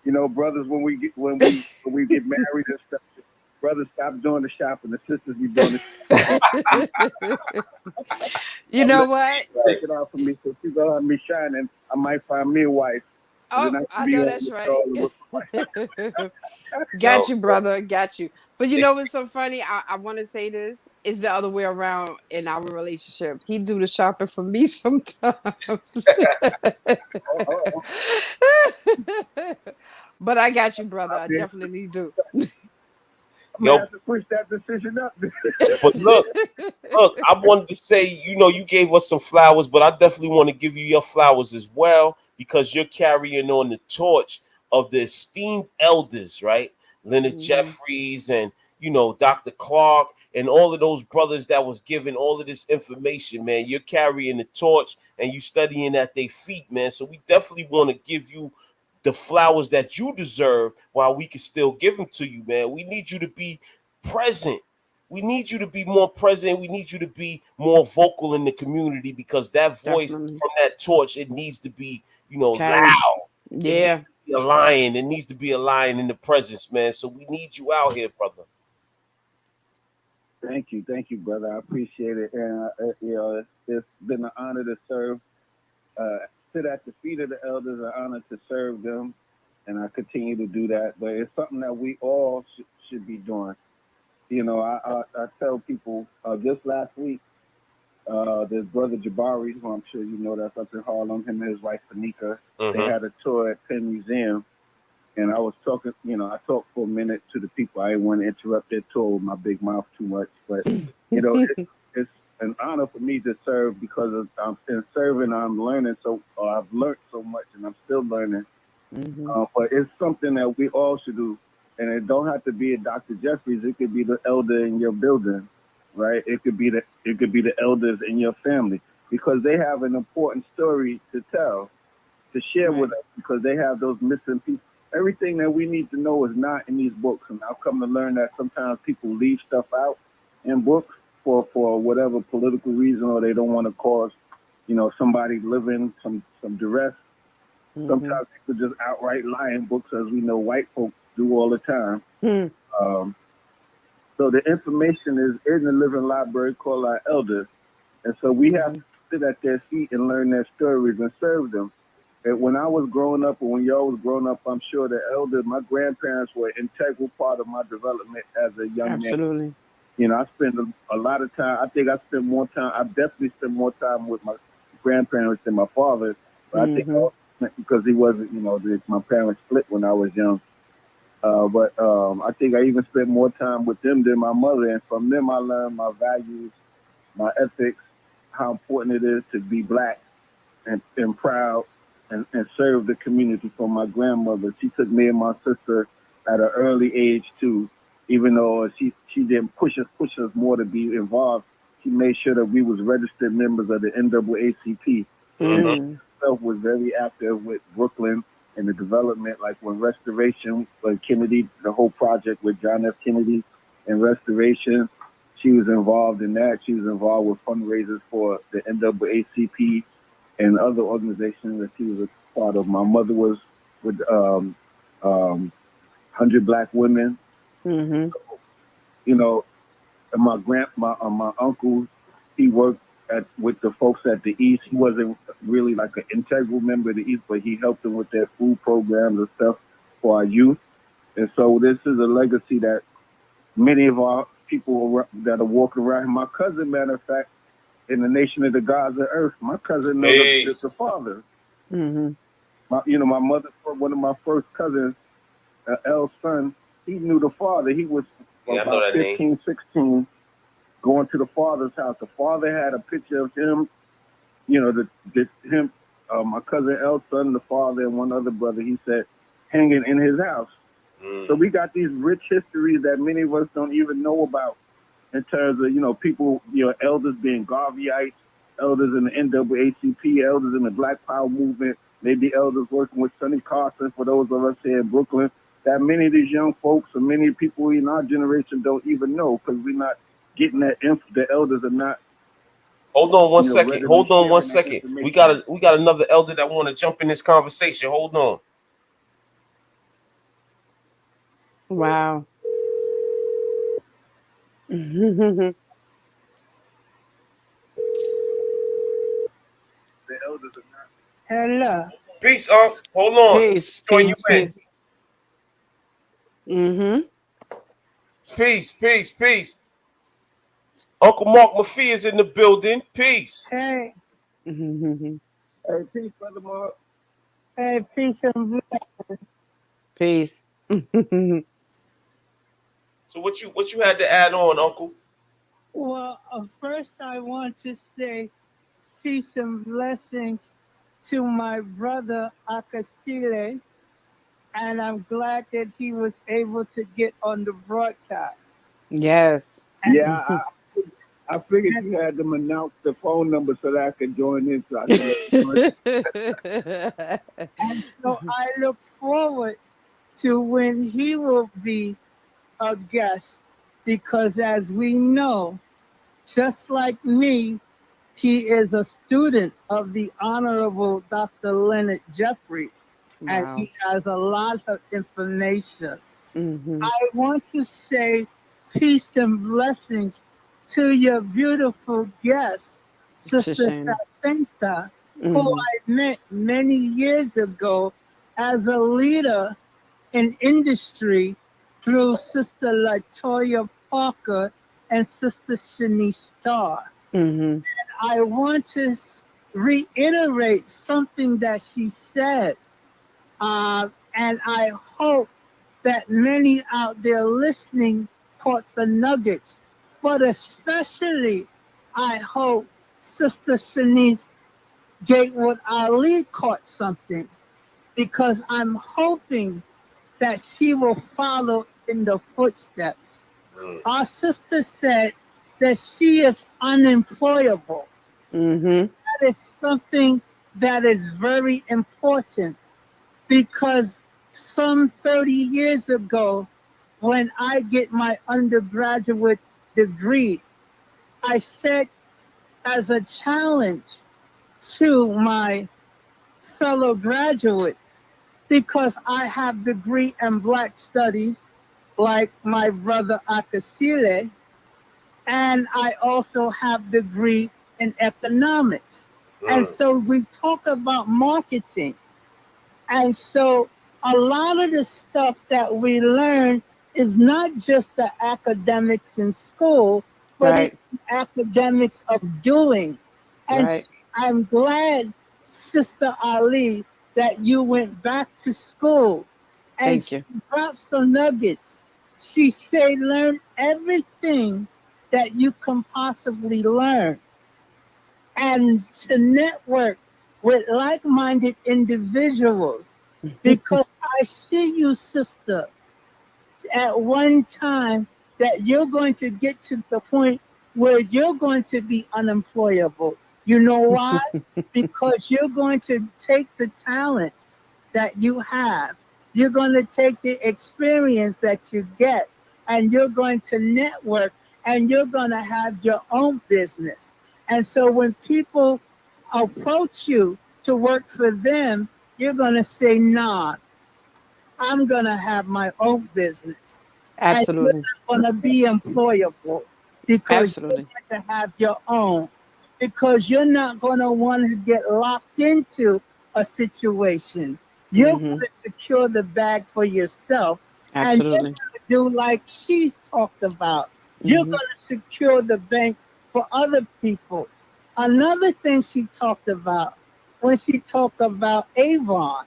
[SPEAKER 4] brothers when we get married and stuff, brothers stop doing the shopping. The sisters be doing
[SPEAKER 2] it. You know what?
[SPEAKER 4] Take it out for me, so she's gonna have me shining. I might find me a wife.
[SPEAKER 2] Oh, I know that's right. Got you, brother. Got you. But you know what's so funny? I want to say this. It's the other way around in our relationship. He do the shopping for me sometimes. But I got you, brother. I definitely do.
[SPEAKER 4] I'm gonna have to push that decision up.
[SPEAKER 1] But look, I wanted to say, you gave us some flowers, but I definitely want to give you your flowers as well, because you're carrying on the torch of the esteemed elders, right? Leonard Jeffries and, Dr. Clark and all of those brothers that was giving all of this information, man. You're carrying the torch and you studying at their feet, man. So we definitely want to give you the flowers that you deserve while we can still give them to you, man. We need you to be present. We need you to be more present. We need you to be more vocal in the community, because that voice from that torch, it needs to be, loud.
[SPEAKER 2] Yeah.
[SPEAKER 1] It needs to be a lion. It needs to be a lion in the presence, man. So we need you out here, brother.
[SPEAKER 4] Thank you, brother. I appreciate it, and it's been an honor to serve. Sit at the feet of the elders, an honor to serve them, and I continue to do that. But it's something that we all should be doing. I tell people just last week, there's brother Jabari, who I'm sure you know, that's up in Harlem. Him and his wife Fanika, they had a tour at Penn Museum, and I was talking. I talked for a minute to the people. I didn't want to interrupt their tour with my big mouth too much, but it's an honor for me to serve, because I'm in serving. I'm learning, I've learned so much, and I'm still learning. But it's something that we all should do, and it don't have to be a Dr. Jeffries. It could be the elder in your building, right? It could be the elders in your family, because they have an important story to tell, to share with us, because they have those missing pieces. Everything that we need to know is not in these books, and I've come to learn that sometimes people leave stuff out in books for whatever political reason, or they don't want to cause, somebody living some duress. Sometimes people just outright lie in books, as we know white folks do all the time. So the information is in the living library called our elders, and so we have to sit at their feet and learn their stories and serve them. And when I was growing up, or when y'all was growing up, I'm sure the elders, my grandparents, were an integral part of my development as a young man. I spend a lot of time. I think I spend more time. I definitely spend more time with my grandparents than my father. But I think
[SPEAKER 2] Mm-hmm.
[SPEAKER 4] because he wasn't, my parents split when I was young. But I think I even spent more time with them than my mother, and from them I learned my values, my ethics, how important it is to be black and proud and serve the community. From my grandmother, she took me and my sister at an early age too. Even though she didn't push us more to be involved, she made sure that we was registered members of the NAACP, and
[SPEAKER 1] Mm-hmm.
[SPEAKER 4] she
[SPEAKER 2] Mm-hmm.
[SPEAKER 4] herself was very active with Brooklyn and the development, like when restoration, when Kennedy, the whole project with John F. Kennedy and restoration. She was involved in that. She was involved with fundraisers for the NAACP and other organizations that she was a part of. My mother was with 100 Black Women.
[SPEAKER 2] Mm-hmm.
[SPEAKER 4] You know, and my uncle, he worked with the folks at the East. He wasn't really like an integral member of the East, but he helped them with their food programs and stuff for our youth. And so this is a legacy that many of our people that are walking around. My cousin, matter of fact, in the nation of the gods of earth, my cousin know the
[SPEAKER 1] Peace.
[SPEAKER 4] father.
[SPEAKER 2] Mm-hmm.
[SPEAKER 4] My mother, one of my first cousins, L's son, he knew the father. He was
[SPEAKER 1] Yeah, I know
[SPEAKER 4] about
[SPEAKER 1] that name.
[SPEAKER 4] 15, 16, going to the father's house. The father had a picture of him, him, my cousin L's son, the father, and one other brother, he said, hanging in his house. So
[SPEAKER 1] Mm.
[SPEAKER 4] we got these rich histories that many of us don't even know about in terms of, people, elders being Garveyites, elders in the NAACP, elders in the Black Power movement, maybe elders working with Sonny Carson for those of us here in Brooklyn, that many of these young folks or many people in our generation don't even know because we're not getting that the elders are not,
[SPEAKER 1] Hold on one second.
[SPEAKER 4] readily
[SPEAKER 1] Hold on one
[SPEAKER 4] sharing that
[SPEAKER 1] second.
[SPEAKER 4] information.
[SPEAKER 1] We got another elder that want to jump in this conversation. Hold on.
[SPEAKER 2] Wow. Mm-hmm.
[SPEAKER 4] The elders are not. Hello.
[SPEAKER 1] Peace, hold on.
[SPEAKER 2] Peace,
[SPEAKER 4] Join you
[SPEAKER 2] peace,
[SPEAKER 4] in.
[SPEAKER 2] peace. Mm-hmm.
[SPEAKER 1] Peace, peace, peace. Uncle Mark Maffia is in the building. Peace.
[SPEAKER 4] Hey.
[SPEAKER 2] Mm-hmm.
[SPEAKER 4] Hey, peace, brother Mark. Hey, peace and
[SPEAKER 2] Peace.
[SPEAKER 1] So what you had to add on, Uncle?
[SPEAKER 4] well, first I want to say peace and blessings to my brother Akasile, and I'm glad that he was able to get on the broadcast.
[SPEAKER 2] Yes.
[SPEAKER 4] Yeah, I figured you had them announce the phone number so that I could join in, so I could let you know. And so I look forward to when he will be a guest, because as we know, just like me, he is a student of the Honorable Dr. Leonard Jeffries, and
[SPEAKER 2] Wow.
[SPEAKER 4] he has a lot of information.
[SPEAKER 2] Mm-hmm.
[SPEAKER 4] I want to say peace and blessings to your beautiful guest, Sister
[SPEAKER 2] Shachena.
[SPEAKER 4] Jacinta, who
[SPEAKER 2] Mm-hmm.
[SPEAKER 4] I met many years ago as a leader in industry through Sister Latoya Parker and Sister Shanice Starr.
[SPEAKER 2] Mm-hmm.
[SPEAKER 4] I want to reiterate something that she said, and I hope that many out there listening caught the nuggets, but especially I hope Sister Shanice Gatewood Ali caught something, because I'm hoping that she will follow in the footsteps.
[SPEAKER 1] Mm.
[SPEAKER 4] Our sister said that she is unemployable.
[SPEAKER 2] Mm-hmm.
[SPEAKER 4] That is something that is very important, because some 30 years ago, when I get my undergraduate degree, I set as a challenge to my fellow graduates, because I have degree in Black Studies, like my brother Akasile, and I also have degree in economics. And
[SPEAKER 1] Mm.
[SPEAKER 4] so we talk about marketing. And so a lot of the stuff that we learn
[SPEAKER 5] is not just the academics in school, but it's
[SPEAKER 2] Right.
[SPEAKER 5] the academics of doing. And
[SPEAKER 2] Right.
[SPEAKER 5] I'm glad, Sister Ali, that you went back to school and
[SPEAKER 2] Thank
[SPEAKER 5] she
[SPEAKER 2] you.
[SPEAKER 5] dropped some nuggets. She said, learn everything that you can possibly learn and to network with like minded individuals because I see you, sister, at one time that you're going to get to the point where you're going to be unemployable. You know why? Because you're going to take the talent that you have, you're going to take the experience that you get, and you're going to network and you're going to have your own business. And so when people approach you to work for them, you're going to say, nah, I'm going to have my own business. And you're
[SPEAKER 2] Absolutely.
[SPEAKER 5] not going to be employable because you're
[SPEAKER 2] Absolutely.
[SPEAKER 5] going to have your own. Because you're not going to want to get locked into a situation. You're going
[SPEAKER 2] Mm-hmm.
[SPEAKER 5] to secure the bag for yourself. And you're going
[SPEAKER 2] Absolutely.
[SPEAKER 5] to do like she talked about. You're
[SPEAKER 2] Mm-hmm.
[SPEAKER 5] going to secure the bank for other people. Another thing she talked about when she talked about Avon,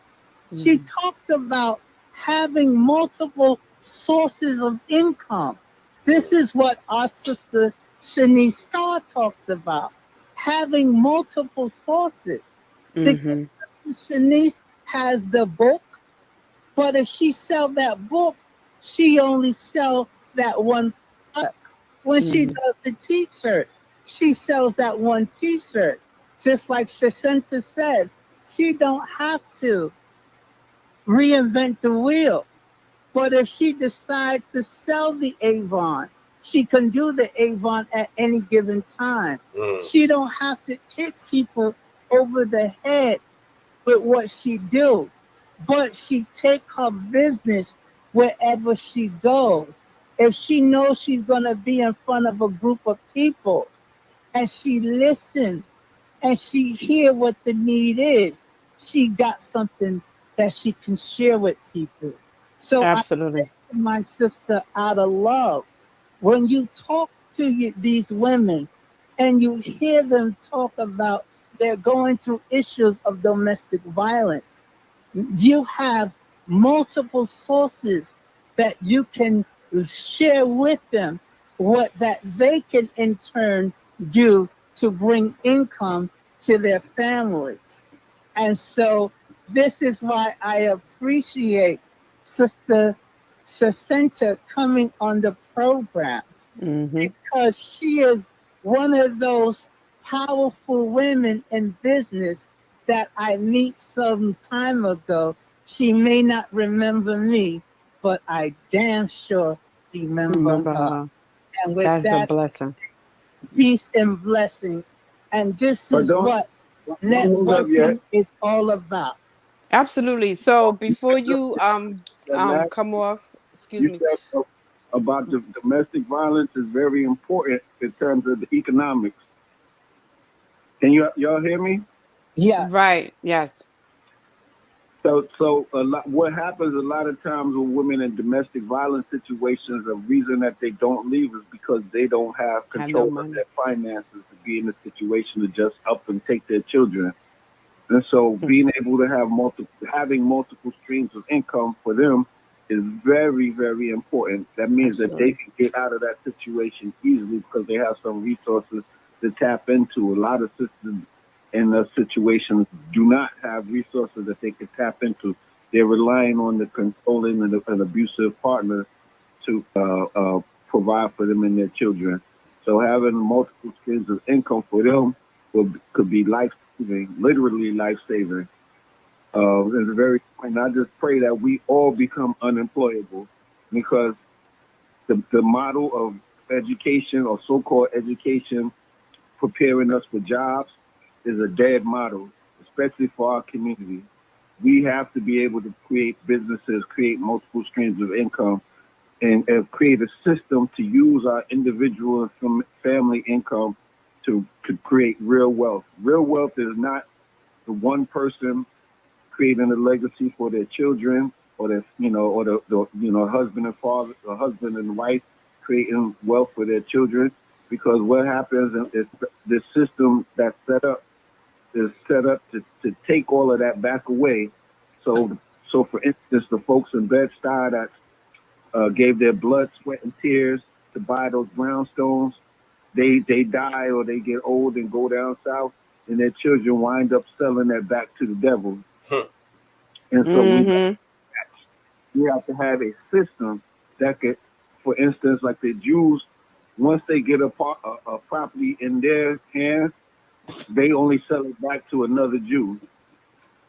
[SPEAKER 5] she
[SPEAKER 2] Mm-hmm.
[SPEAKER 5] talked about having multiple sources of income. This is what our sister Shanice Starr talks about, having multiple sources. Because
[SPEAKER 2] Mm-hmm.
[SPEAKER 5] Sister Shanice has the book, but if she sell that book, she only sell that one product. When she
[SPEAKER 2] Mm-hmm.
[SPEAKER 5] does the t-shirt, she sells that one t-shirt. Just like Shashenta says, she don't have to reinvent the wheel. But if she decides to sell the Avon, she can do the Avon at any given time.
[SPEAKER 1] Mm.
[SPEAKER 5] She don't have to hit people over the head with what she do, but she take her business wherever she goes. If she knows she's gonna be in front of a group of people and she listen and she hear what the need is, she got something that she can share with people. So I say
[SPEAKER 2] Absolutely.
[SPEAKER 5] to my sister out of love, when you talk to these women and you hear them talk about they're going through issues of domestic violence, you have multiple sources that you can share with them what that they can in turn do to bring income to their families. And so this is why I appreciate Sister Jacinta coming on the program
[SPEAKER 2] Mm-hmm.
[SPEAKER 5] because she is one of those powerful women in business that I meet some time ago. She may not remember me, but I damn sure remember
[SPEAKER 2] Remember
[SPEAKER 5] her.
[SPEAKER 2] her.
[SPEAKER 5] And with
[SPEAKER 2] That's a
[SPEAKER 5] that,
[SPEAKER 2] blessing.
[SPEAKER 5] peace and blessings. And this
[SPEAKER 4] But
[SPEAKER 5] is what
[SPEAKER 4] don't move up yet.
[SPEAKER 5] networking is all about.
[SPEAKER 2] Absolutely. So before you
[SPEAKER 4] That last
[SPEAKER 2] come off, excuse
[SPEAKER 4] you
[SPEAKER 2] me.
[SPEAKER 4] said about the domestic violence is very important in terms of the economics. Can y'all hear me?
[SPEAKER 5] Yes.
[SPEAKER 2] Right. Yes.
[SPEAKER 4] So a lot. What happens a lot of times with women in domestic violence situations, the reason that they don't leave is because they don't have
[SPEAKER 2] Have no
[SPEAKER 4] control of
[SPEAKER 2] money.
[SPEAKER 4] their finances to be in a situation to just help them take their children. And so being able to have having multiple streams of income for them is very, very important. That means that they
[SPEAKER 2] Absolutely.
[SPEAKER 4] can get out of that situation easily because they have some resources to tap into. A lot of sisters in those situations do not have resources that they can tap into. They're relying on the controlling and an abusive partner to provide for them and their children. So having multiple streams of income for them could be life saving, literally life saving. It's very important. I just pray that we all become unemployable because the model of education or so-called education preparing us for jobs is a dead model, especially for our community. We have to be able to create businesses, create multiple streams of income, and create a system to use our individual and family income to create real wealth. Real wealth is not the one person creating a legacy for their children. or husband and father, or husband and wife creating wealth for their children. Because what happens is the system that's set up is set up to take all of that back away. So for instance, the folks in Bed-Stuy that gave their blood, sweat, and tears to buy those brownstones, they die or they get old and go down south, and their children wind up selling that back to the devil.
[SPEAKER 1] Huh.
[SPEAKER 4] And so
[SPEAKER 2] Mm-hmm.
[SPEAKER 4] we have to have a system that could, for instance, like the Jews, once they get a property in their hands, they only sell it back to another Jew,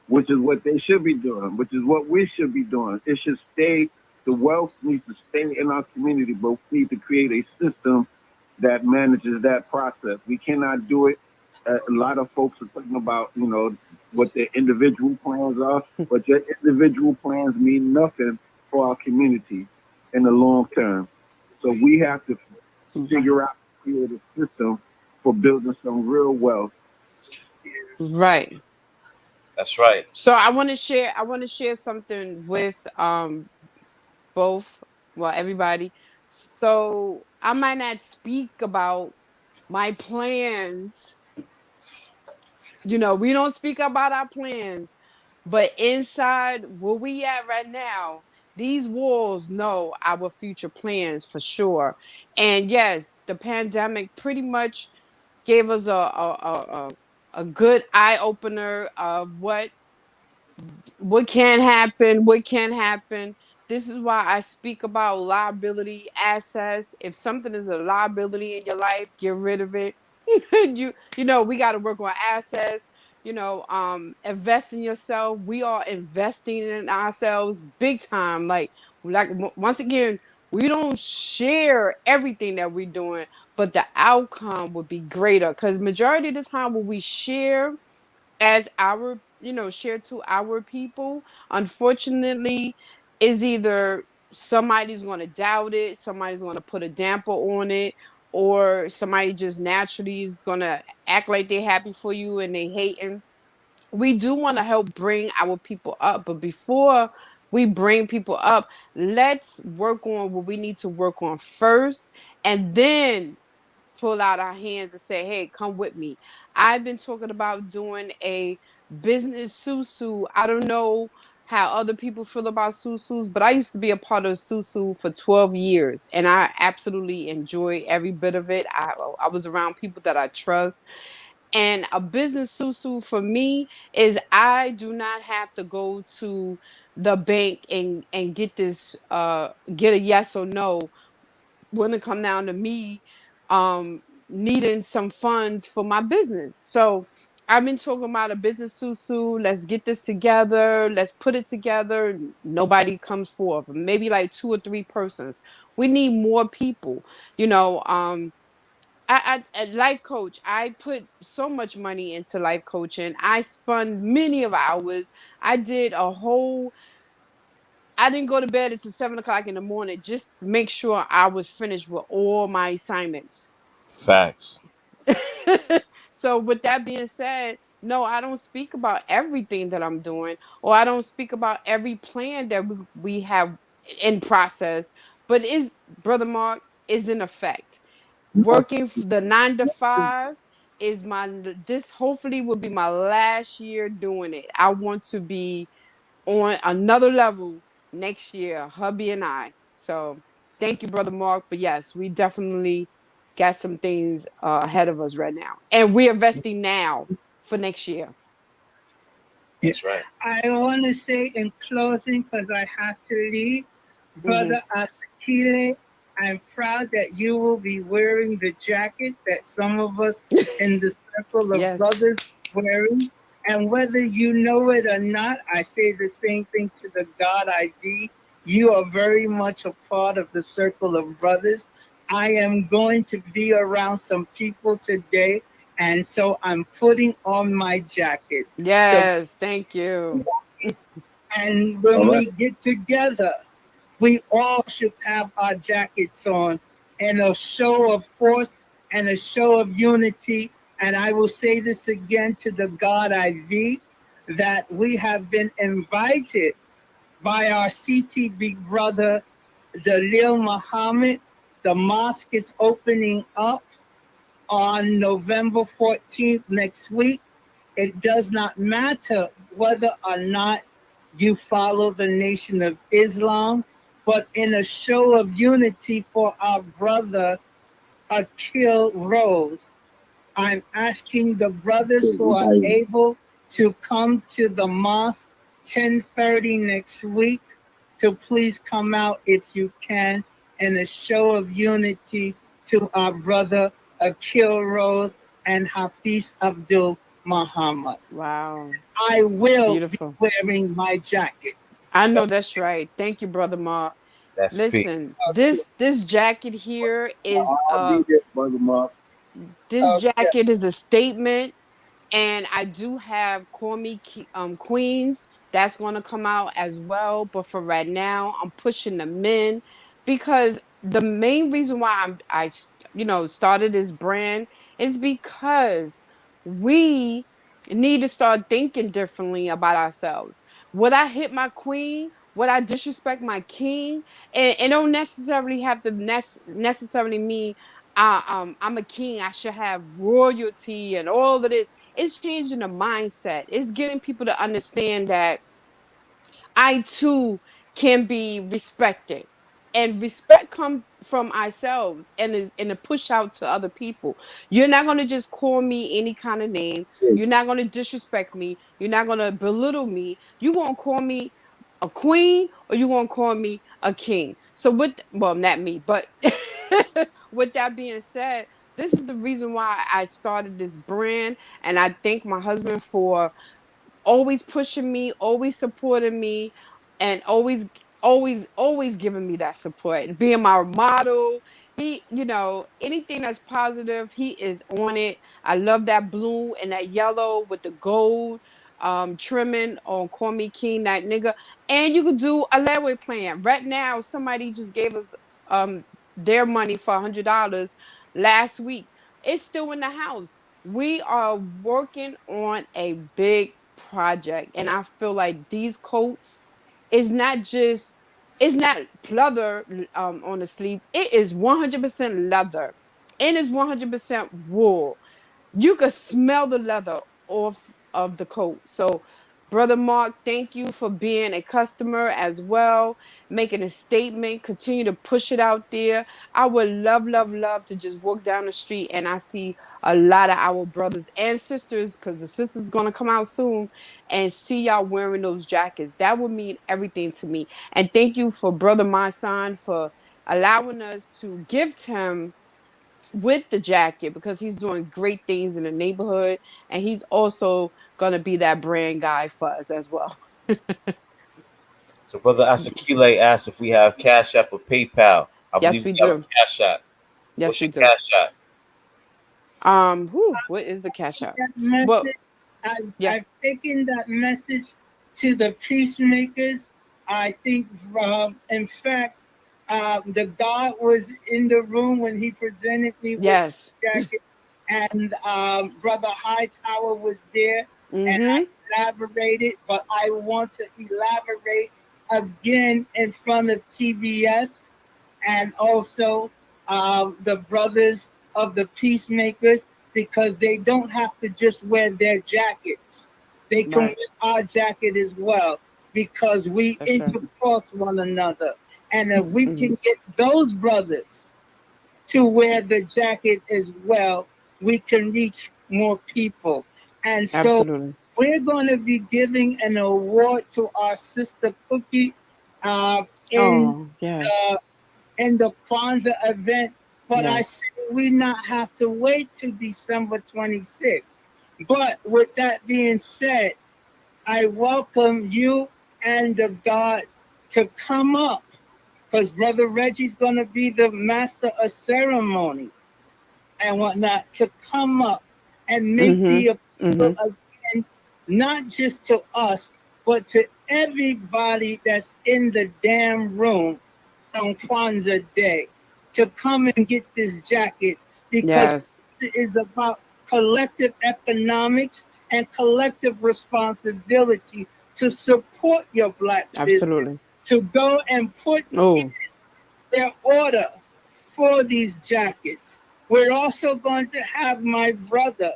[SPEAKER 4] which is what they should be doing, which is what we should be doing. It should stay, the wealth needs to stay in our community, but we need to create a system that manages that process. We cannot do it. A lot of folks are talking about, what their individual plans are, but your individual plans mean nothing for our community in the long term. So we have to figure out, create a system for building some real wealth.
[SPEAKER 2] Right.
[SPEAKER 1] That's right.
[SPEAKER 2] So I want to share something with both, well, everybody. So I might not speak about my plans. We don't speak about our plans, but inside where we at right now, these walls know our future plans for sure. And yes, the pandemic pretty much gave us a good eye opener of what can happen, what can happen. This is why I speak about liability assets. If something is a liability in your life, get rid of it. We got to work on assets. Invest in yourself. We are investing in ourselves big time. Once again, we don't share everything that we're doing, but the outcome would be greater. Because majority of the time, when we share as our share to our people, unfortunately, is either somebody's going to doubt it, somebody's going to put a damper on it, or somebody just naturally is going to act like they're happy for you and they hating. We do want to help bring our people up, but before we bring people up, let's work on what we need to work on first, and then pull out our hands and say, hey, come with me. I've been talking about doing a business susu. I don't know how other people feel about susus, but I used to be a part of susu for 12 years and I absolutely enjoy every bit of it. I was around people that I trust. And a business susu for me is I do not have to go to the bank and get a yes or no when it come down to me um needing some funds for my business. So I've been talking about a business susu. Let's get this together. Let's put it together. Nobody comes forth. Maybe like 2 or 3 persons. We need more people. You know, I life coach. I put so much money into life coaching. I spun many of hours. I did a whole I didn't go to bed until 7 o'clock in the morning just to make sure I was finished with all my assignments.
[SPEAKER 1] Facts.
[SPEAKER 2] So, with that being said, no, I don't speak about everything that I'm doing, or I don't speak about every plan that we have in process, but is Brother Mark is in effect. Working the 9 to 5 is this hopefully will be my last year doing it. I want to be on another level next year, hubby and I. So thank you, Brother Mark. But yes, we definitely got some things ahead of us right now. And we're investing now for next year.
[SPEAKER 5] Yeah.
[SPEAKER 1] That's right.
[SPEAKER 5] I want to say in closing, because I have to leave,
[SPEAKER 2] Hmm.
[SPEAKER 5] Brother Akile, I'm proud that you will be wearing the jacket that some of us in the circle of
[SPEAKER 2] Yes.
[SPEAKER 5] brothers wearing. And whether you know it or not, I say the same thing to the God I be. You are very much a part of the circle of brothers. I am going to be around some people today, and so I'm putting on my jacket. So,
[SPEAKER 2] Yes. Thank you.
[SPEAKER 5] and
[SPEAKER 4] All
[SPEAKER 5] when
[SPEAKER 4] right.
[SPEAKER 5] we get together, we all should have our jackets on in a show of force and a show of unity. And I will say this again to the God I be, that we have been invited by our CT big brother, Jalil Muhammad. The mosque is opening up on November 14th next week. It does not matter whether or not you follow the Nation of Islam, but in a show of unity for our brother Akil Rose, I'm asking the brothers who are able to come to the mosque 10:30 next week to please come out if you can in a show of unity to our brother Akil Rose and Hafiz Abdul Muhammad.
[SPEAKER 2] Wow.
[SPEAKER 5] I will be
[SPEAKER 2] Beautiful.
[SPEAKER 5] wearing my jacket.
[SPEAKER 2] I know that's right. Thank you, Brother Mark.
[SPEAKER 1] That's big.
[SPEAKER 2] Listen, this jacket here is
[SPEAKER 4] I'll be there, Brother Mark.
[SPEAKER 2] this jacket is a statement, and I do have Call Me Queens that's going to come out as well. But for right now, I'm pushing the men because the main reason why started this brand is because we need to start thinking differently about ourselves. Would I hit my queen? Would I disrespect my king? And it don't necessarily have to necessarily mean I'm a king. I should have royalty and all of this. It's changing the mindset. It's getting people to understand that I too can be respected. And respect comes from ourselves and a push out to other people. You're not gonna just call me any kind of name. You're not gonna disrespect me. You're not gonna belittle me. You're gonna call me a queen or you're gonna call me a king. So not me, but with that being said, this is the reason why I started this brand. And I thank my husband for always pushing me, always supporting me, and always giving me that support, being my model. He, anything that's positive, he is on it. I love that blue and that yellow with the gold trimming on Call Me King, that nigga. And you could do a layaway plan. Right now, somebody just gave us their money for $100 last week. It's still in the house. We are working on a big project, and I feel like these coats is not just it's not leather on the sleeves. It is 100% leather and it's 100% wool. You could smell the leather off of the coat. So, Brother Mark, thank you for being a customer as well, making a statement, continue to push it out there. I would love, love, love to just walk down the street and I see a lot of our brothers and sisters, because the sister's going to come out soon, and see y'all wearing those jackets. That would mean everything to me. And thank you for Brother Marsan for allowing us to gift him with the jacket, because he's doing great things in the neighborhood, and he's also gonna be that brand guy for us as well.
[SPEAKER 1] So Brother Asakile asked if we have Cash App or PayPal. I
[SPEAKER 2] Yes,
[SPEAKER 1] believe
[SPEAKER 2] we
[SPEAKER 1] we have a
[SPEAKER 2] do.
[SPEAKER 1] Cash App.
[SPEAKER 2] Yes,
[SPEAKER 1] What's
[SPEAKER 2] we
[SPEAKER 1] your
[SPEAKER 2] do.
[SPEAKER 1] Cash App?
[SPEAKER 2] What is the cash out?
[SPEAKER 5] That
[SPEAKER 2] Well,
[SPEAKER 5] message, I've,
[SPEAKER 2] yeah,
[SPEAKER 5] I've taken that message to the peacemakers. I think, in fact, the God was in the room when he presented me with
[SPEAKER 2] yes.
[SPEAKER 5] the jacket, and Brother Hightower was there, and I
[SPEAKER 2] Mm-hmm.
[SPEAKER 5] elaborated, but I want to elaborate again in front of TBS and also the brothers of the peacemakers, because they don't have to just wear their jackets. They can wear
[SPEAKER 2] Right.
[SPEAKER 5] our jacket as well, because we
[SPEAKER 2] That's right.
[SPEAKER 5] intercross one another. And if we
[SPEAKER 2] Mm-hmm.
[SPEAKER 5] can get those brothers to wear the jacket as well, we can reach more people. And so
[SPEAKER 2] Absolutely.
[SPEAKER 5] we're going to be giving an award to our sister Cookie uh, in
[SPEAKER 2] Oh, yes.
[SPEAKER 5] in the Kwanzaa event, but I
[SPEAKER 2] Yes.
[SPEAKER 5] say we not have to wait till December 26th. But with that being said, I welcome you and the God to come up, because Brother Reggie's going to be the master of ceremony and whatnot, to come up and make
[SPEAKER 2] Mm-hmm.
[SPEAKER 5] the appeal
[SPEAKER 2] Mm-hmm.
[SPEAKER 5] again, not just to us, but to everybody that's in the damn room on Kwanzaa Day, to come and get this jacket, because
[SPEAKER 2] Yes.
[SPEAKER 5] it is about collective economics and collective responsibility to support your black business,
[SPEAKER 2] Absolutely.
[SPEAKER 5] to go and put
[SPEAKER 2] Oh,
[SPEAKER 5] their order for these jackets. We're also going to have my Brother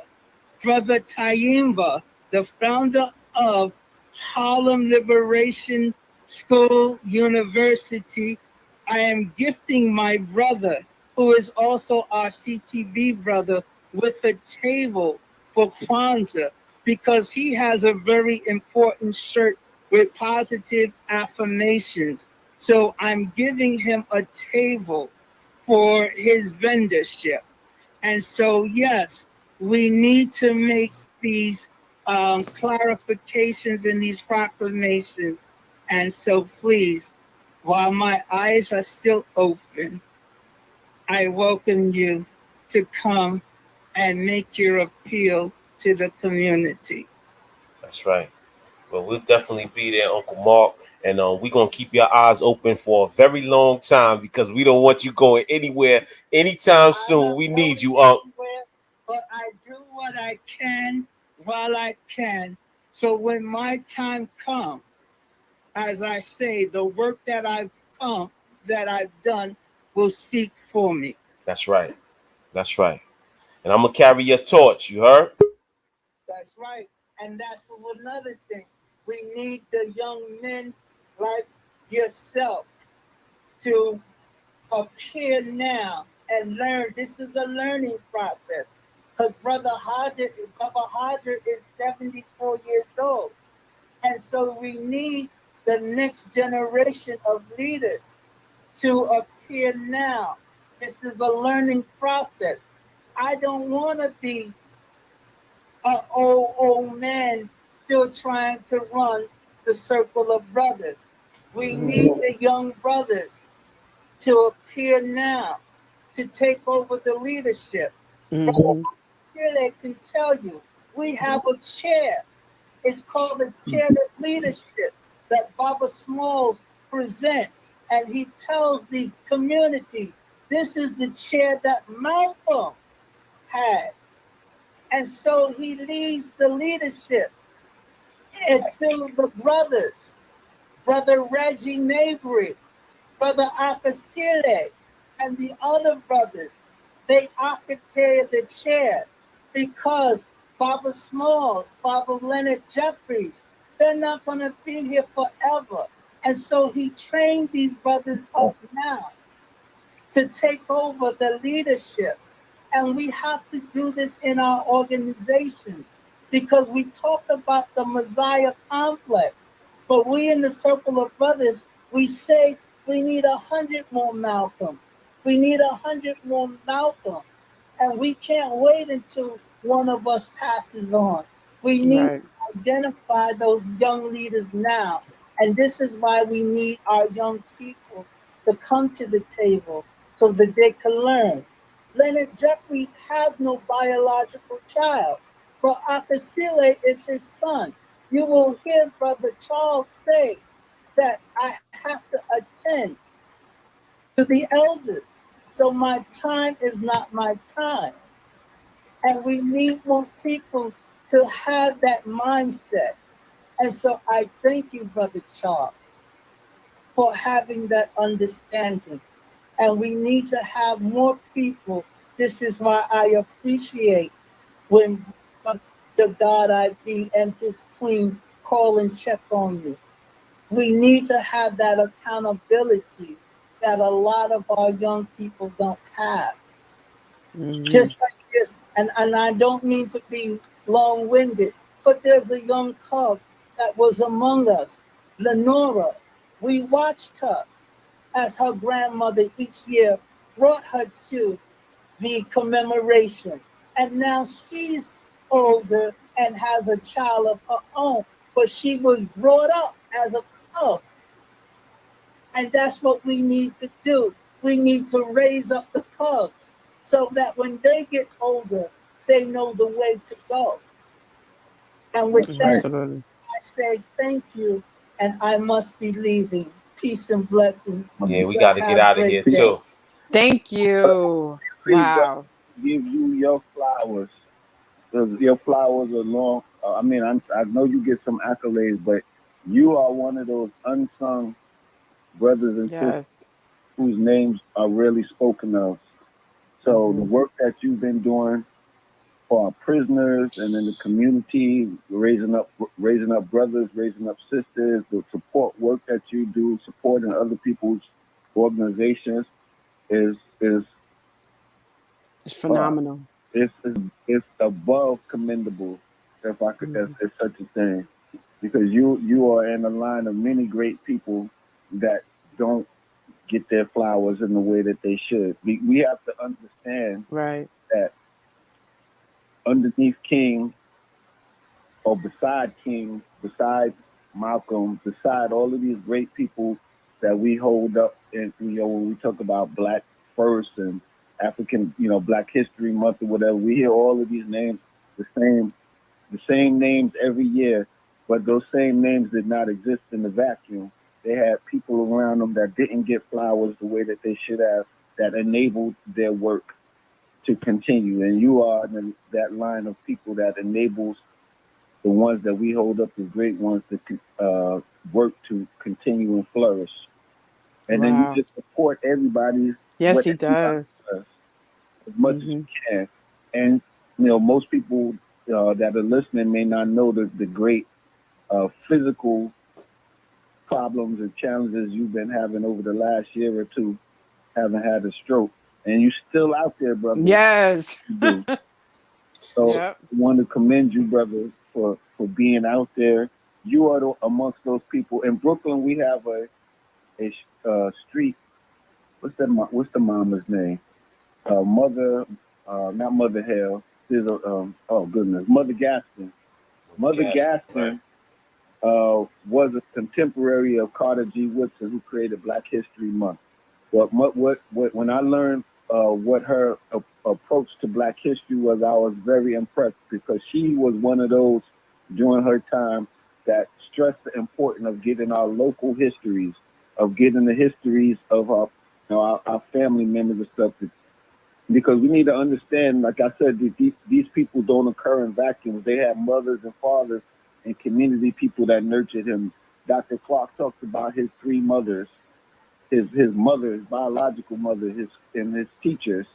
[SPEAKER 5] Tayimba, the founder of Harlem Liberation School University. I am gifting my brother, who is also our CTV brother, with a table for Kwanzaa because he has a very important shirt with positive affirmations. So I'm giving him a table for his vendorship. And so, yes, we need to make these clarifications and these proclamations. And so, please, while my eyes are still open, I welcome you to come and make your appeal to the community.
[SPEAKER 1] That's right. Well, we'll definitely be there, Uncle Mark. And we're going to keep your eyes open for a very long time because we don't want you going anywhere anytime
[SPEAKER 5] I'm
[SPEAKER 1] soon.
[SPEAKER 5] not
[SPEAKER 1] We
[SPEAKER 5] going
[SPEAKER 1] need you, Uncle.
[SPEAKER 5] anywhere, but I do what I can while I can. So when my time comes, as I say, the work that I've done will speak for me.
[SPEAKER 1] That's right. That's right. And I'm going to carry your torch. You heard?
[SPEAKER 5] That's right. And that's another thing. We need the young men like yourself to appear now and learn. This is a learning process. Because Brother Hodger is 74 years old. And so we need the next generation of leaders to appear now. This is a learning process. I don't want to be an old man still trying to run the circle of brothers. We need the young brothers to appear now, to take over the leadership. Brother
[SPEAKER 2] mm-hmm.
[SPEAKER 5] Chile can tell you, we have a chair. It's called the chair of leadership that Baba Smalls presents. And he tells the community, this is the chair that Malcolm had. And so he leads the leadership. And to the brothers, Brother Reggie Mabry, Brother Akasile, and the other brothers, they occupy the chair because Baba Smalls, Baba Leonard Jeffries, they're not going to be here forever. And so he trained these brothers up now to take over the leadership. And we have to do this in our organizations because we talk about the Messiah complex. But we in the Circle of Brothers, we say we need 100 more Malcolms. We need 100 more Malcolms. And we can't wait until one of us passes on. We need
[SPEAKER 2] Right.
[SPEAKER 5] to identify those young leaders now. And this is why we need our young people to come to the table so that they can learn. Leonard Jeffries has no biological child, but Akasile is his son. You will hear Brother Charles say that I have to attend to the elders. So my time is not my time. And we need more people to have that mindset. And so I thank you, Brother Charles, for having that understanding. And we need to have more people. This is why I appreciate when the God I be and his queen call and check on me. We need to have that accountability that a lot of our young people don't have.
[SPEAKER 2] Mm-hmm.
[SPEAKER 5] Just like this, and I don't mean to be long winded, but there's a young cub that was among us, Lenora. We watched her as her grandmother each year brought her to the commemoration. And now she's older and has a child of her own, but she was brought up as a cub. And that's what we need to do. We need to raise up the cubs so that when they get older, they know the way to go. And with
[SPEAKER 4] Right.
[SPEAKER 5] that,
[SPEAKER 2] Absolutely.
[SPEAKER 5] I say thank you, and I must be leaving. Peace and blessings.
[SPEAKER 1] Yeah, we
[SPEAKER 5] Y'all
[SPEAKER 1] got to get
[SPEAKER 5] have a
[SPEAKER 1] out of
[SPEAKER 5] great
[SPEAKER 1] here
[SPEAKER 5] day.
[SPEAKER 1] too.
[SPEAKER 2] Thank you.
[SPEAKER 4] Please, brother,
[SPEAKER 2] Wow.
[SPEAKER 4] give you your flowers. 'Cause your flowers are long. I mean, I know you get some accolades, but You are one of those unsung brothers and sisters
[SPEAKER 2] Yes.
[SPEAKER 4] whose names are rarely spoken of. So the
[SPEAKER 2] Hmm.
[SPEAKER 4] work that you've been doing for our prisoners and in the community, raising up brothers, raising up sisters, the support work that you do, supporting other people's organizations is
[SPEAKER 2] It's
[SPEAKER 4] uh,
[SPEAKER 2] phenomenal.
[SPEAKER 4] it's above commendable, if I could,
[SPEAKER 2] Hmm.
[SPEAKER 4] if such a thing, because you are in a line of many great people that don't get their flowers in the way that they should. We have to understand
[SPEAKER 2] Right.
[SPEAKER 4] that underneath King, or beside King, beside Malcolm, beside all of these great people that we hold up, and when we talk about Black first and African, Black History Month or whatever, we hear all of these names, the same names every year, but those same names did not exist in the vacuum. They had people around them that didn't get flowers the way that they should have, that enabled their work to continue. And you are in that line of people that enables the ones that we hold up as great ones to work to continue and flourish. And then you
[SPEAKER 2] Wow.
[SPEAKER 4] just support everybody's
[SPEAKER 2] Yes,
[SPEAKER 4] what
[SPEAKER 2] he
[SPEAKER 4] everybody
[SPEAKER 2] does.
[SPEAKER 4] does as much as
[SPEAKER 2] Hmm.
[SPEAKER 4] you can. And most people that are listening may not know the great physical problems and challenges you've been having over the last year or two, having had a stroke, and you still out there, brother.
[SPEAKER 2] Yes.
[SPEAKER 4] You do. So
[SPEAKER 2] Yep.
[SPEAKER 4] I want to commend you, brother, for being out there. You are amongst those people. In Brooklyn, we have a street. What's the mama's name? Mother, not Mother Hale. There's a oh goodness, Mother Gaston. Mother
[SPEAKER 1] Gaston, right?
[SPEAKER 4] Gaston was a contemporary of Carter G. Woodson, who created Black History Month. What when I learned what her approach to Black history was, I was very impressed because she was one of those during her time that stressed the importance of getting our local histories, of getting the histories of our family members and stuff. Because we need to understand, like I said, these people don't occur in vacuums. They have mothers and fathers and community people that nurtured him. Dr. Clark talks about his three mothers, his mother, his biological mother, his teachers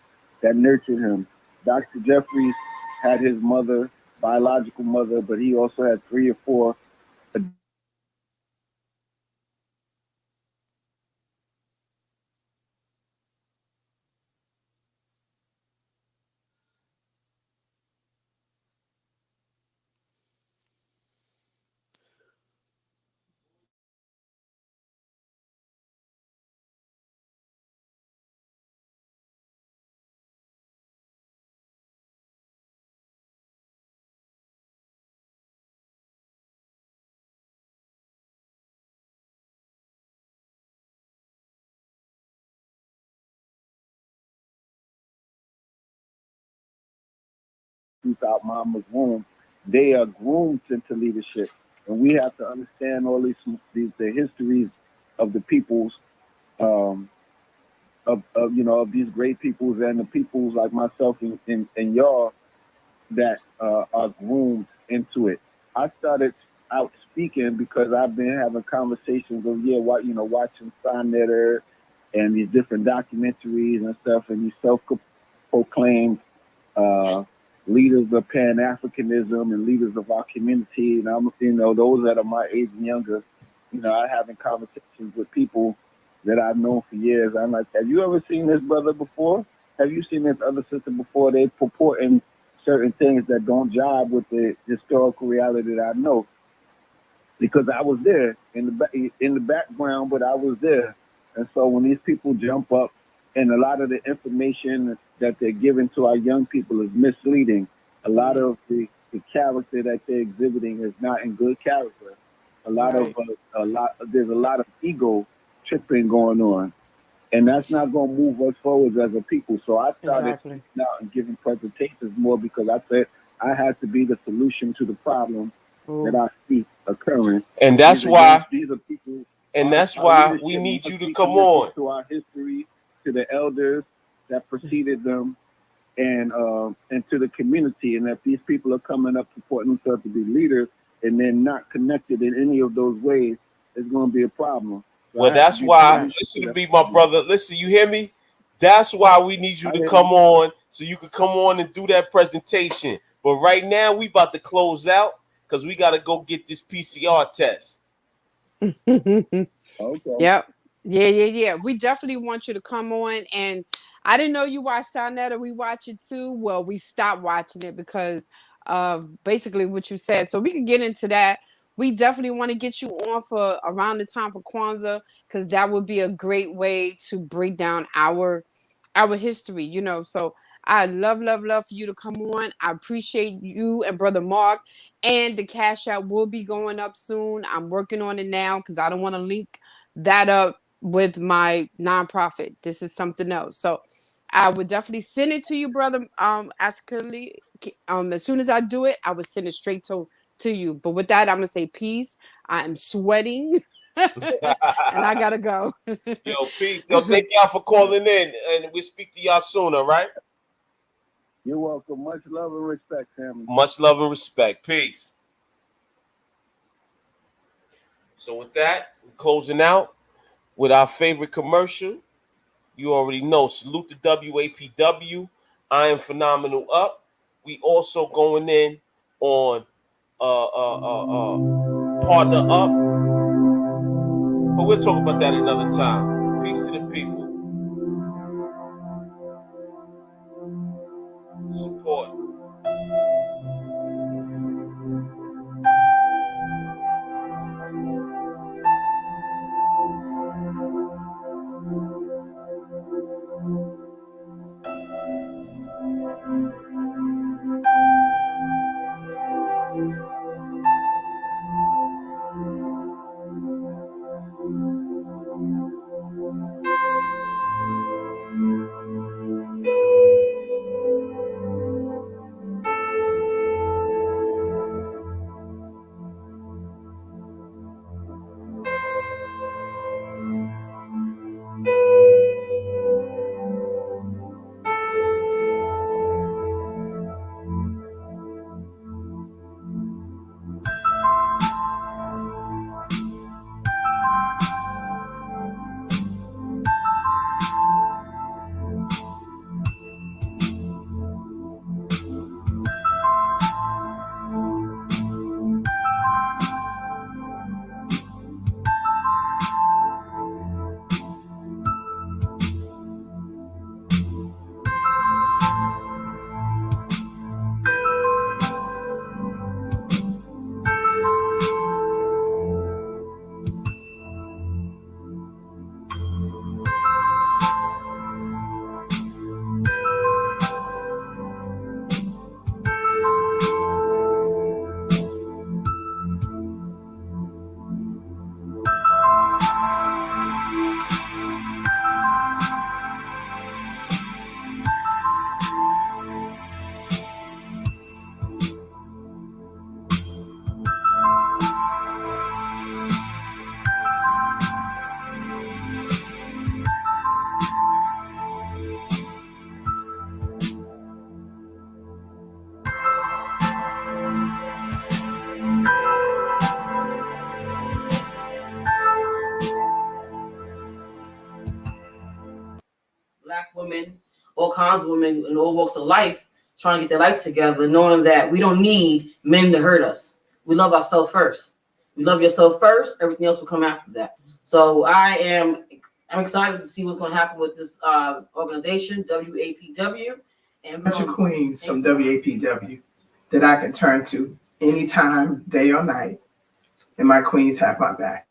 [SPEAKER 4] that nurtured him. Dr. Jeffries had his mother, biological mother, but he also had three or four out mama's womb. They are groomed into leadership, and we have to understand all these the histories of the peoples, um, of these great peoples and the peoples like myself and y'all that are groomed into it. I started out speaking because I've been having conversations of watching Signetter and these different documentaries and stuff, and these self-proclaimed uh, leaders of Pan Africanism and leaders of our community. And I'm, those that are my age and younger, I having conversations with people that I've known for years. I'm like, have you ever seen this brother before? Have you seen this other sister before? They purporting certain things that don't jive with the historical reality that I know because I was there in the background, but I was there. And so when these people jump up, and a lot of the information that they're giving to our young people is misleading. A lot
[SPEAKER 2] Yeah.
[SPEAKER 4] of the character that they're exhibiting is not in good character.
[SPEAKER 2] Right.
[SPEAKER 4] There's a lot of ego tripping going on, and that's not going to move us forward as a people. So I started
[SPEAKER 2] Exactly.
[SPEAKER 4] speaking out and giving presentations more because I said I had to be the solution to the problem that
[SPEAKER 2] Oh.
[SPEAKER 4] I see occurring.
[SPEAKER 1] And that's why,
[SPEAKER 4] These are people.
[SPEAKER 1] and that's
[SPEAKER 4] Our
[SPEAKER 1] why we
[SPEAKER 4] leadership
[SPEAKER 1] need you
[SPEAKER 4] must
[SPEAKER 1] to
[SPEAKER 4] be
[SPEAKER 1] come
[SPEAKER 4] connected
[SPEAKER 1] on.
[SPEAKER 4] to our history, to the elders that preceded them, and to the community. And if these people are coming up purporting themselves to be leaders, and they're not connected in any of those ways, it's going to be a problem. So
[SPEAKER 1] Well, that's why. Listen to me, my brother. Listen, you hear me? That's why we need you to come on, so you can come on and do that presentation. But right now, we about to close out because we got to go get this PCR test.
[SPEAKER 4] Okay.
[SPEAKER 2] Yep. Yeah. We definitely want you to come on. And I didn't know you watched Sonetta. We watch it too. Well, we stopped watching it because of basically what you said. So we can get into that. We definitely want to get you on for around the time for Kwanzaa, because that would be a great way to break down our history, you know. So I love for you to come on. I appreciate you and Brother Mark. And the Cash App will be going up soon. I'm working on it now because I don't want to link that up with my nonprofit. This is something else. So I would definitely send it to you, brother. As soon as I do it, I would send it straight to you. But with that, I'm gonna say peace. I am sweating, and I gotta go.
[SPEAKER 1] Yo, peace. Yo, thank y'all for calling in, and we'll speak to y'all soon. All right.
[SPEAKER 4] You're welcome. Much love and respect, family.
[SPEAKER 1] Much love and respect. Peace. So with that, we're closing out with our favorite commercial. You already know. Salute the WAPW. I am phenomenal up. We also going in on partner up. But we'll talk about that another time. Peace to the people. Support.
[SPEAKER 6] Black women, all kinds of women in all walks of life, trying to get their life together, knowing that we don't need men to hurt us. We love ourselves first. You love yourself first, everything else will come after that. So I'm excited to see what's going to happen with this organization, WAPW. And
[SPEAKER 7] a bunch of queens from WAPW that I can turn to anytime, day or night, and my queens have my back.